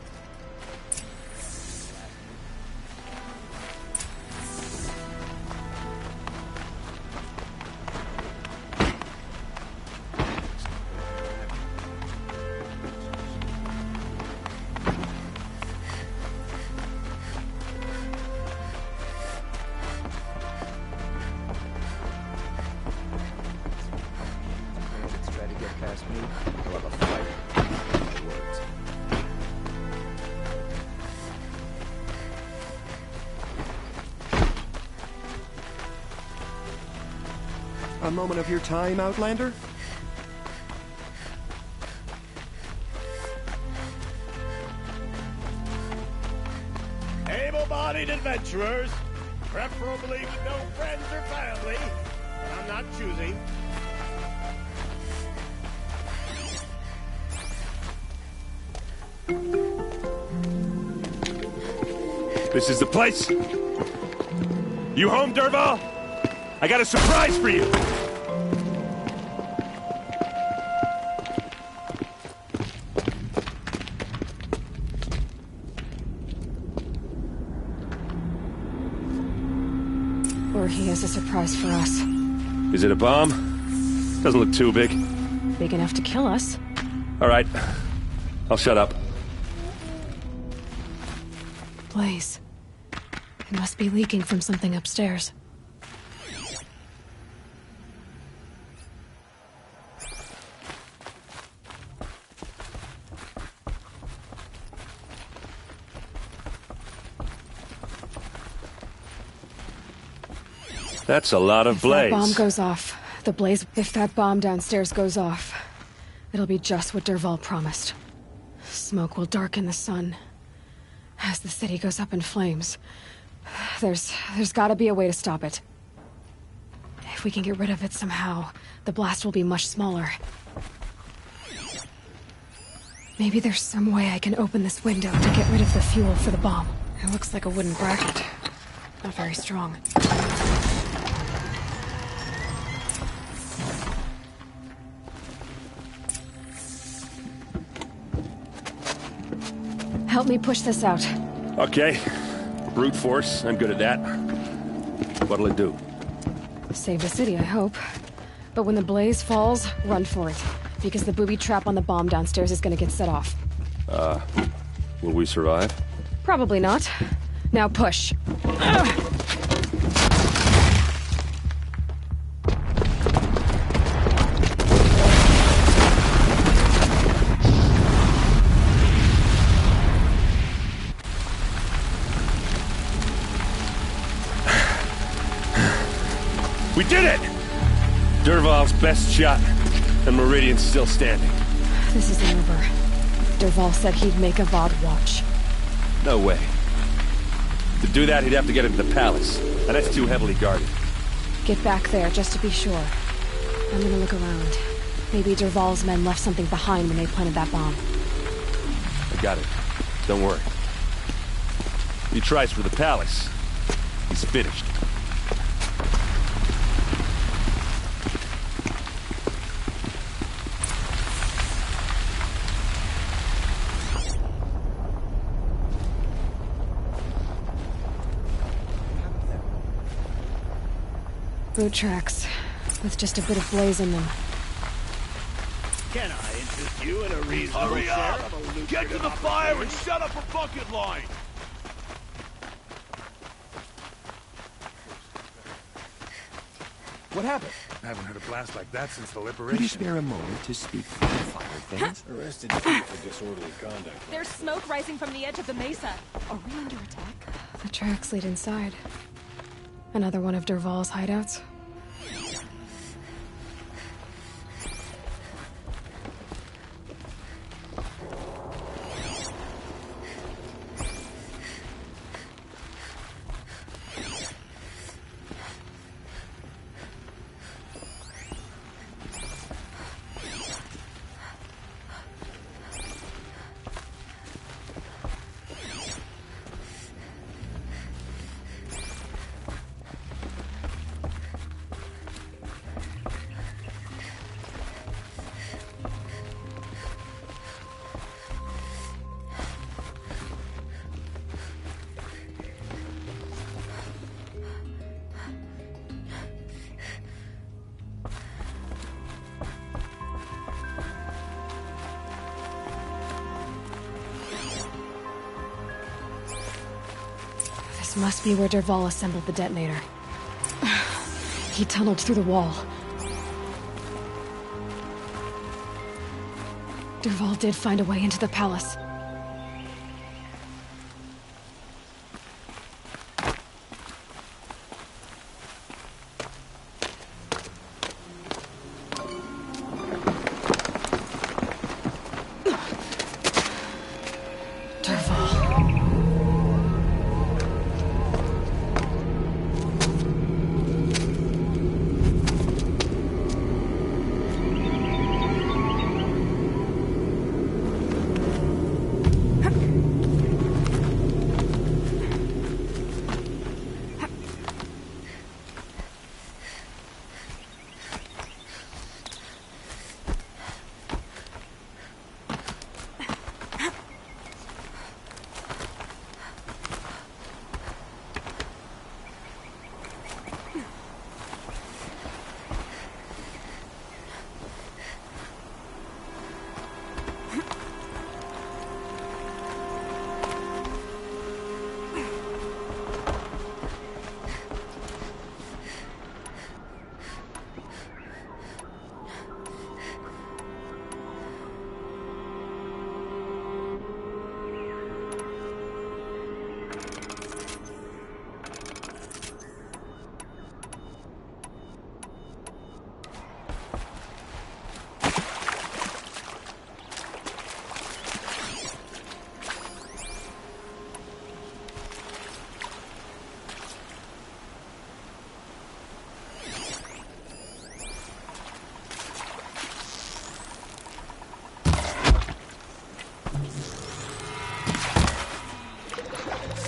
A moment of your time, Outlander? Able-bodied adventurers, preferably with no friends or family, but I'm not choosing. This is the place. You home, Dervahl? I got a surprise for you. sure he has a surprise for us. Is it a bomb? Doesn't look too big. Big enough to kill us. All right. I'll shut up. Blaze. It must be leaking from something upstairs. That's a lot of blaze. If that bomb goes off, if that bomb downstairs goes off, it'll be just what Dervahl promised. Smoke will darken the sun. As the city goes up in flames, there's gotta be a way to stop it. If we can get rid of it somehow, the blast will be much smaller. Maybe there's some way I can open this window to get rid of the fuel for the bomb. It looks like a wooden bracket. Not very strong. Help me push this out. Okay. Brute force, I'm good at that. What'll it do? Save the city, I hope. But when the blaze falls, run for it. Because the booby trap on the bomb downstairs is gonna get set off. Will we survive? Probably not. Now push. We did it! Dervahl's best shot, and Meridian's still standing. This isn't over. Dervahl said he'd make a VOD watch. No way. To do that, he'd have to get into the palace, and that's too heavily guarded. Get back there, just to be sure. I'm gonna look around. Maybe Dervahl's men left something behind when they planted that bomb. I got it. Don't worry. If he tries for the palace, he's finished. Boot tracks, with just a bit of blaze in them. Can I interest you in a reasonable Hurry up! share of a Get to the fire and set up a bucket line! What happened? I haven't heard a blast like that since the Could you liberation. spare a moment to speak to the fire things? Arrested Chief for disorderly conduct. There's smoke rising from the edge of the mesa. Are we under attack? The tracks lead inside. Another one of Dervahl's hideouts. This must be where Dervahl assembled the detonator. He tunneled through the wall. Dervahl did find a way into the palace.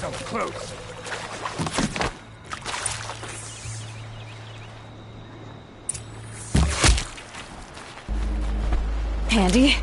Come close. Handy.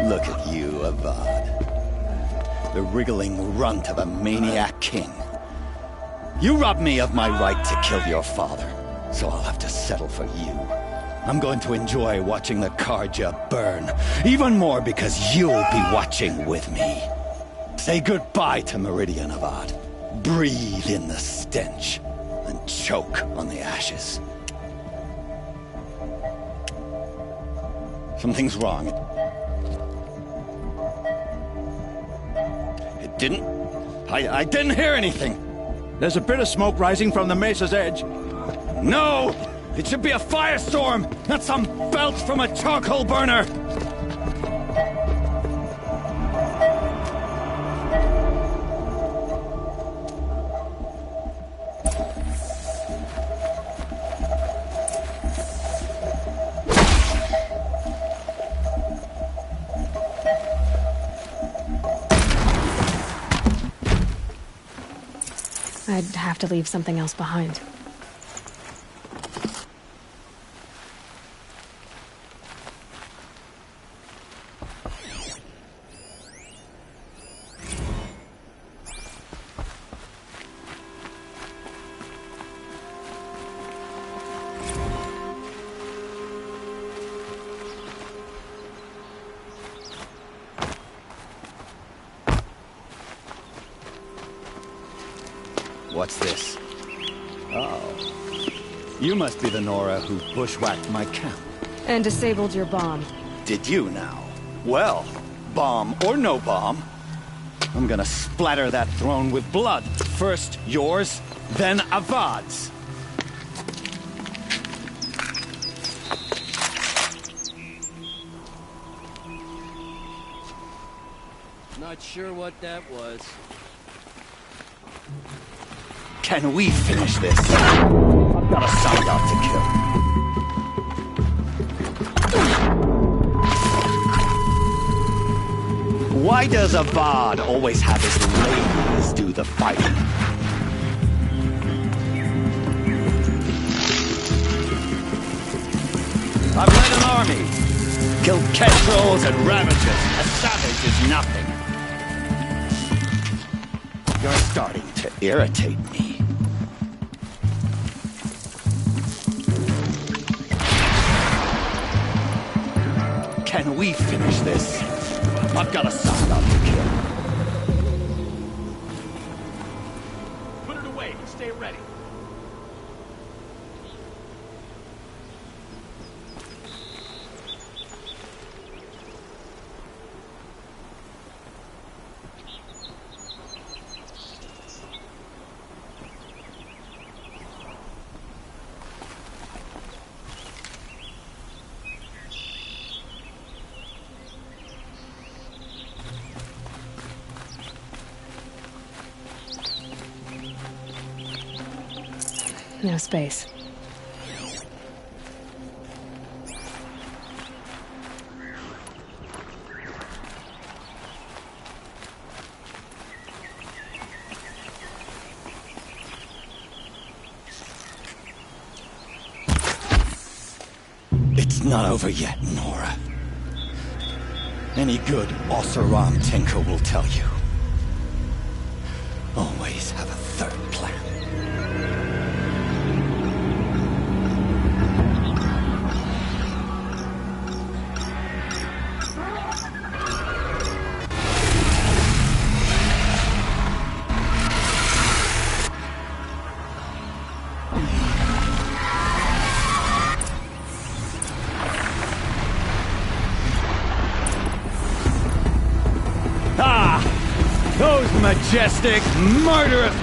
Look at you, Avad. The wriggling runt of a maniac king. You robbed me of my right to kill your father, so I'll have to settle for you. I'm going to enjoy watching the Karja burn, even more because you'll be watching with me. Say goodbye to Meridian, Avad. Breathe in the stench, and choke on the ashes. Something's wrong. It didn't... I didn't hear anything. There's a bit of smoke rising from the mesa's edge. No! It should be a firestorm, not some belch from a charcoal burner! I'd have to leave something else behind. What's this? Oh. You must be the Nora who bushwhacked my camp. And disabled your bomb. Did you now? Well, bomb or no bomb, I'm gonna splatter that throne with blood. First yours, then Avad's. Not sure what that was. Can we finish this? I've got a son out to kill. Why does Avad always have his ladies do the fighting? I've led an army. Killed kestrels and ravagers. A savage is nothing. You're starting to irritate me. Can we finish this? I've got a son out to kill. Put it away and stay ready. No space. It's not over yet, Nora. Any good Oseram tinker will tell you. Always have a third plan. Those majestic, murderous...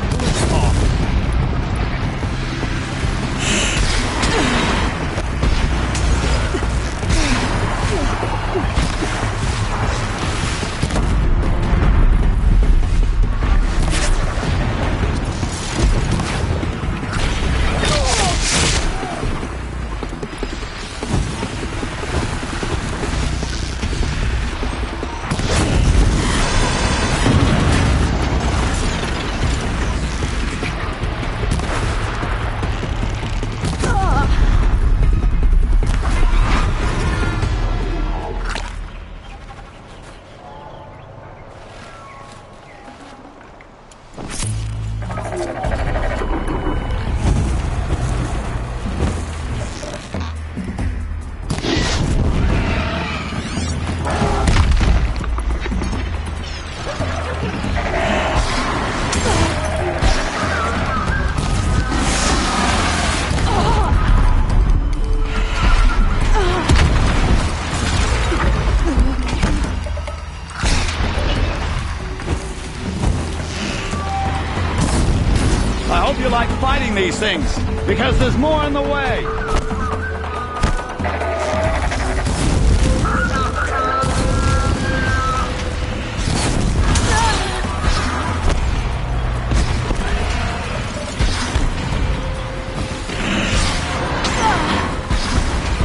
I hope you like fighting these things, because there's more on the way.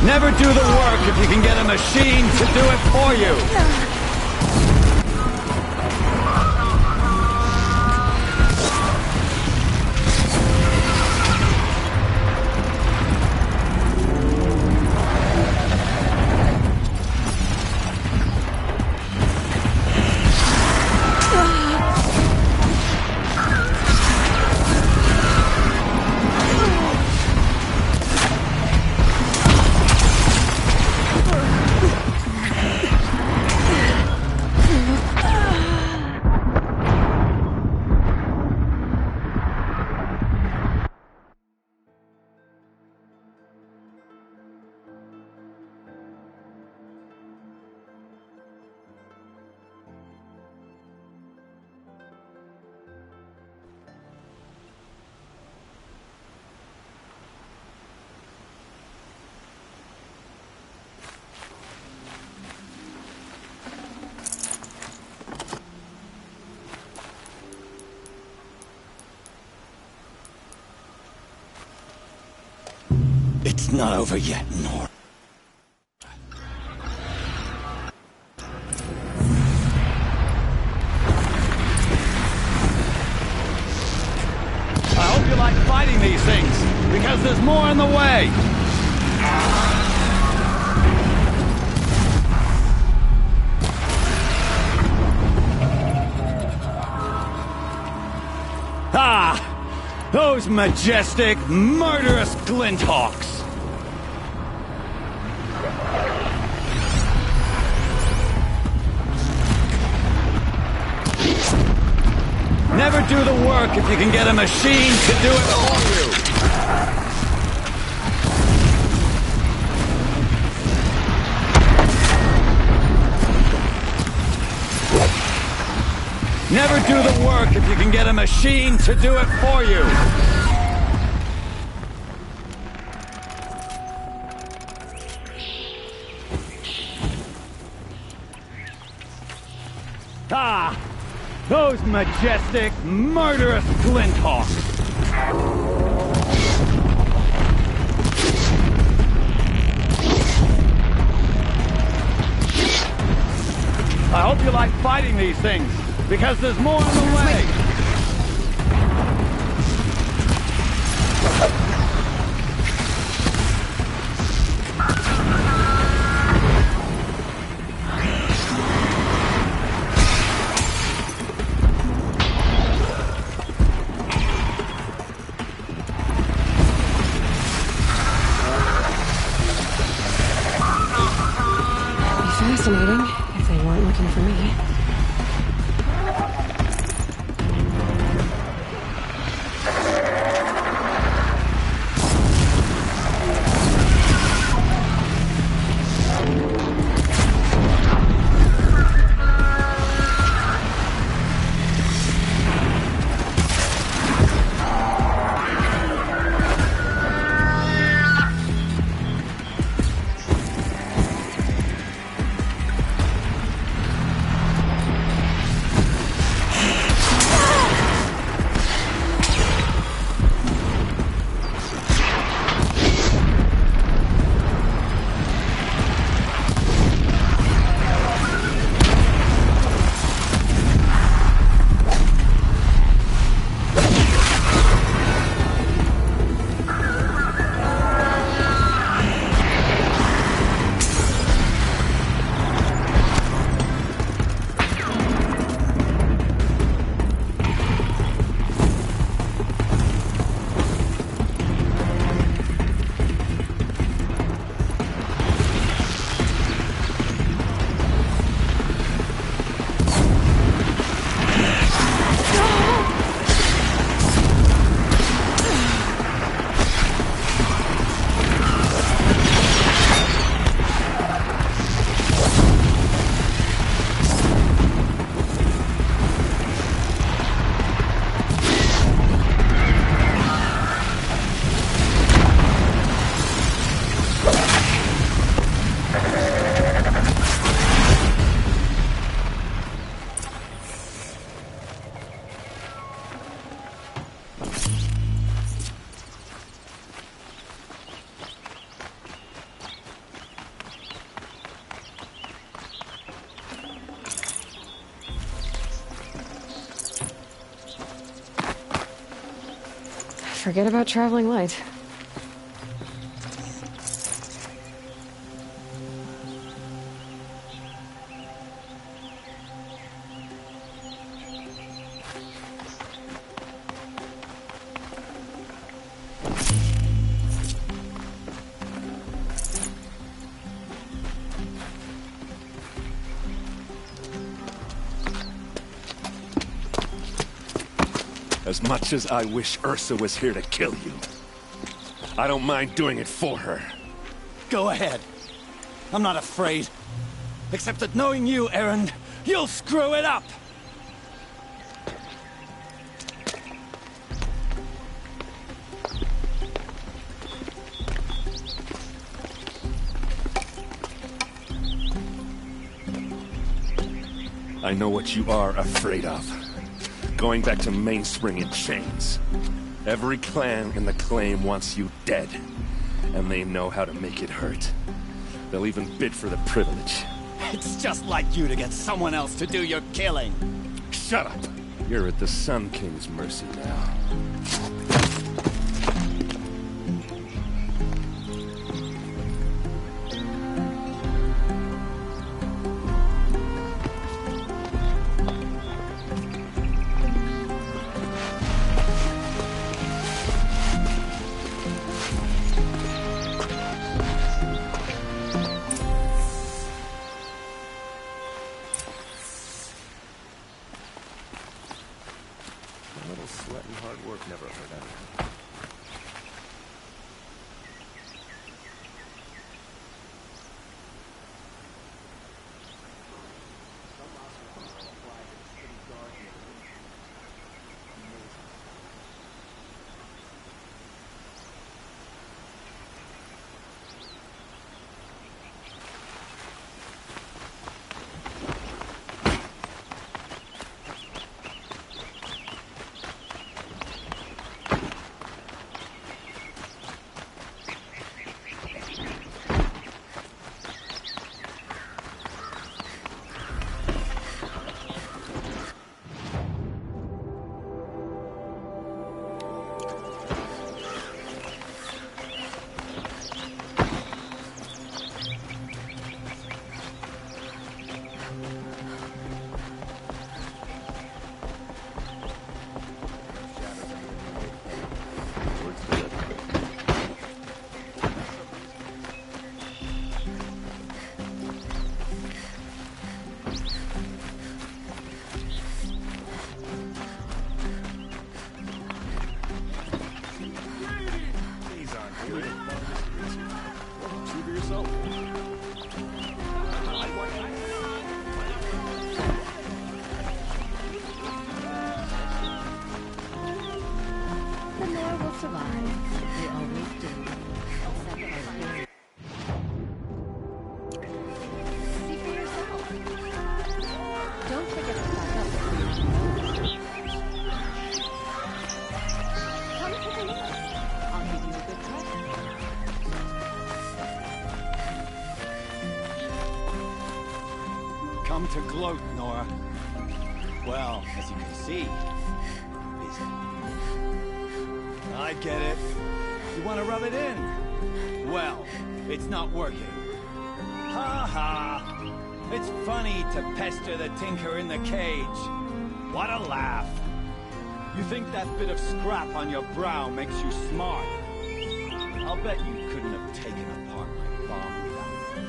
Never do the work if you can get a machine to do it for you. It's not over yet, Nora. I hope you like fighting these things, because there's more on the way. Ah! Those majestic, murderous Glinthawks! do the work if you can get a machine to do it for you. Never do the work if you can get a machine to do it for you. Ah! Those majestic, murderous Glinthawks! I hope you like fighting these things, because there's more on the way! Fascinating, if they weren't looking for me. Forget about traveling light. As much as I wish Ursa was here to kill you, I don't mind doing it for her. Go ahead. I'm not afraid. Except that knowing you, Aaron, you'll screw it up! I know what you are afraid of. Going back to Mainspring in chains. Every clan in the claim wants you dead. And they know how to make it hurt. They'll even bid for the privilege. It's just like you to get someone else to do your killing. Shut up! You're at the Sun King's mercy now. Hard work never hurt anyone. Come to gloat, Nora. Well, as you can see, busy. I get it. You want to rub it in? Well, it's not working. Ha ha! It's funny to pester the tinker in the cage. What a laugh. You think that bit of scrap on your brow makes you smart? I'll bet you couldn't have taken apart my bomb without me.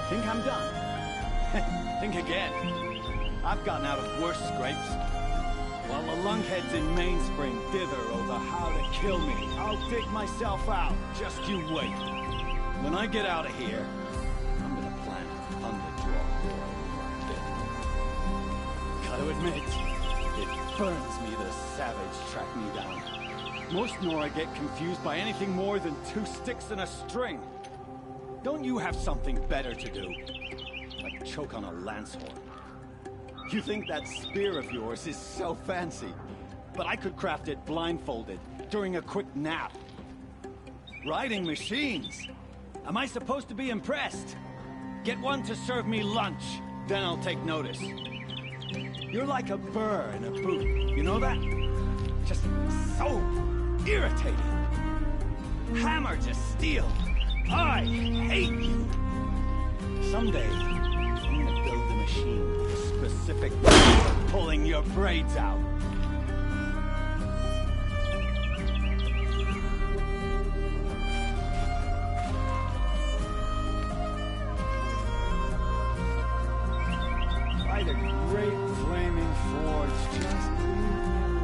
Think I'm done? Think again. I've gotten out of worse scrapes. While the lunkheads in Mainspring dither over how to kill me, I'll dig myself out. Just you wait. When I get out of here, I'm gonna plant an underdraw for a bit. Gotta admit, it burns me the savage track me down. Most Nora get confused by anything more than 2 sticks and a string. Don't you have something better to do? Like choke on a lance horn. You think that spear of yours is so fancy, but I could craft it blindfolded during a quick nap. Riding machines? Am I supposed to be impressed? Get one to serve me lunch, then I'll take notice. You're like a burr in a boot, you know that? Just so irritating. Hammer to steel. I hate you. Someday, I'm gonna build the machine with a specific for pulling your braids out. By the great flaming forge, just leave me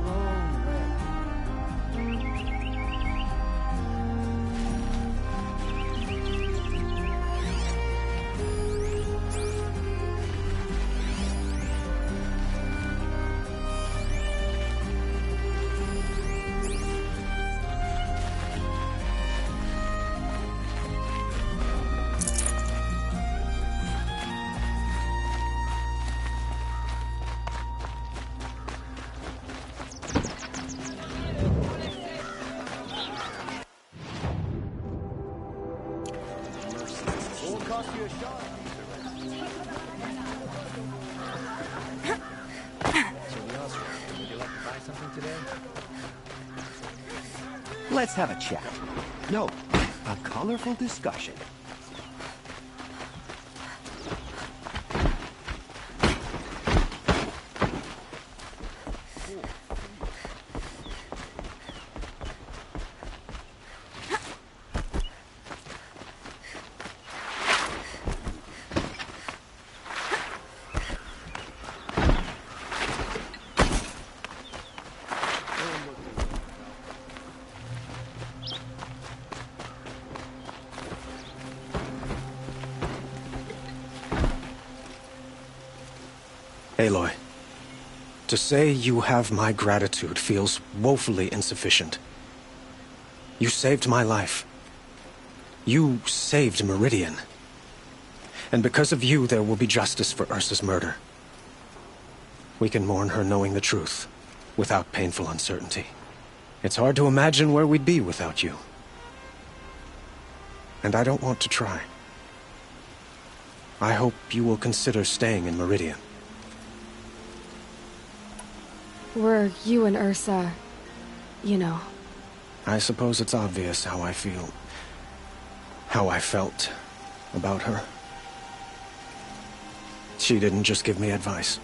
alone, Red. Won't cost you a shot. So the Oscar, would you like to buy something today? Let's have a chat. No, a colorful discussion. Aloy, to say you have my gratitude feels woefully insufficient. You saved my life. You saved Meridian. And because of you, there will be justice for Ursa's murder. We can mourn her knowing the truth, without painful uncertainty. It's hard to imagine where we'd be without you. And I don't want to try. I hope you will consider staying in Meridian. Were you and Ursa, you know? I suppose it's obvious how I feel. How I felt about her. She didn't just give me advice.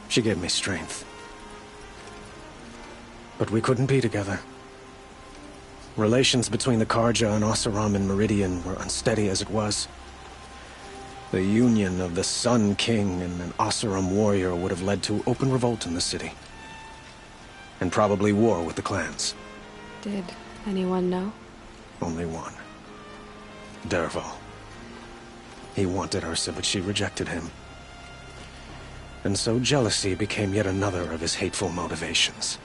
She gave me strength. But we couldn't be together. Relations between the Karja and Oseram in Meridian were unsteady as it was. The union of the Sun King and an Oseram warrior would have led to open revolt in the city. And probably war with the clans. Did anyone know? Only one. Dervahl. He wanted Ursa, but she rejected him. And so jealousy became yet another of his hateful motivations.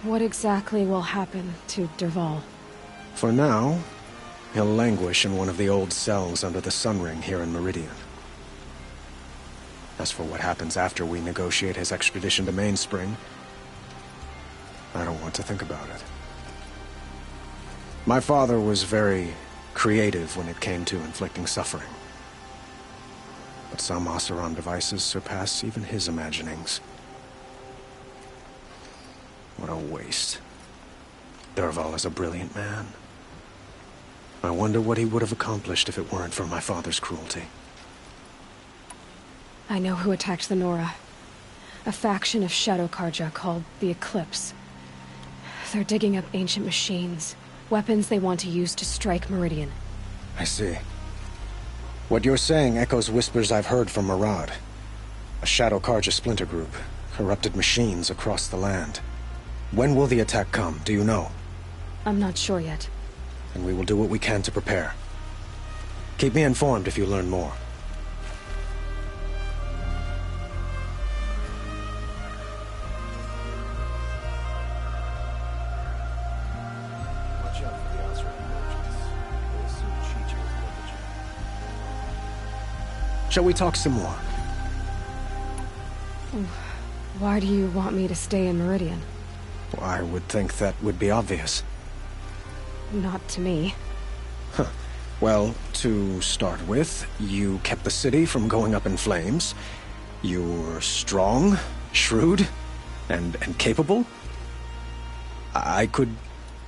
What exactly will happen to Dervahl? For now, he'll languish in one of the old cells under the Sun Ring here in Meridian. As for what happens after we negotiate his extradition to Mainspring, I don't want to think about it. My father was very creative when it came to inflicting suffering. But some Oseram devices surpass even his imaginings. What a waste. Dervahl is a brilliant man. I wonder what he would have accomplished if it weren't for my father's cruelty. I know who attacked the Nora. A faction of Shadow Karja called the Eclipse. They're digging up ancient machines. Weapons they want to use to strike Meridian. I see. What you're saying echoes whispers I've heard from Murad. A Shadow Karja splinter group. Corrupted machines across the land. When will the attack come, do you know? I'm not sure yet. And we will do what we can to prepare. Keep me informed if you learn more. Watch out for the Oseram merchants. They'll soon cheat you with religion. Shall we talk some more? Why do you want me to stay in Meridian? Well, I would think that would be obvious. Not to me. Huh. Well, to start with, you kept the city from going up in flames. You're strong, shrewd, and capable. I could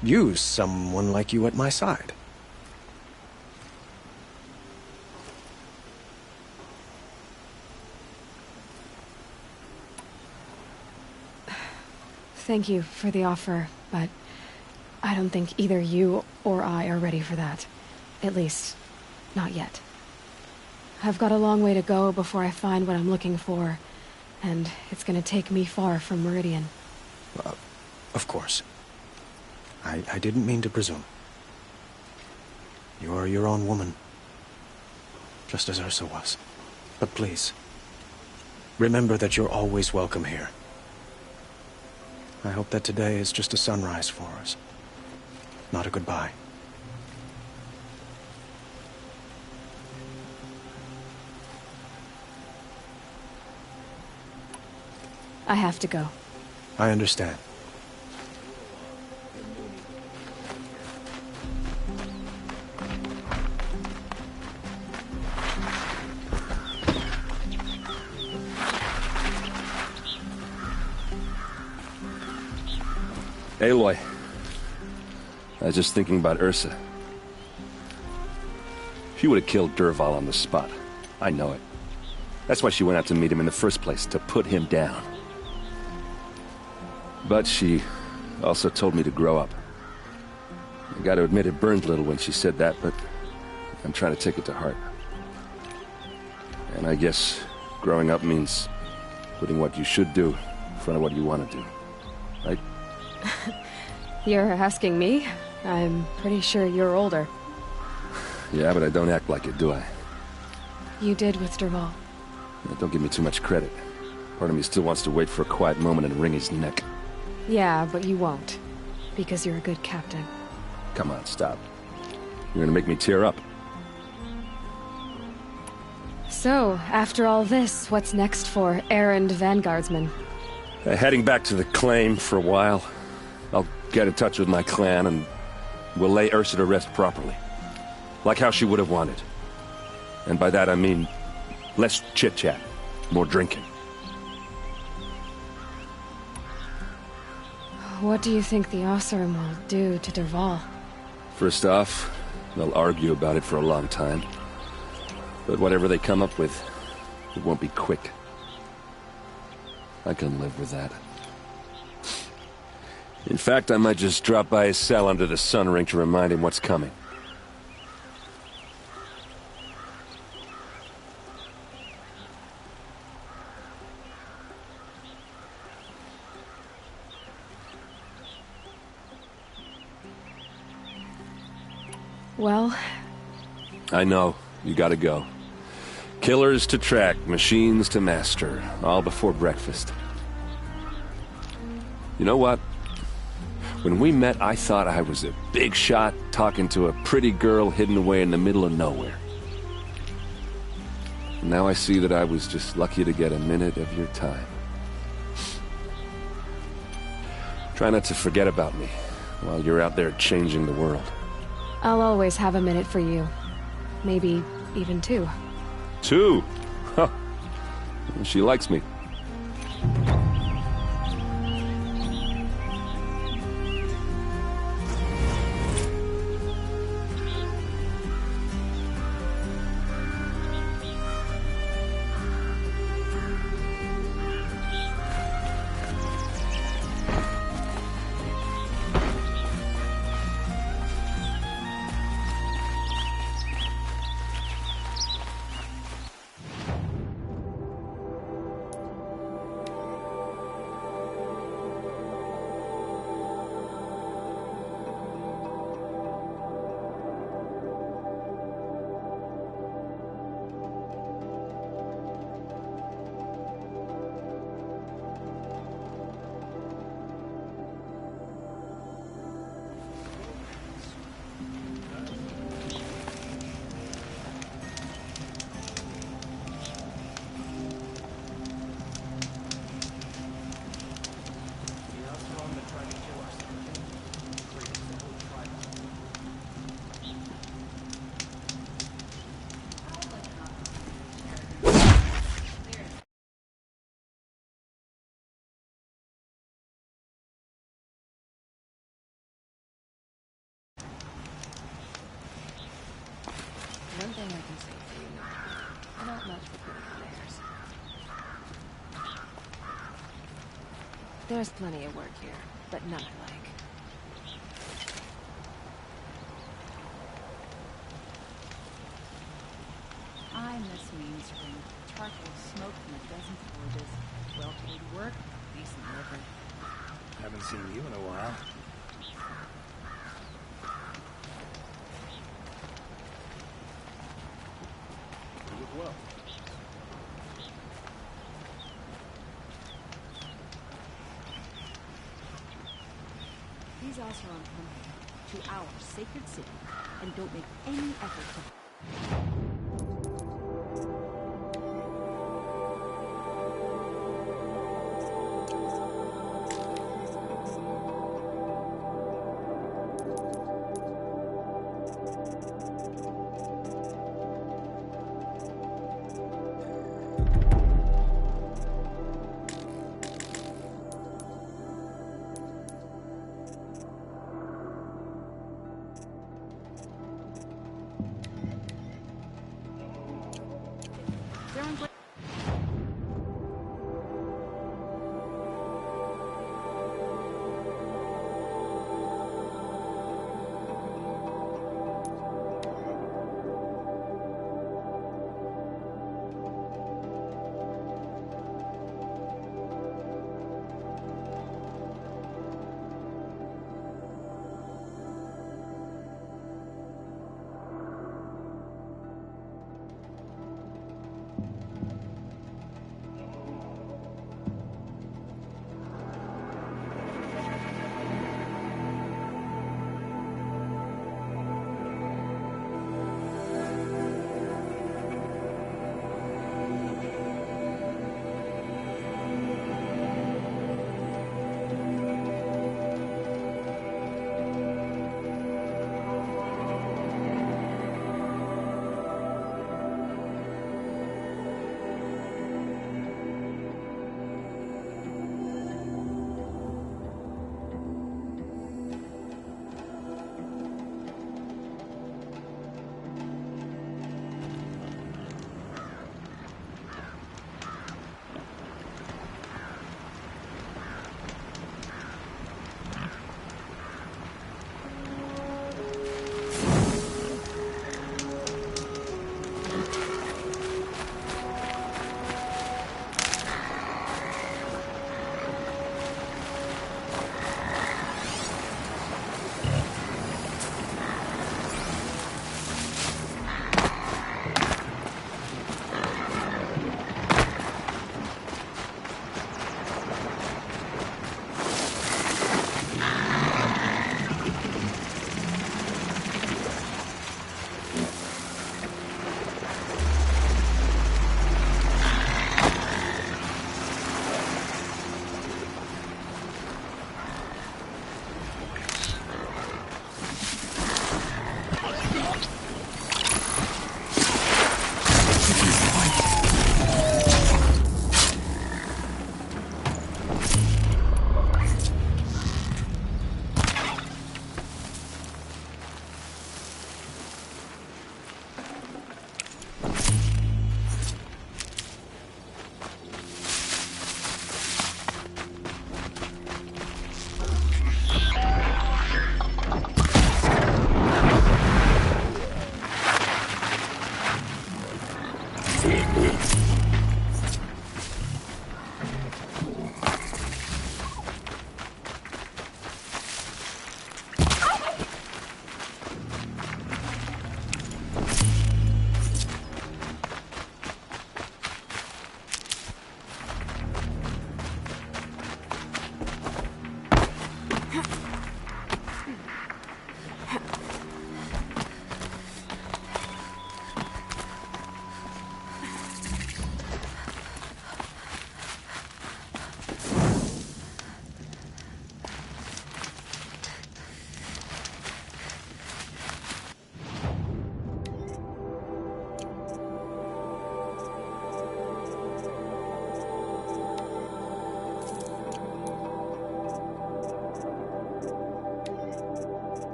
use someone like you at my side. Thank you for the offer, but I don't think either you or I are ready for that. At least, not yet. I've got a long way to go before I find what I'm looking for, and it's gonna take me far from Meridian. Of course. I didn't mean to presume. You're your own woman. Just as Ursa was. But please, remember that you're always welcome here. I hope that today is just a sunrise for us, not a goodbye. I have to go. I understand. Aloy, I was just thinking about Ursa. She would have killed Dervahl on the spot. I know it. That's why she went out to meet him in the first place, to put him down. But she also told me to grow up. I gotta admit it burned a little when she said that, but I'm trying to take it to heart. And I guess growing up means putting what you should do in front of what you want to do. Right? You're asking me? I'm pretty sure you're older. Yeah, but I don't act like it, do I? you did with Derval. Don't give me too much credit. Part of me still wants to wait for a quiet moment and wring his neck. Yeah, but you won't. Because you're a good captain. Come on, stop. You're gonna make me tear up. So, after all this, what's next for errand vanguardsman? Heading back to the claim for a while. I'll get in touch with my clan and we'll lay Ursa to rest properly. Like how she would have wanted. And by that I mean less chit-chat, more drinking. What do you think the Oseram will do to Derval? First off, they'll argue about it for a long time. But whatever they come up with, it won't be quick. I can live with that. In fact, I might just drop by his cell under the sun ring to remind him what's coming. Well? I know. You gotta go. Killers to track, machines to master, all before breakfast. You know what? When we met, I thought I was a big shot talking to a pretty girl hidden away in the middle of nowhere. And now I see that I was just lucky to get a minute of your time. Try not to forget about me while you're out there changing the world. I'll always have a minute for you. Maybe even two. Two? Huh. She likes me. One thing I can say for you, not much for pretty affairs. There's plenty of work here, but none I like. I miss Mean Spring. Charcoal smoke from a dozen forges. Well-paid work, decent living. Haven't seen you in a while. Well. These Oseram come to our sacred city and don't make any effort to...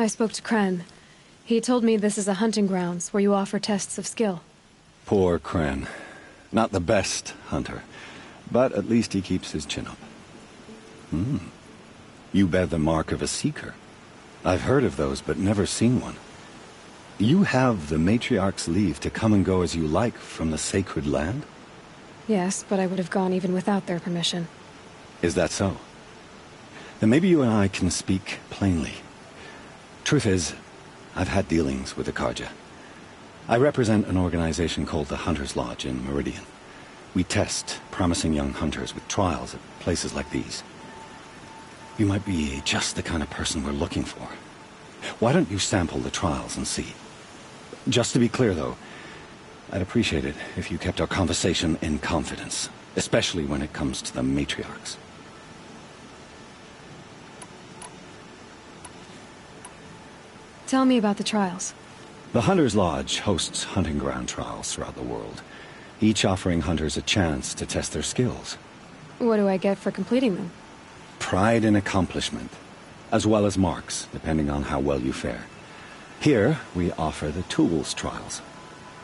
I spoke to Kren. He told me this is a hunting grounds where you offer tests of skill. Poor Kren. Not the best hunter, but at least he keeps his chin up. You bear the mark of a seeker. I've heard of those, but never seen one. You have the Matriarch's leave to come and go as you like from the sacred land? Yes, but I would have gone even without their permission. Is that so? Then maybe you and I can speak plainly. Truth is, I've had dealings with the Karja. I represent an organization called the Hunter's Lodge in Meridian. We test promising young hunters with trials at places like these. You might be just the kind of person we're looking for. Why don't you sample the trials and see? Just to be clear, though, I'd appreciate it if you kept our conversation in confidence, especially when it comes to the matriarchs. Tell me about the trials. The Hunter's Lodge hosts hunting ground trials throughout the world, each offering hunters a chance to test their skills. What do I get for completing them? Pride in accomplishment, as well as marks, depending on how well you fare. Here, we offer the tools trials.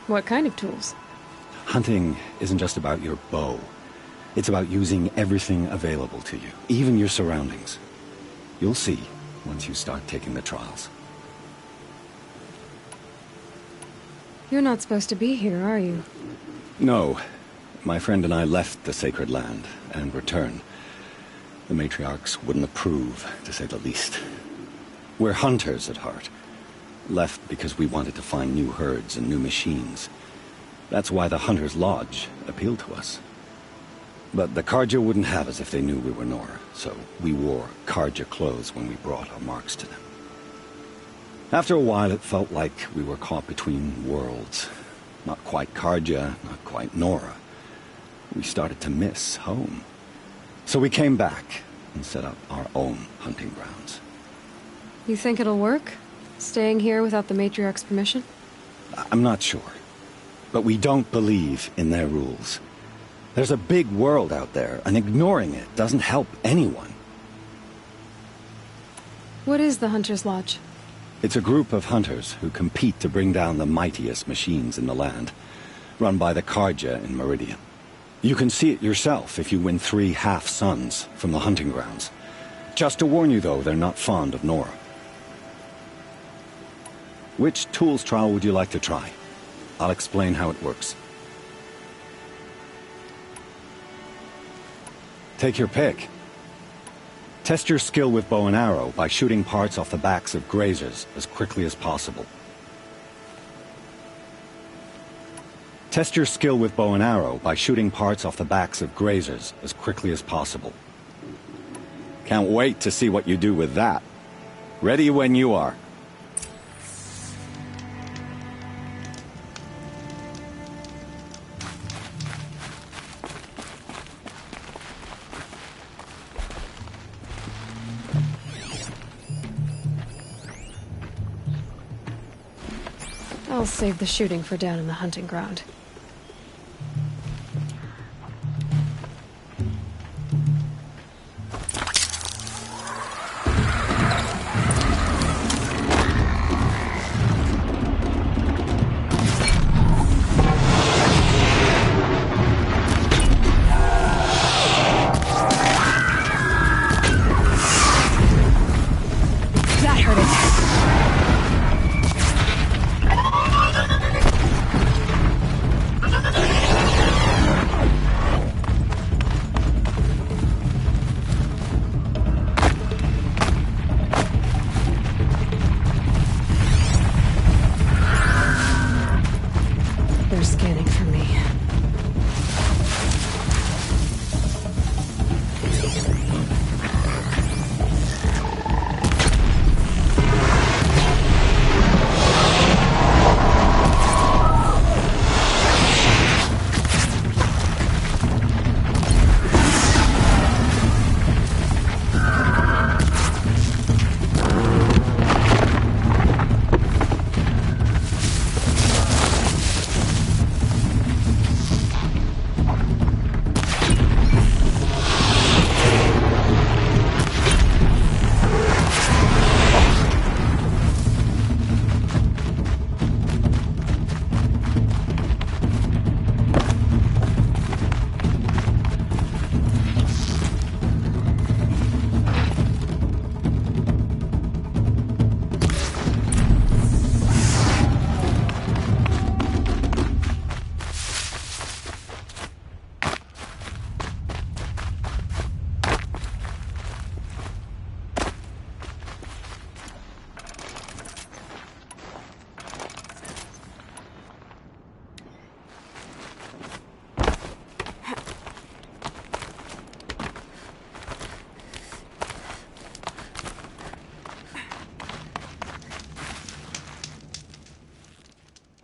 What kind of tools? Hunting isn't just about your bow. It's about using everything available to you, even your surroundings. You'll see once you start taking the trials. You're not supposed to be here, are you? No. My friend and I left the sacred land and returned. The matriarchs wouldn't approve, to say the least. We're hunters at heart. Left because we wanted to find new herds and new machines. That's why the Hunter's Lodge appealed to us. But the Karja wouldn't have us if they knew we were Nora, so we wore Karja clothes when we brought our marks to them. After a while, it felt like we were caught between worlds. Not quite Karja, not quite Nora. We started to miss home. So we came back and set up our own hunting grounds. You think it'll work? Staying here without the Matriarch's permission? I'm not sure. But we don't believe in their rules. There's a big world out there, and ignoring it doesn't help anyone. What is the Hunter's Lodge? It's a group of hunters who compete to bring down the mightiest machines in the land, run by the Karja in Meridian. You can see it yourself if you win 3 half-suns from the hunting grounds. Just to warn you, though, they're not fond of Nora. Which tools trial would you like to try? I'll explain how it works. Take your pick. Test your skill with bow and arrow by shooting parts off the backs of grazers as quickly as possible. Test your skill with bow and arrow by shooting parts off the backs of grazers as quickly as possible. Can't wait to see what you do with that. Ready when you are. I'll save the shooting for down in the hunting ground. That hurt it.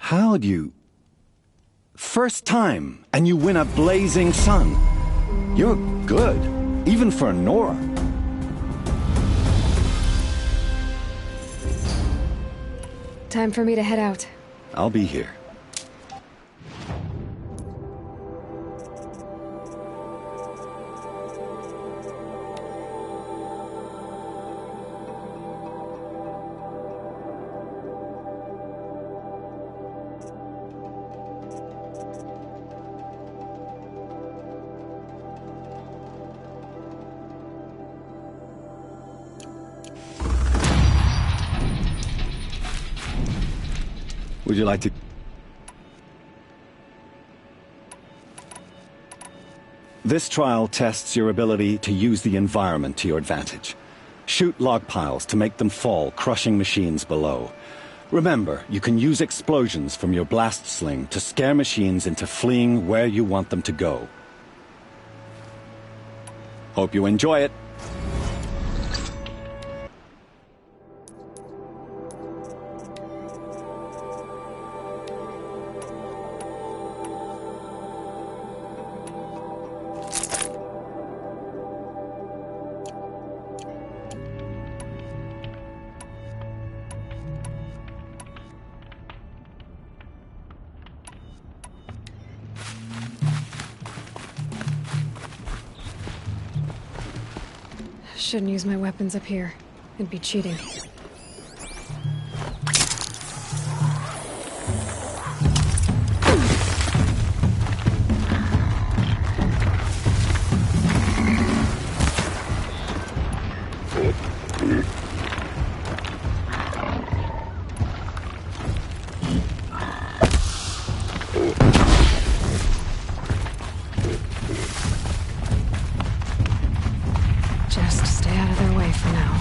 How'd you... First time, and you win a blazing sun. You're good, even for Nora. Time for me to head out. I'll be here. Would you like to... This trial tests your ability to use the environment to your advantage. Shoot log piles to make them fall, crushing machines below. Remember, you can use explosions from your blast sling to scare machines into fleeing where you want them to go. Hope you enjoy it. Shouldn't use my weapons up here. It'd be cheating. Just stay out of their way for now.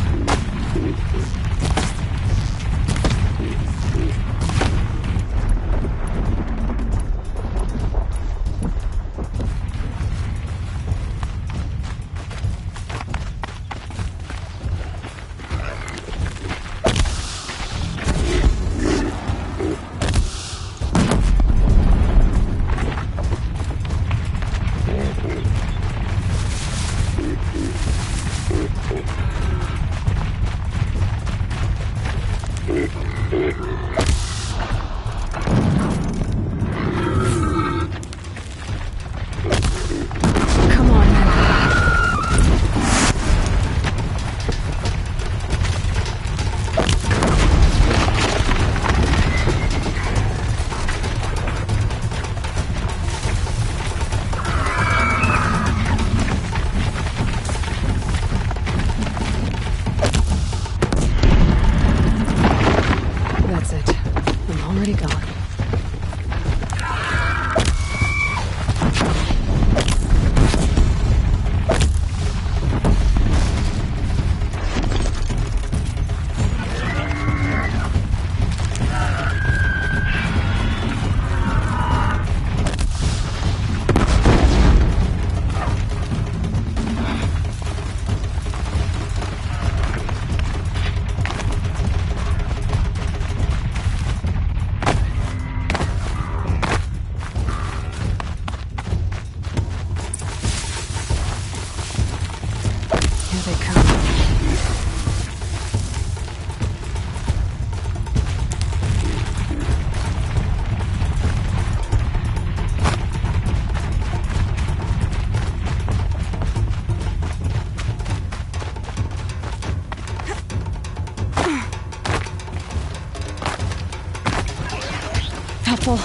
Helpful.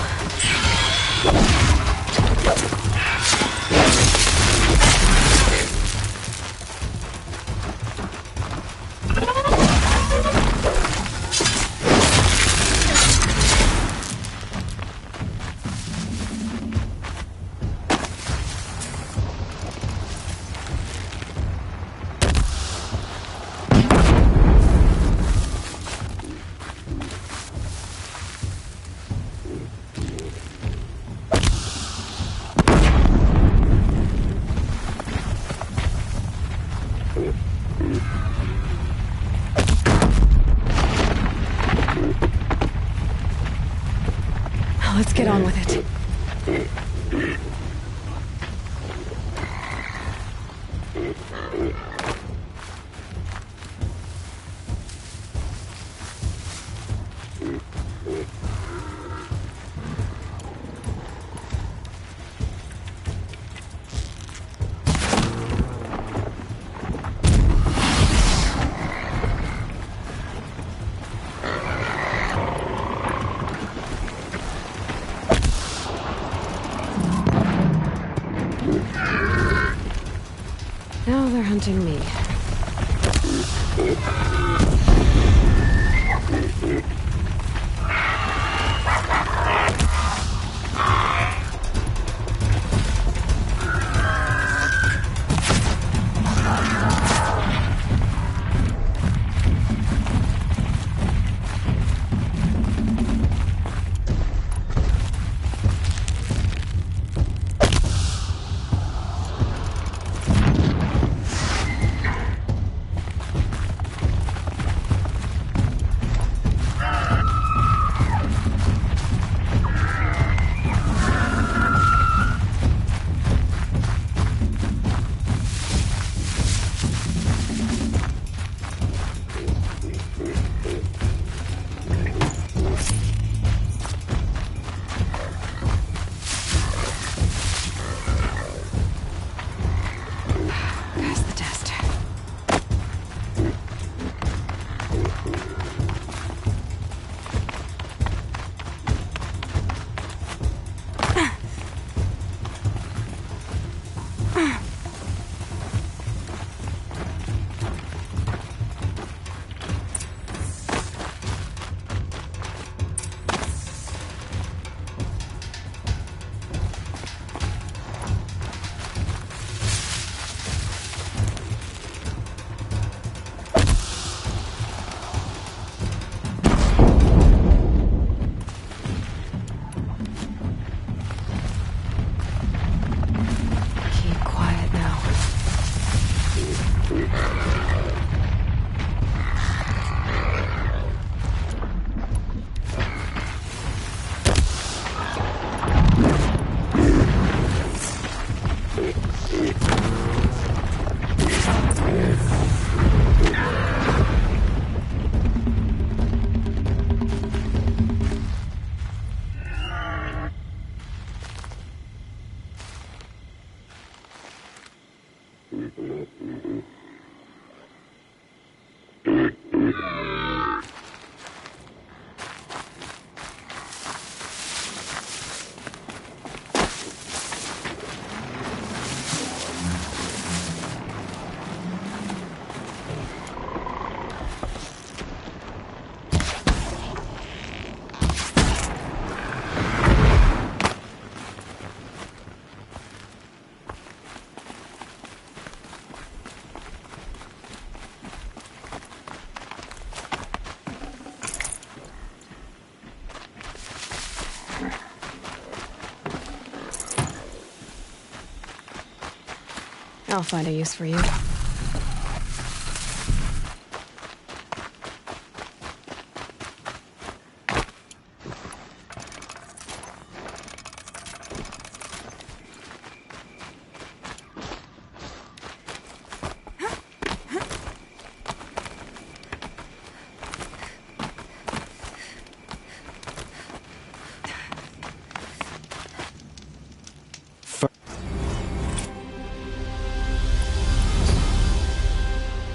get on with it. Now they're hunting me. Pass the test. Keep quiet now. I'll find a use for you.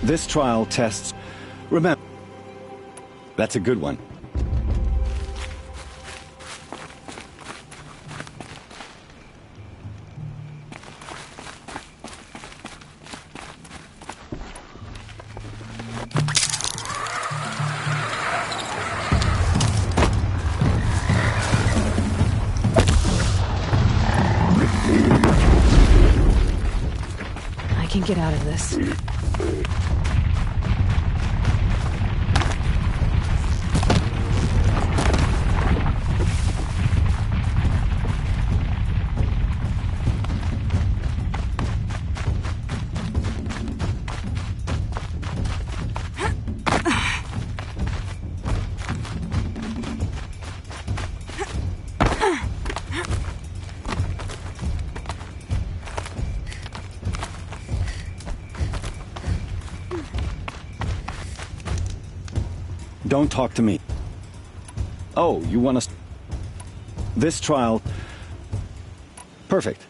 This trial tests... Remember, that's a good one. I can get out of this. Don't talk to me. Oh, you want us... This trial... Perfect.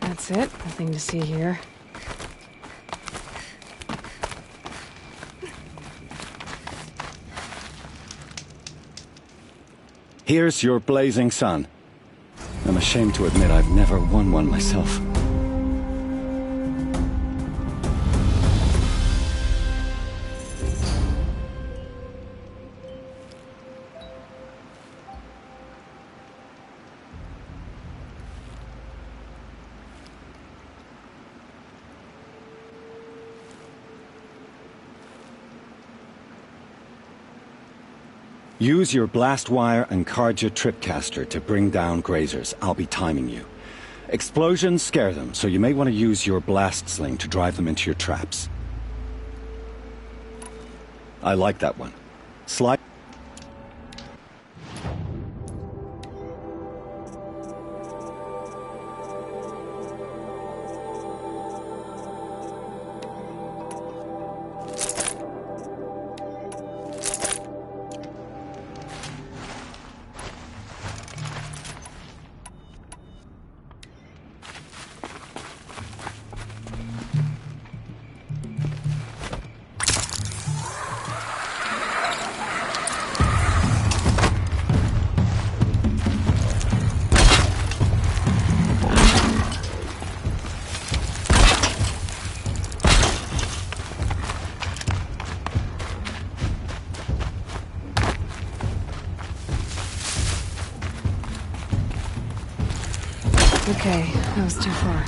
That's it. Nothing to see here. Here's your blazing sun. I'm ashamed to admit I've never won one myself. Use your blast wire and Carja tripcaster to bring down grazers. I'll be timing you. Explosions scare them, so you may want to use your blast sling to drive them into your traps. I like that one. Slide. Okay, that was too far.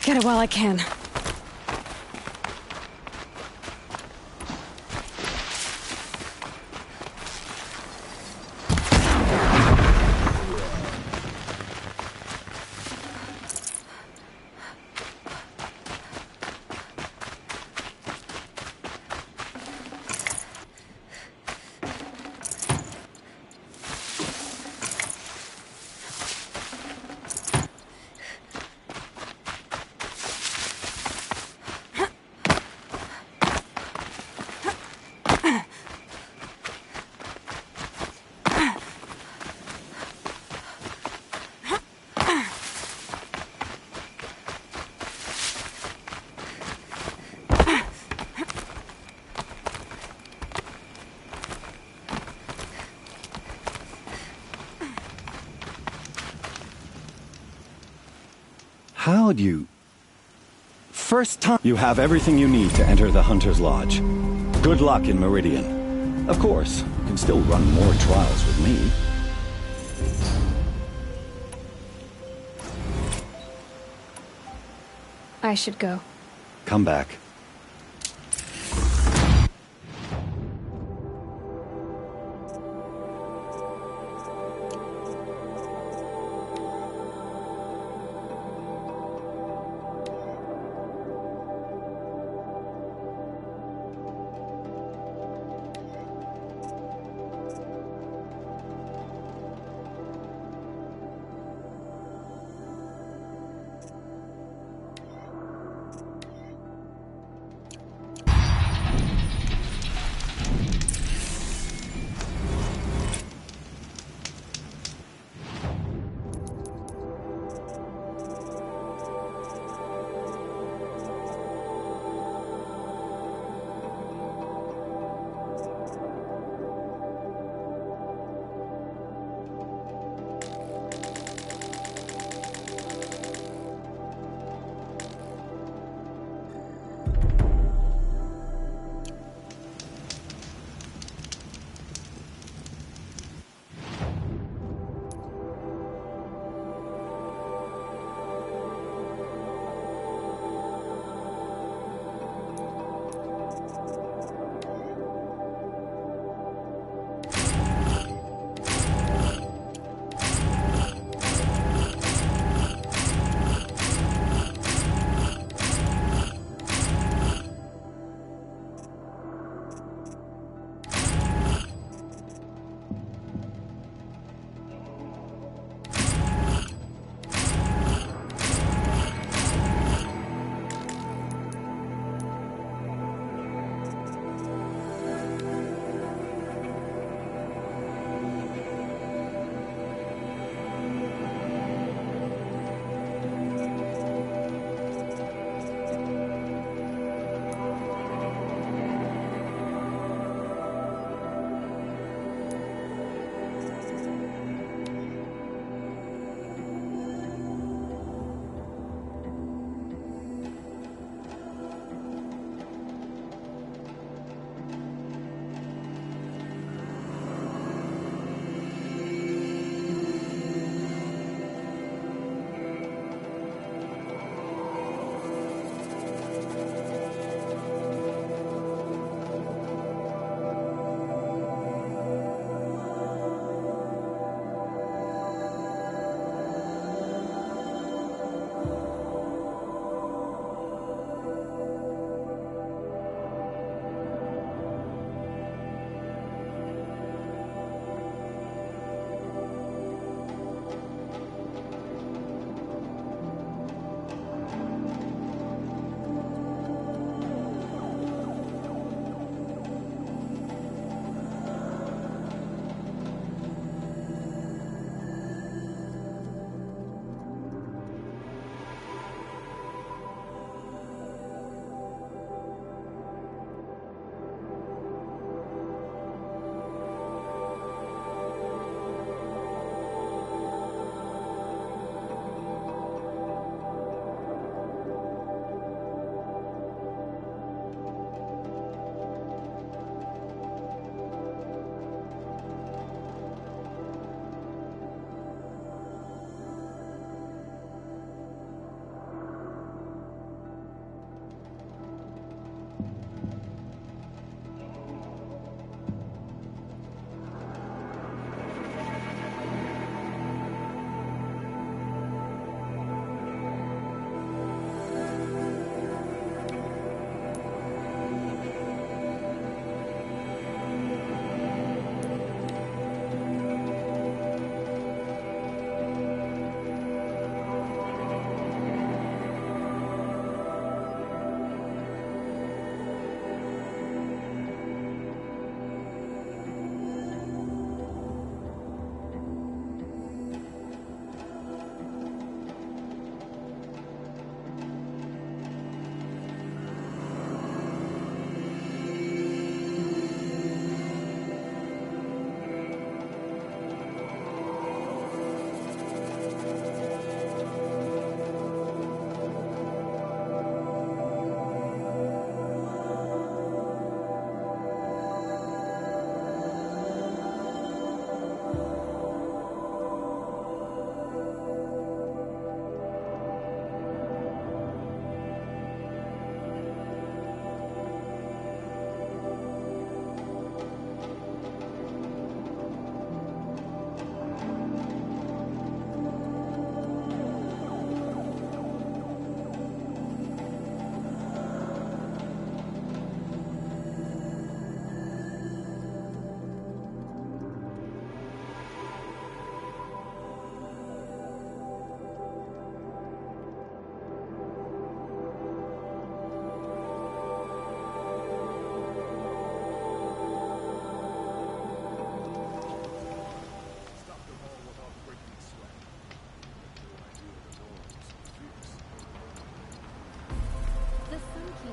Get it while I can. How'd you... First time... You have everything you need to enter the Hunter's Lodge. Good luck in Meridian. Of course, you can still run more trials with me. I should go. Come back.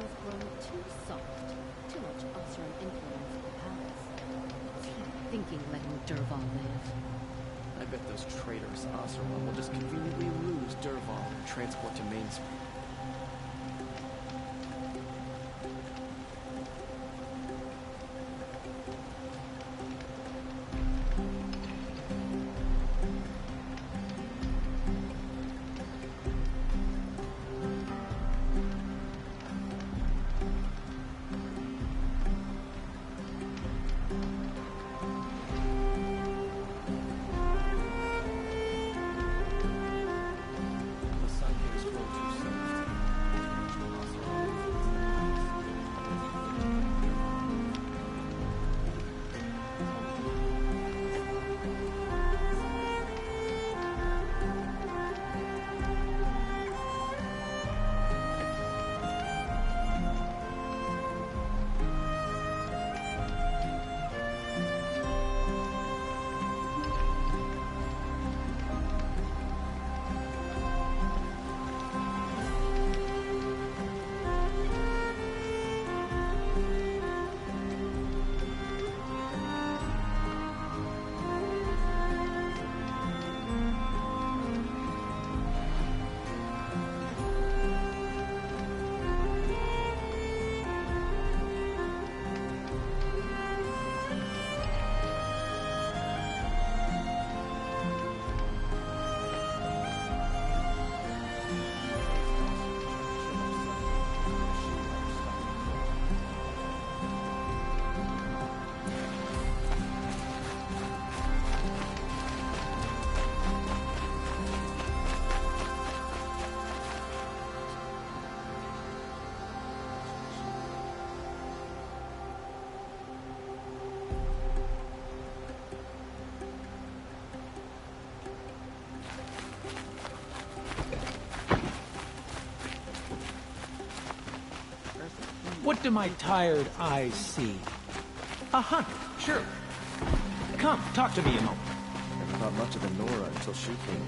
has grown too soft. Too much Osram influence in the palace. What's he thinking letting Dervahl live? I bet those traitors Osram will just conveniently lose Dervahl and transport to Main Street. What do my tired eyes see? A hunt, sure. Come, talk to me a moment. Never thought much of the Nora until she came.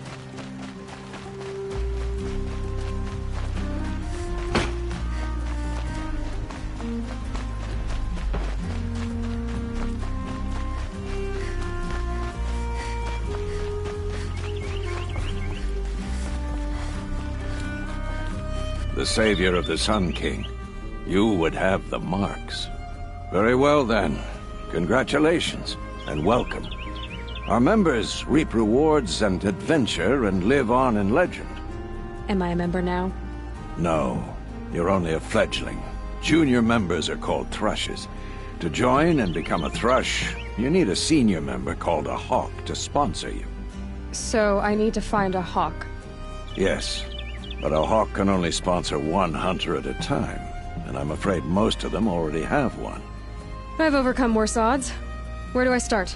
The savior of the Sun King. You would have the marks. Very well, then. Congratulations, and welcome. Our members reap rewards and adventure and live on in legend. Am I a member now? No, you're only a fledgling. Junior members are called thrushes. To join and become a thrush, you need a senior member called a hawk to sponsor you. So I need to find a hawk. Yes, but a hawk can only sponsor one hunter at a time. And I'm afraid most of them already have one. I've overcome worse odds. Where do I start?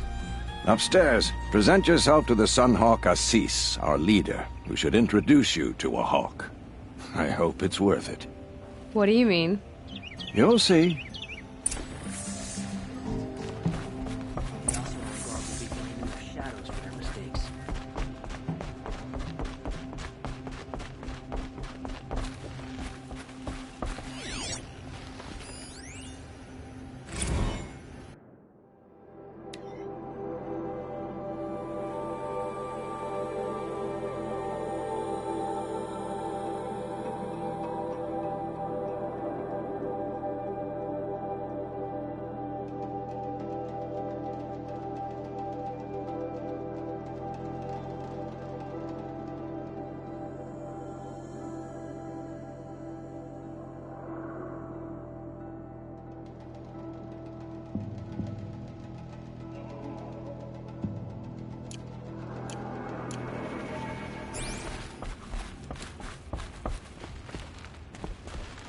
Upstairs, present yourself to the Sunhawk Assis, our leader, who should introduce you to a hawk. I hope it's worth it. What do you mean? You'll see.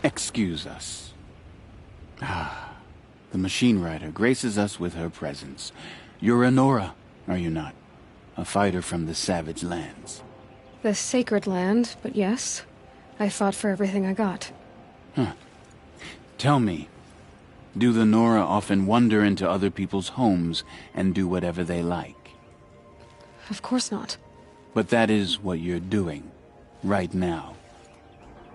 Excuse us. The machine rider graces us with her presence. You're a Nora, are you not? A fighter from the savage lands. The sacred land, but yes. I fought for everything I got. Huh. Tell me, do the Nora often wander into other people's homes and do whatever they like? Of course not. But that is what you're doing, right now.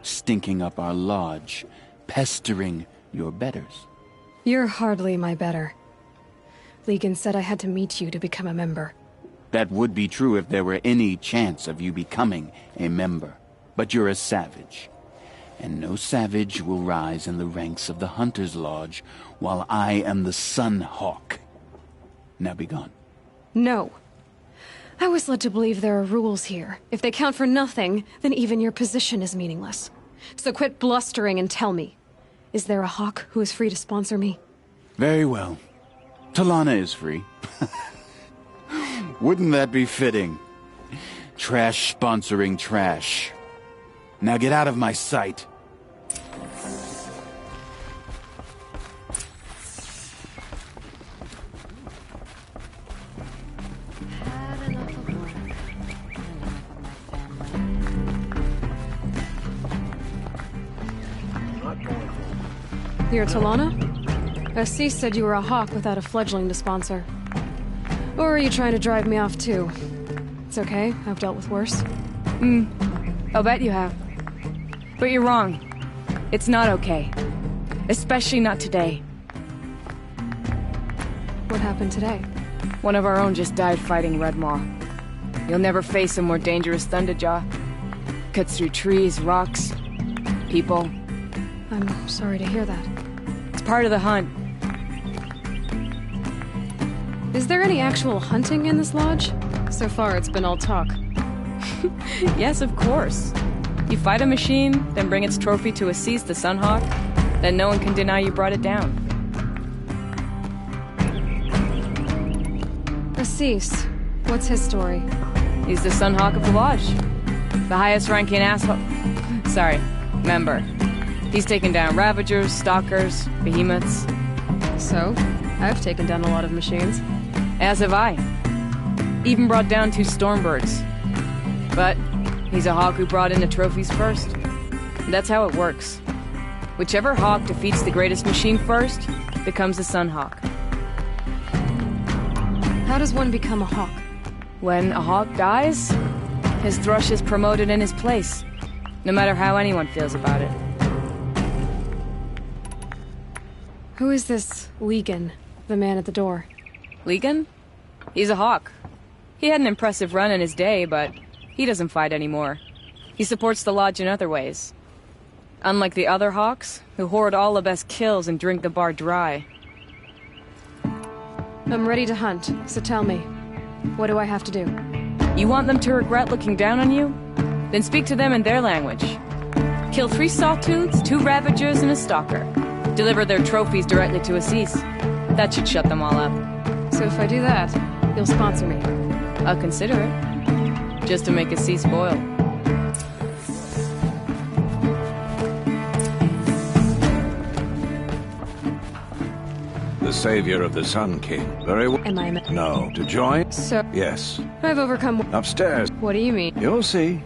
Stinking up our lodge, pestering your betters. You're hardly my better. Legan said I had to meet you to become a member. That would be true if there were any chance of you becoming a member. But you're a savage. And no savage will rise in the ranks of the Hunter's Lodge while I am the Sun Hawk. Now be gone. No. I was led to believe there are rules here. If they count for nothing, then even your position is meaningless. So quit blustering and tell me. Is there a Hawk who is free to sponsor me? Very well. Talana is free. Wouldn't that be fitting? Trash sponsoring trash. Now get out of my sight. You're Talana? Assis said you were a Hawk without a fledgling to sponsor. Or are you trying to drive me off too? It's okay, I've dealt with worse. I'll bet you have. But you're wrong. It's not okay. Especially not today. What happened today? One of our own just died fighting Red Maw. You'll never face a more dangerous Thunderjaw. Cuts through trees, rocks, people. I'm sorry to hear that. It's part of the hunt. Is there any actual hunting in this lodge? So far, it's been all talk. Yes, of course. You fight a machine, then bring its trophy to Assis the Sunhawk, then no one can deny you brought it down. Assis, what's his story? He's the Sunhawk of the Lodge. The highest ranking asshole... Sorry, member. He's taken down Ravagers, Stalkers, Behemoths. So, I've taken down a lot of machines. As have I. Even brought down 2 Stormbirds. But he's a Hawk who brought in the trophies first. That's how it works. Whichever Hawk defeats the greatest machine first becomes a Sunhawk. How does one become a Hawk? When a Hawk dies, his thrush is promoted in his place, no matter how anyone feels about it. Who is this Legan, the man at the door? Legan? He's a Hawk. He had an impressive run in his day, but he doesn't fight anymore. He supports the Lodge in other ways. Unlike the other Hawks, who hoard all the best kills and drink the bar dry. I'm ready to hunt, so tell me, what do I have to do? You want them to regret looking down on you? Then speak to them in their language. Kill 3 Sawtooths, 2 Ravagers, and a Stalker. Deliver their trophies directly to Assis. That should shut them all up. So if I do that, you'll sponsor me? I'll consider it. Just to make Assis spoil. The savior of the Sun King. Very well. Am I No. To join? So... Yes. I've overcome... Upstairs. What do you mean? You'll see.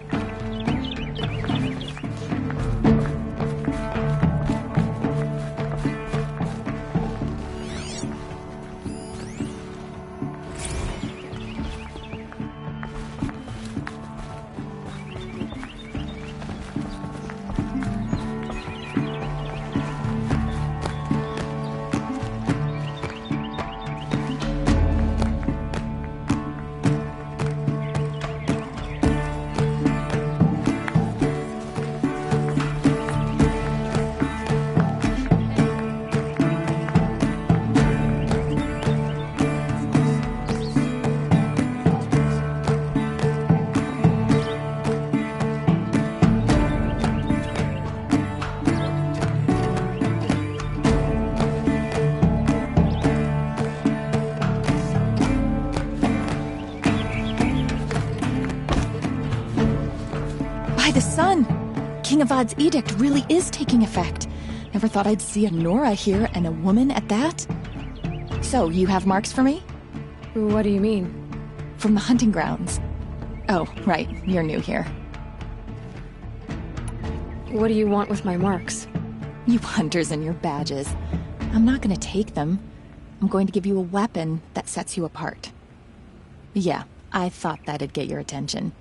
By the sun! King Avad's edict really is taking effect. Never thought I'd see a Nora here, and a woman at that. So, you have marks for me? What do you mean? From the hunting grounds. Oh, right, you're new here. What do you want with my marks? You hunters and your badges. I'm not gonna take them. I'm going to give you a weapon that sets you apart. Yeah, I thought that'd get your attention.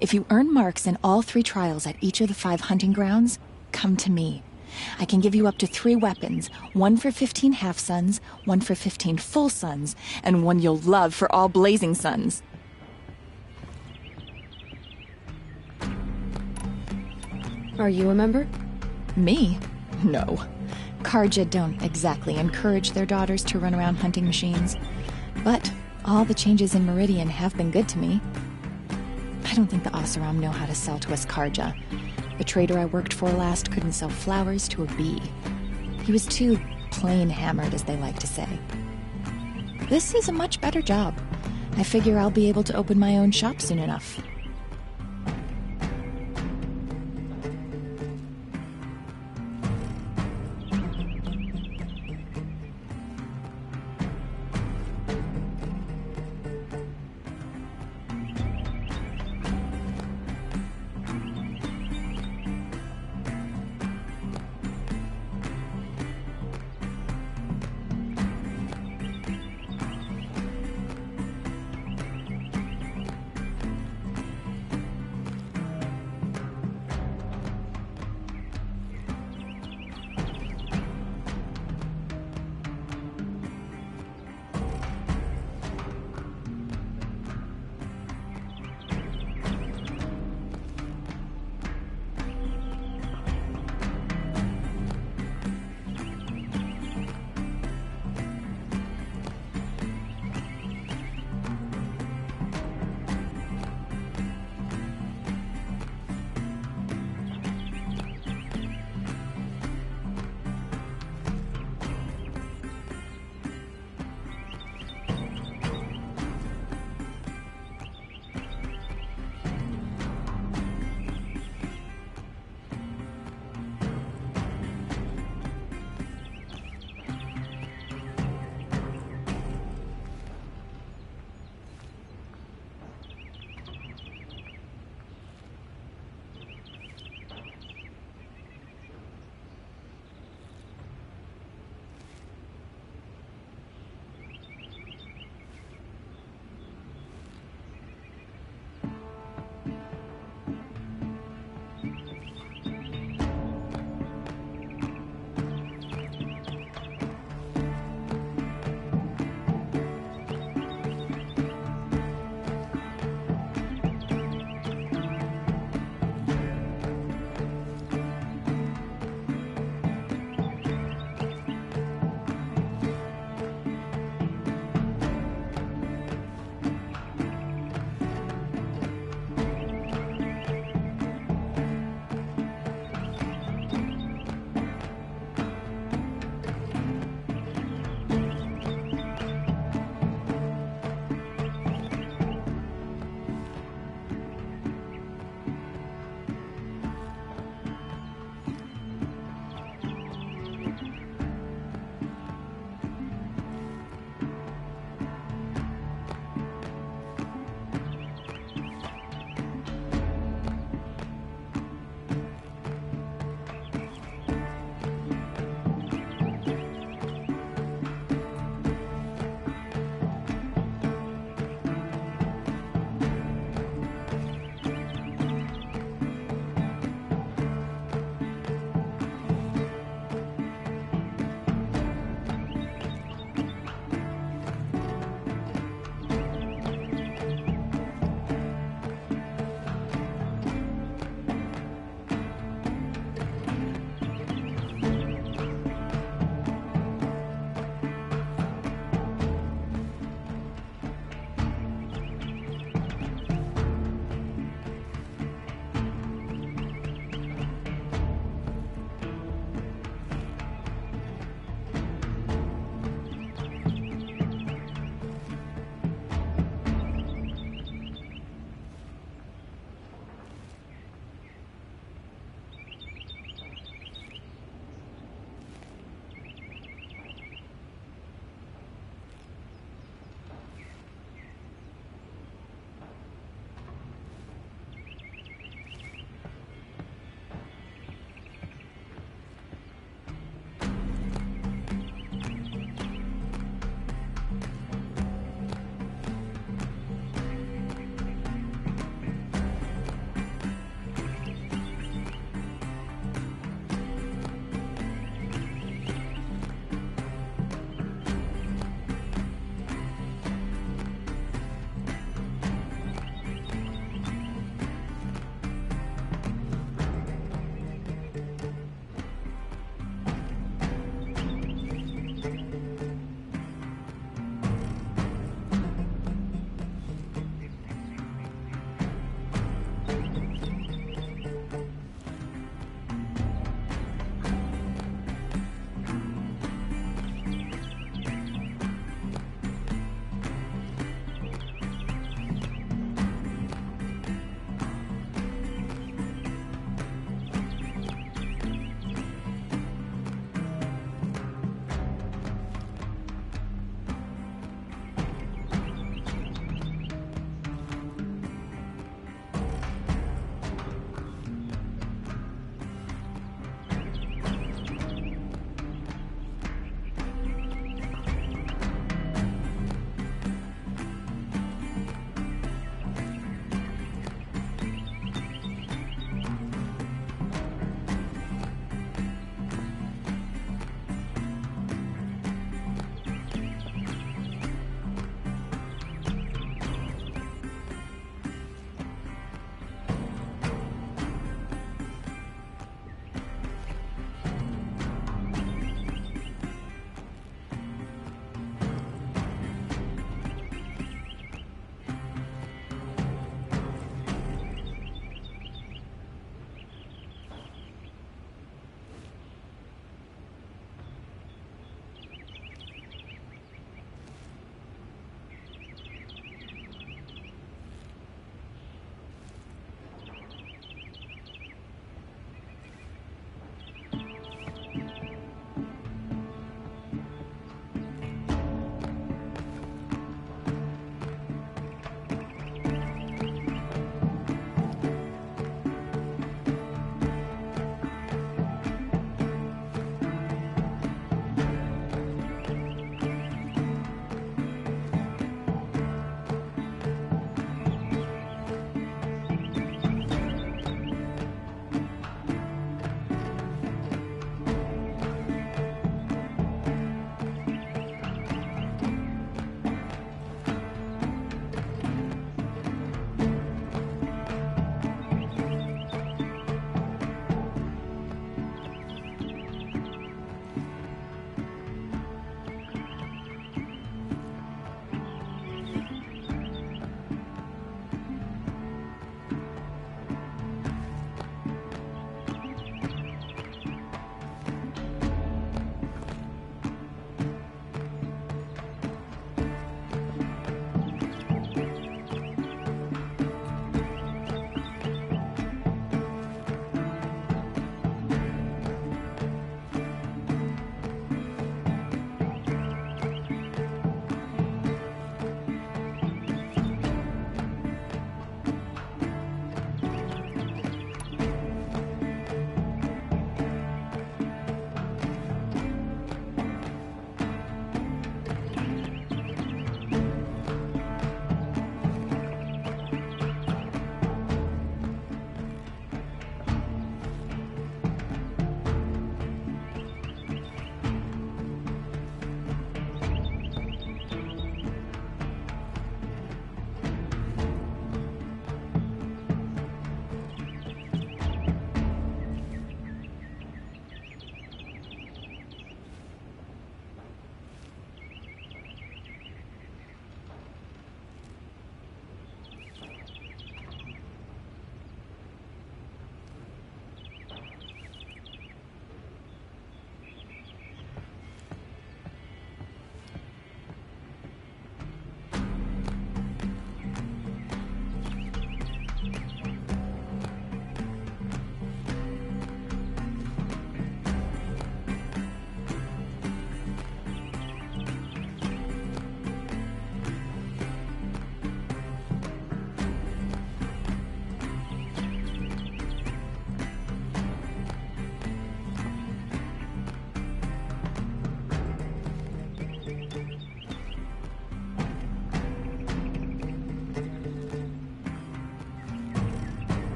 If you earn marks in all 3 trials at each of the 5 hunting grounds, come to me. I can give you up to 3 weapons. 1 for 15 half-suns, 1 for 15 full suns, and 1 you'll love for all blazing suns. Are you a member? Me? No. Karja don't exactly encourage their daughters to run around hunting machines. But all the changes in Meridian have been good to me. I don't think the Oseram know how to sell to us Karja. The trader I worked for last couldn't sell flowers to a bee. He was too plain-hammered, as they like to say. This is a much better job. I figure I'll be able to open my own shop soon enough.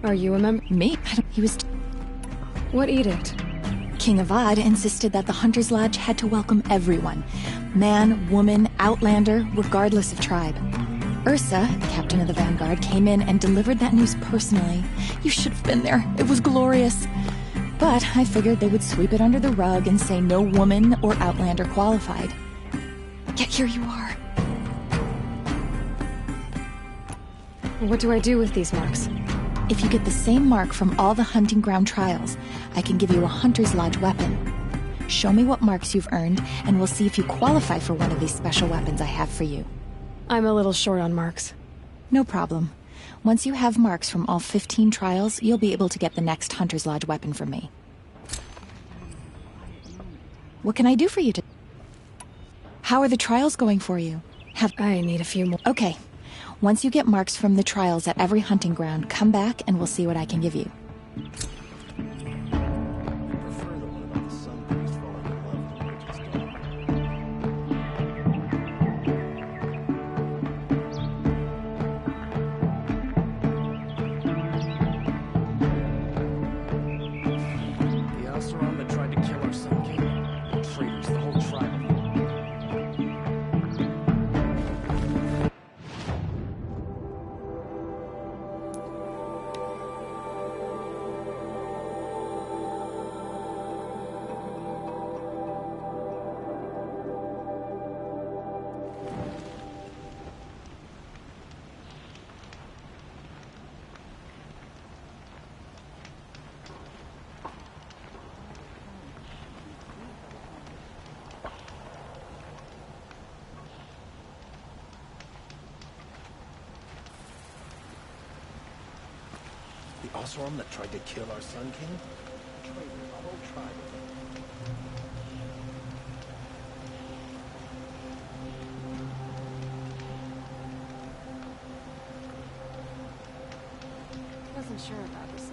Are you a member? Me? He was... What edict? King Avad insisted that the Hunter's Lodge had to welcome everyone. Man, woman, outlander, regardless of tribe. Ursa, captain of the Vanguard, came in and delivered that news personally. You should have been there. It was glorious. But I figured they would sweep it under the rug and say no woman or outlander qualified. Yet here you are. What do I do with these marks? If you get the same mark from all the hunting ground trials, I can give you a Hunter's Lodge weapon. Show me what marks you've earned, and we'll see if you qualify for one of these special weapons I have for you. I'm a little short on marks. No problem. Once you have marks from all 15 trials, you'll be able to get the next Hunter's Lodge weapon from me. What can I do for you today? How are the trials going for you? I need a few more. Okay. Once you get marks from the trials at every hunting ground, come back and we'll see what I can give you. The Oseram that tried to kill our Sun King? Traitors, the whole tribe of them. The Oseram that tried to kill our Sun King? Traitors, the whole tribe of them. Wasn't sure about this.